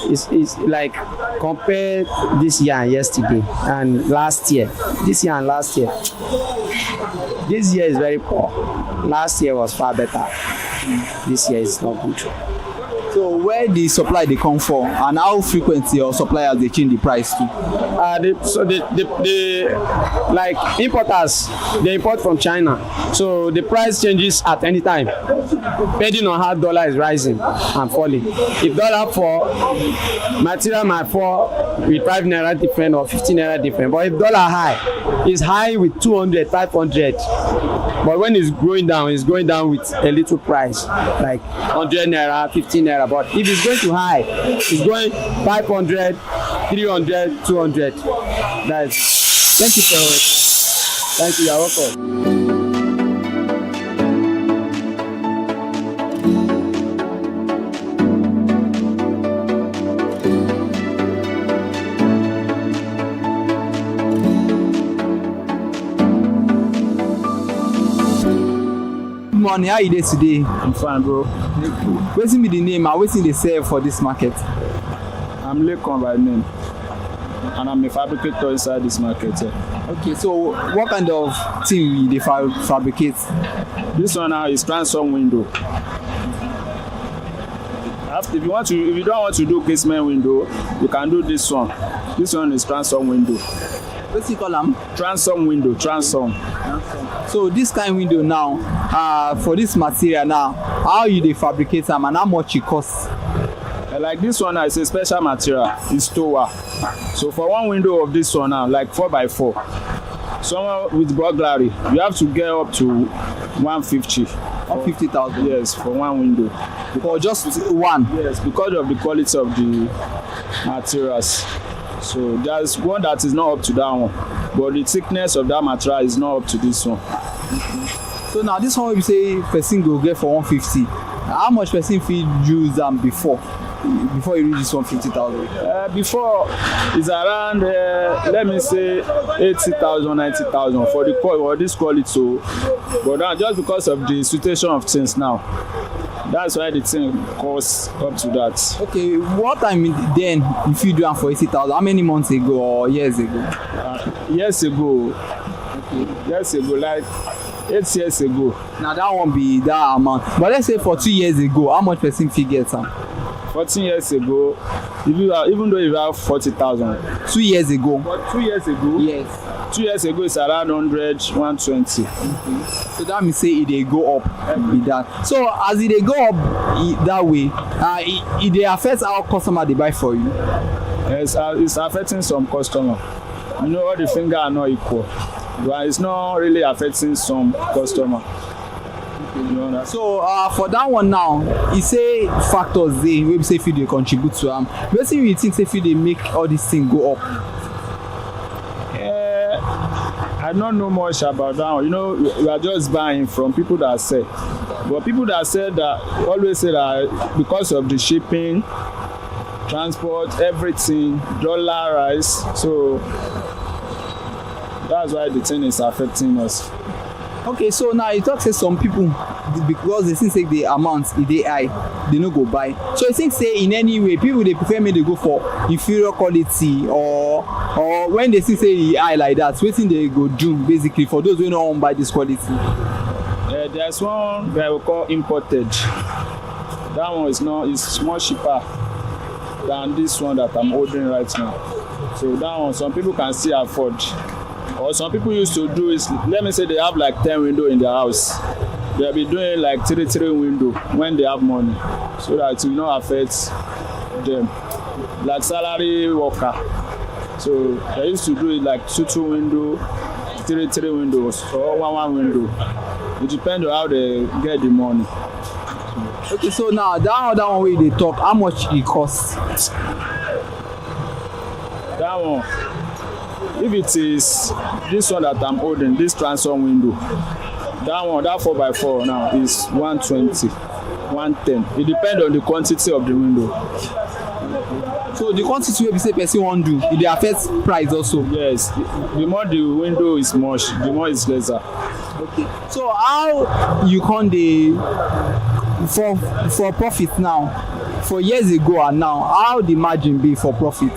S18: It's like compare this year and yesterday and last year. This year and last year. This year is very poor. Last year was far better. This year is not good.
S15: So where the supply they come from and how frequent your suppliers they change the price to?
S18: The like importers, they import from China. So the price changes at any time, depending on how dollar is rising and falling. If dollar fall, material might fall with 5 naira different or 15 naira different. But if dollar high, it's high with 200, 500. But when it's going down with a little price, like 100 naira, 15 naira. But if it's going to high, it's going 500, 300, 200. That's. Thank you for it. Thank you. You're welcome.
S15: Morning, how you dey today?
S12: I'm fine, bro.
S15: Wetin be the name and wetin dey sell for this market?
S12: I'm Lekon by name, and I'm a fabricator inside this market here.
S15: Okay, so what kind of thing you dey fabricate?
S12: This one now is transom window. If you don't want to do casement window, you can do this one. This one is transom window.
S15: Wetin you call am?
S12: Transom window. Transom.
S15: So this kind window now, for this material now, how you dey fabricate am and how much it cost?
S12: Like this one now is a special material. It's tower. So for one window of this one now, like 4x4, somewhere with burglary, you have to get up to 150.
S15: 150,000.
S12: Yes, for one window.
S15: For just one?
S12: Yes, because of the quality of the materials. So there's one that is not up to that one, but the thickness of that material is not up to this one.
S15: So now this one we say person go get for 150. How much person fit use them before you reach this 150,000?
S12: Before it's around let me say 80,000, 90,000 for this quality. So, but now just because of the situation of things now, that's why the thing costs up to that.
S15: Okay, what time then if you do am for 80,000? How many months ago or years ago?
S12: Years ago. Years ago, like 8 years ago.
S15: Now that won't be that amount. But let's say for 2 years ago, how much person fee get some?
S12: 14 years ago, even though you have 40,000.
S15: 2 years ago.
S12: But 2 years ago?
S15: Yes.
S12: 2 years ago it's around 100, 120.
S15: So that means say it dey go up with that. So as it dey go up that way, it dey affect how customer dey buy for you.
S12: Yes, it's affecting some customer. You know, all the finger are not equal, but it's not really affecting some customer.
S15: So for that one now, e say factors dey wey be say fit dey contribute to am. Wetin you think say fit dey make all this thing go up?
S12: I don't know much about that one. You know, we are just buying from people that sell. But people that sell that always say that because of the shipping, transport, everything, dollar rise. So that's why the thing is affecting us.
S15: Okay, so now you talk say some people because they think say the amount e dey high, they no go buy. So you think say in any way people dey prefer make they go for inferior quality or when they see say e high like that, wetin they go do basically for those wey no wan buy this quality?
S12: There's one that we call imported. That one is more cheaper than this one that I'm ordering right now. So that one some people can still afford. Or some people used to do is, let me say they have like 10 windows in their house. They'll be doing like 3 windows when they have money, so that it will not affect them. Like salary worker. So they used to do it like 2 windows, 3 windows, or 1 window. It depends on how they get the money.
S15: Okay, so now that other one wey dey talk, how much e cost?
S12: That one, if it is this one that I'm holding, this transom window, that 4x4 now is 120, 110. It depends on the quantity of the window.
S15: So the quantity wey be say person wan do, e dey affect price also?
S12: Yes, the more the window is much, the more it's lesser.
S15: Okay, so how you con dey for profit now, for years ago and now, how the margin be for profit?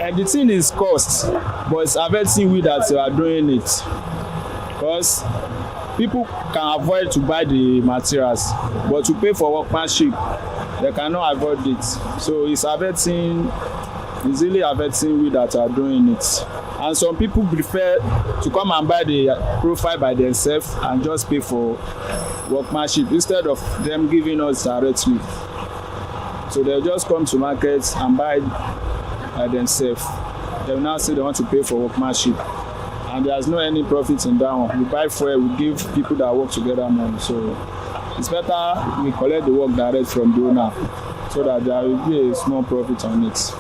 S12: And the thing is cost, but it's affecting we that are doing it, because people can avoid to buy the materials, but to pay for workmanship they cannot avoid it. So it's really affecting we that are doing it. And some people prefer to come and buy the profile by themselves and just pay for workmanship instead of them giving us directly. So they'll just come to markets and buy by themselves. They will now say they want to pay for workmanship, and there's no any profit in that one. We buy fuel, we give people that work together money. So it's better we collect the work direct from the owner, so that there will be a small profit on it.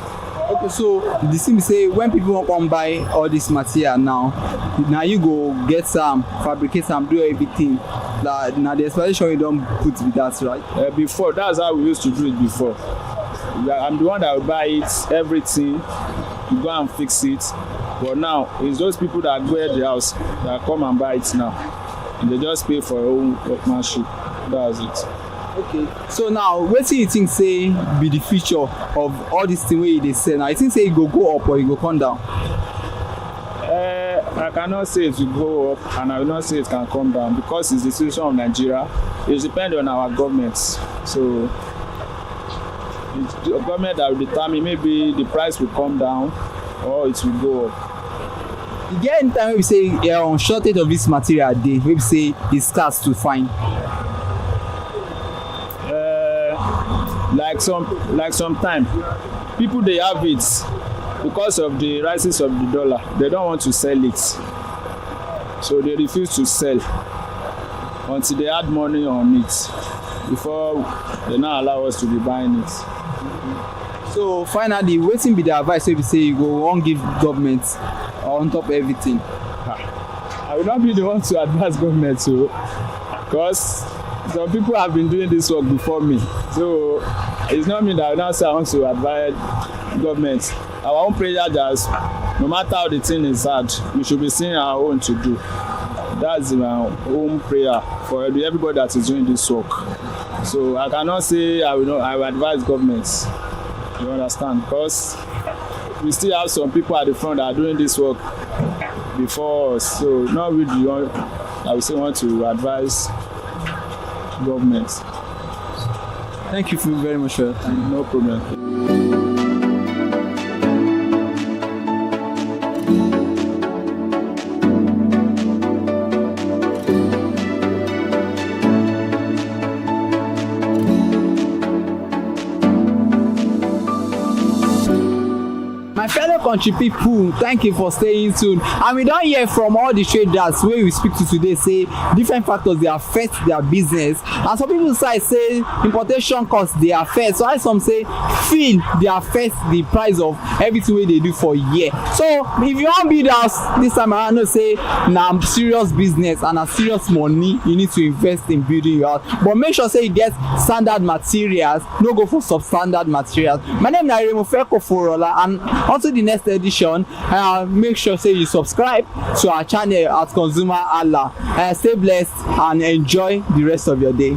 S15: Okay, so the thing be say when people wan come buy all this material now you go get some, fabricate some, do everything. Na the explanation you don put with that, right?
S12: Before, that's how we used to do it before. I'm the one that will buy it, everything, you go and fix it. But now it's those people that go at the house that come and buy it now, and they just pay for their own workmanship. That's it.
S15: Okay, so now wetin you think say be the future of all this thing wey you dey sell now? You think say e go up or e go come down?
S12: I cannot say it will go up, and I will not say it can come down, because it's the situation of Nigeria. It depends on our government. So it's the government that will determine, maybe the price will come down or it will go up.
S15: You get any time wey be say shortage of this material dey, wey be say e scarce to find?
S12: Like sometime people they have it because of the rises of the dollar. They don't want to sell it, so they refuse to sell until they add money on it before they now allow us to be buying it.
S15: So finally, wetin be the advice wey be say you go wan give government on top everything?
S12: I will not be the one to advise government, so because some people have been doing this work before me, so it's not me that will now say I want to advise government. Our own prayer just, no matter how the thing is hard, we should be seeing our own to do. That's my own prayer for everybody that is doing this work. So I cannot say I will advise governments. You understand? Because we still have some people at the front that are doing this work before us. So not really I would say want to advise government.
S15: Thank you very much for your time.
S12: No problem.
S15: My fellow country people, thank you for staying tuned. And we don't hear from all the traders where we speak to today say different factors they affect their business. And some people say importation costs they affect. So I some say feel they affect the price of everything wey they do for a year. So if you want build house this time around, no say na serious business and a serious money you need to invest in building your house. But make sure say you get standard materials, no go for substandard materials. My name is Koforola, and until the next edition, make sure say you subscribe to our channel at ConsumerHalla. Stay blessed and enjoy the rest of your day.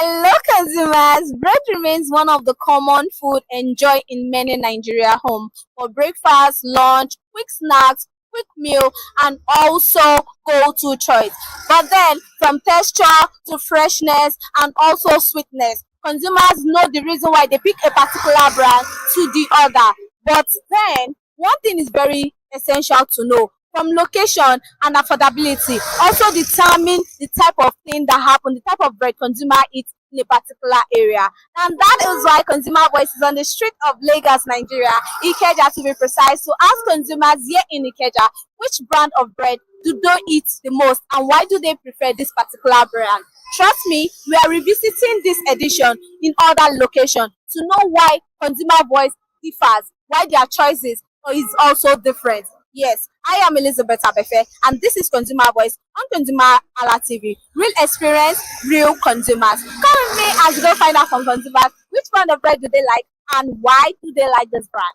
S19: Hello consumers, bread remains one of the common food enjoyed in many Nigeria homes for breakfast, lunch, quick snacks, quick meal, and also go-to choice. But then, from texture to freshness and also sweetness, consumers know the reason why they pick a particular brand to the other. But then, one thing is very essential to know. From location and affordability also determine the type of thing that happen, the type of bread consumer eats in a particular area. And that is why Consumer Voice is on the street of Lagos, Nigeria, Ikeja to be precise, to ask consumers here in Ikeja which brand of bread do they eat the most and why do they prefer this particular brand. Trust me, we are revisiting this edition in other locations to know why Consumer Voice differs, why their choices is also different. Yes, I am Elizabeth Abefe, and this is Consumer Voice on ConsumerHallaTV. Real experience, real consumers. Come with me as we go find out from consumers which brand of bread do they like and why do they like this brand.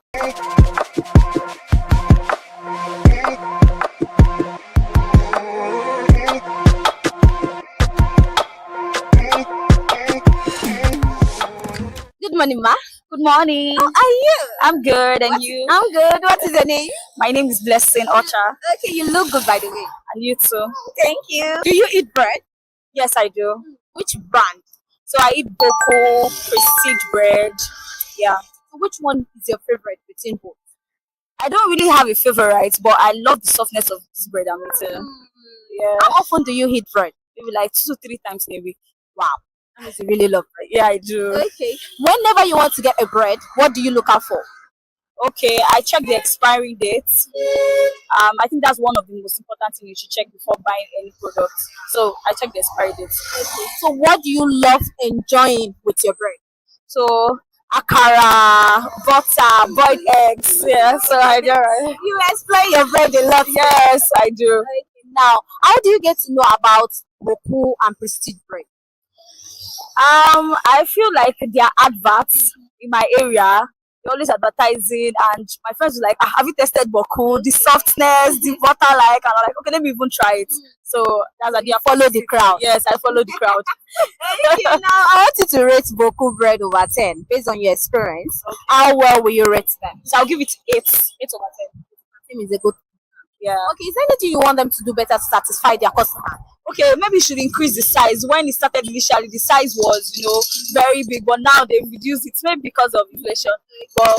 S19: Good morning, ma.
S20: Good morning.
S19: How are you?
S20: I'm good, and you?
S19: I'm good. What is your name?
S20: My name is Blessing Ocha.
S19: Okay, you look good, by the way.
S20: And you too.
S19: Thank you. Do you eat bread?
S20: Yes, I do.
S19: Which brand?
S20: So I eat Boko, Prestige bread. Yeah.
S19: So which one is your favorite between both?
S20: I don't really have a favorite, but I love the softness of this bread I'm eating. Yeah.
S19: How often do you eat bread?
S20: Maybe like 2 to 3 times in a week.
S19: Wow. That means you really love bread.
S20: Yeah, I do.
S19: Okay. Whenever you want to get a bread, what do you look out for?
S20: Okay, I check the expiry date. I think that's one of the most important things you should check before buying any product. So I check the expiry date.
S19: Okay. So what do you love enjoying with your bread?
S20: So akara, butter, boiled eggs. Yeah, so I do.
S19: You explain your bread a lot.
S20: Yes, I do.
S19: Okay. Now, how do you get to know about Boku and Prestige bread?
S20: I feel like there are adverts in my area. They're always advertising, and my friends were like, have you tested Boku? The softness, the butter, like, and I'm like, okay, let me even try it. So that's like,
S19: you follow the crowd.
S20: Yes, I follow the crowd.
S19: Okay, now I want you to rate Boku bread over 10 based on your experience. Okay. How well will you rate them?
S20: So I'll give it 8 over 10.
S19: 10 is a good.
S20: Yeah.
S19: Okay, is there anything you want them to do better to satisfy their customer?
S20: Okay, maybe you should increase the size. When it started initially, the size was, very big, but now they've reduced it, maybe because of inflation. But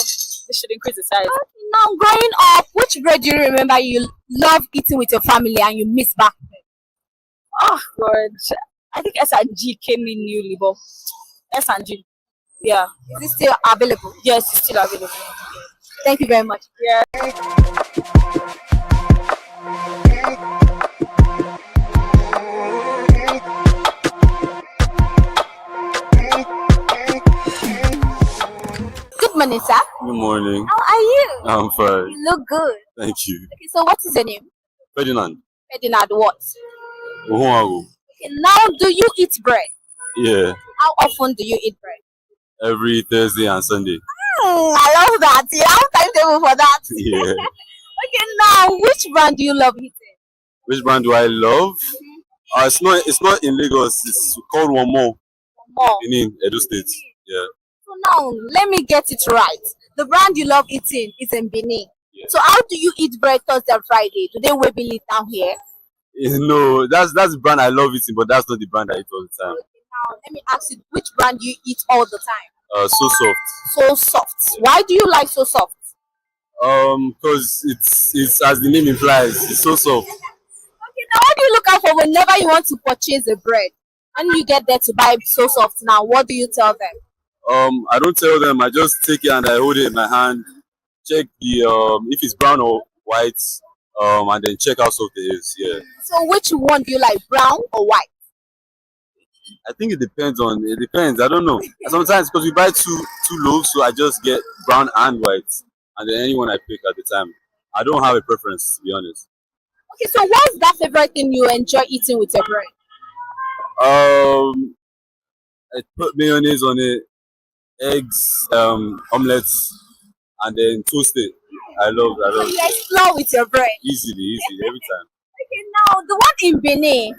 S20: they should increase the size.
S19: Okay, now, growing up, which bread do you remember you love eating with your family and you miss back then?
S20: Oh, God. I think S&G came in newly, but S&G. Yeah.
S19: Is it still available?
S20: Yes, it's still available.
S19: Thank you very much.
S20: Yeah.
S9: morning, sir.
S21: Good morning.
S9: How are you?
S21: I'm fine.
S9: You look good.
S21: Thank you.
S9: Okay, so what is your name?
S21: Ferdinand.
S9: Ferdinand what?
S21: Ohuago.
S9: Okay, now do you eat bread?
S21: Yeah.
S9: How often do you eat bread?
S21: Every Thursday and Sunday.
S9: I love that. You have timetable for that.
S21: Yeah.
S9: Okay, now which brand do you love eating?
S21: Which brand do I love? It's not in Lagos. It's called One More. In Edo State. Yeah.
S9: So now let me get it right. The brand you love eating is in Benin.
S21: Yeah.
S9: So how do you eat bread Thursday and Friday? Do they waving it down here?
S21: No, that's the brand I love eating, but that's not the brand I eat all the time.
S9: Okay, now let me ask you, which brand you eat all the time?
S21: So soft.
S9: So soft. Why do you like so soft?
S21: Because it's as the name implies, it's so soft.
S9: Okay, now what do you look out for whenever you want to purchase a bread? When you get there to buy so soft now, what do you tell them?
S21: I don't tell them. I just take it and I hold it in my hand. Check the if it's brown or white, and then check how soft it is. Yeah.
S9: So which one do you like, brown or white?
S21: I think it depends. I don't know. Sometimes because we buy two loaves, so I just get brown and white, and then anyone I pick at the time. I don't have a preference, to be honest.
S9: Okay, so what's that favorite thing you enjoy eating with your bread?
S21: I put mayonnaise on it, eggs, omelets, and then toast it. I love.
S9: So you explore with your bread?
S21: Easily, every time.
S9: Okay, now the one in Benin,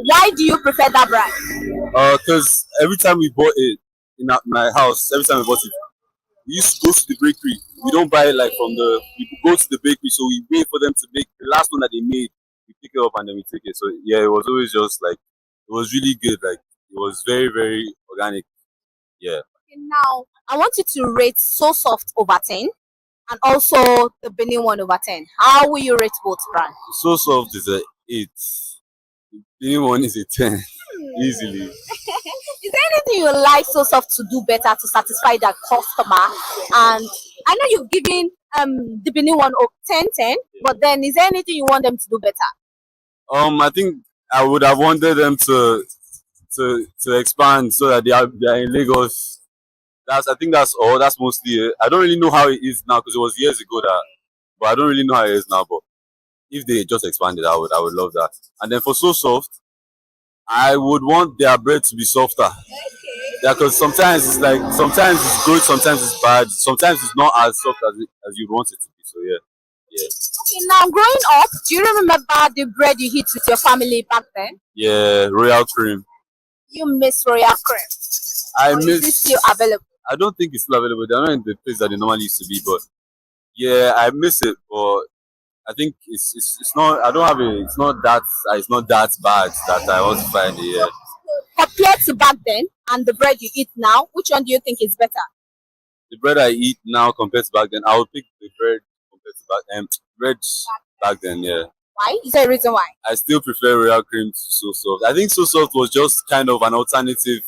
S9: why do you prefer that brand?
S21: Because every time we bought it in my house, every time we bought it, we used to go to the bakery. We don't buy it we go to the bakery, so we wait for them to make the last one that they made. We pick it up and then we take it. So yeah, it was always just it was really good. It was very, very organic. Yeah.
S9: Okay, now I want you to rate So Soft over 10 and also the Benin one over 10. How will you rate both brands?
S21: So Soft is a 8. The Benin one is a 10. Easily.
S9: Is there anything you like So Soft to do better to satisfy the customer? And I know you've given the Benin one 10, but then is there anything you want them to do better?
S21: I think I would have wanted them to expand so that they are in Lagos. I think that's all. That's mostly it. I don't really know how it is now because it was years ago but I don't really know how it is now. But if they just expanded, I would love that. And then for So Soft, I would want their bread to be softer. Okay. Yeah, because sometimes it's good, sometimes it's bad, sometimes it's not as soft as you want it to be. So yeah.
S9: Okay, now growing up, do you remember the bread you eat with your family back then?
S21: Yeah, Royal Cream.
S9: You miss Royal Cream? Is it still available?
S21: I don't think it's still available. They're not in the place that they normally used to be, but yeah, I miss it. But I think it's not. I don't have it. It's not that bad that I want to find it. Yeah.
S9: Compared to back then and the bread you eat now, which one do you think is better?
S21: The bread I eat now compared to back then, I would pick the bread compared to bread back then. Yeah.
S9: Why? Is there a reason why?
S21: I still prefer Royal Cream to So Soft. I think So Soft was just kind of an alternative.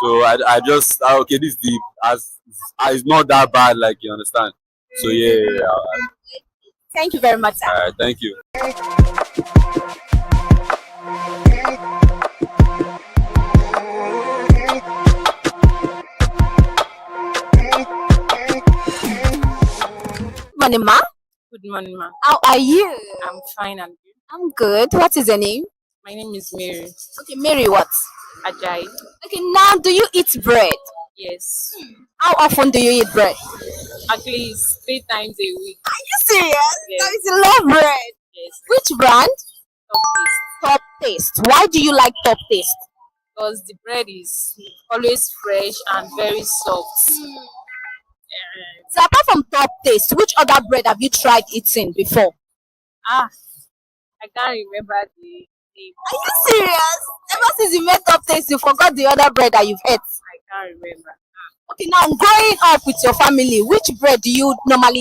S21: So I just okay, this deep as it's not that bad, like you understand. So yeah.
S9: Thank you very much, sir.
S21: All right, thank you.
S9: Morning, ma.
S22: Good morning, ma.
S9: How are you?
S22: I'm fine, and you?
S9: I'm good. What is your name?
S22: My name is Mary.
S9: Okay, Mary what?
S22: Ajay.
S9: Okay, now do you eat bread?
S22: Yes.
S9: How often do you eat bread?
S22: At least 3 times a week.
S9: Are you serious?
S22: Yes.
S9: You love bread.
S22: Yes.
S9: Which brand?
S22: Top taste.
S9: Top Taste. Why do you like Top Taste?
S22: Because the bread is always fresh and very soft.
S9: So apart from Top Taste, which other bread have you tried eating before?
S22: I can't remember the name.
S9: Are you serious? Ever since you made Top Taste, you forgot the other bread that you've ate?
S22: I can't remember.
S9: Okay, now growing up with your family, which bread do you normally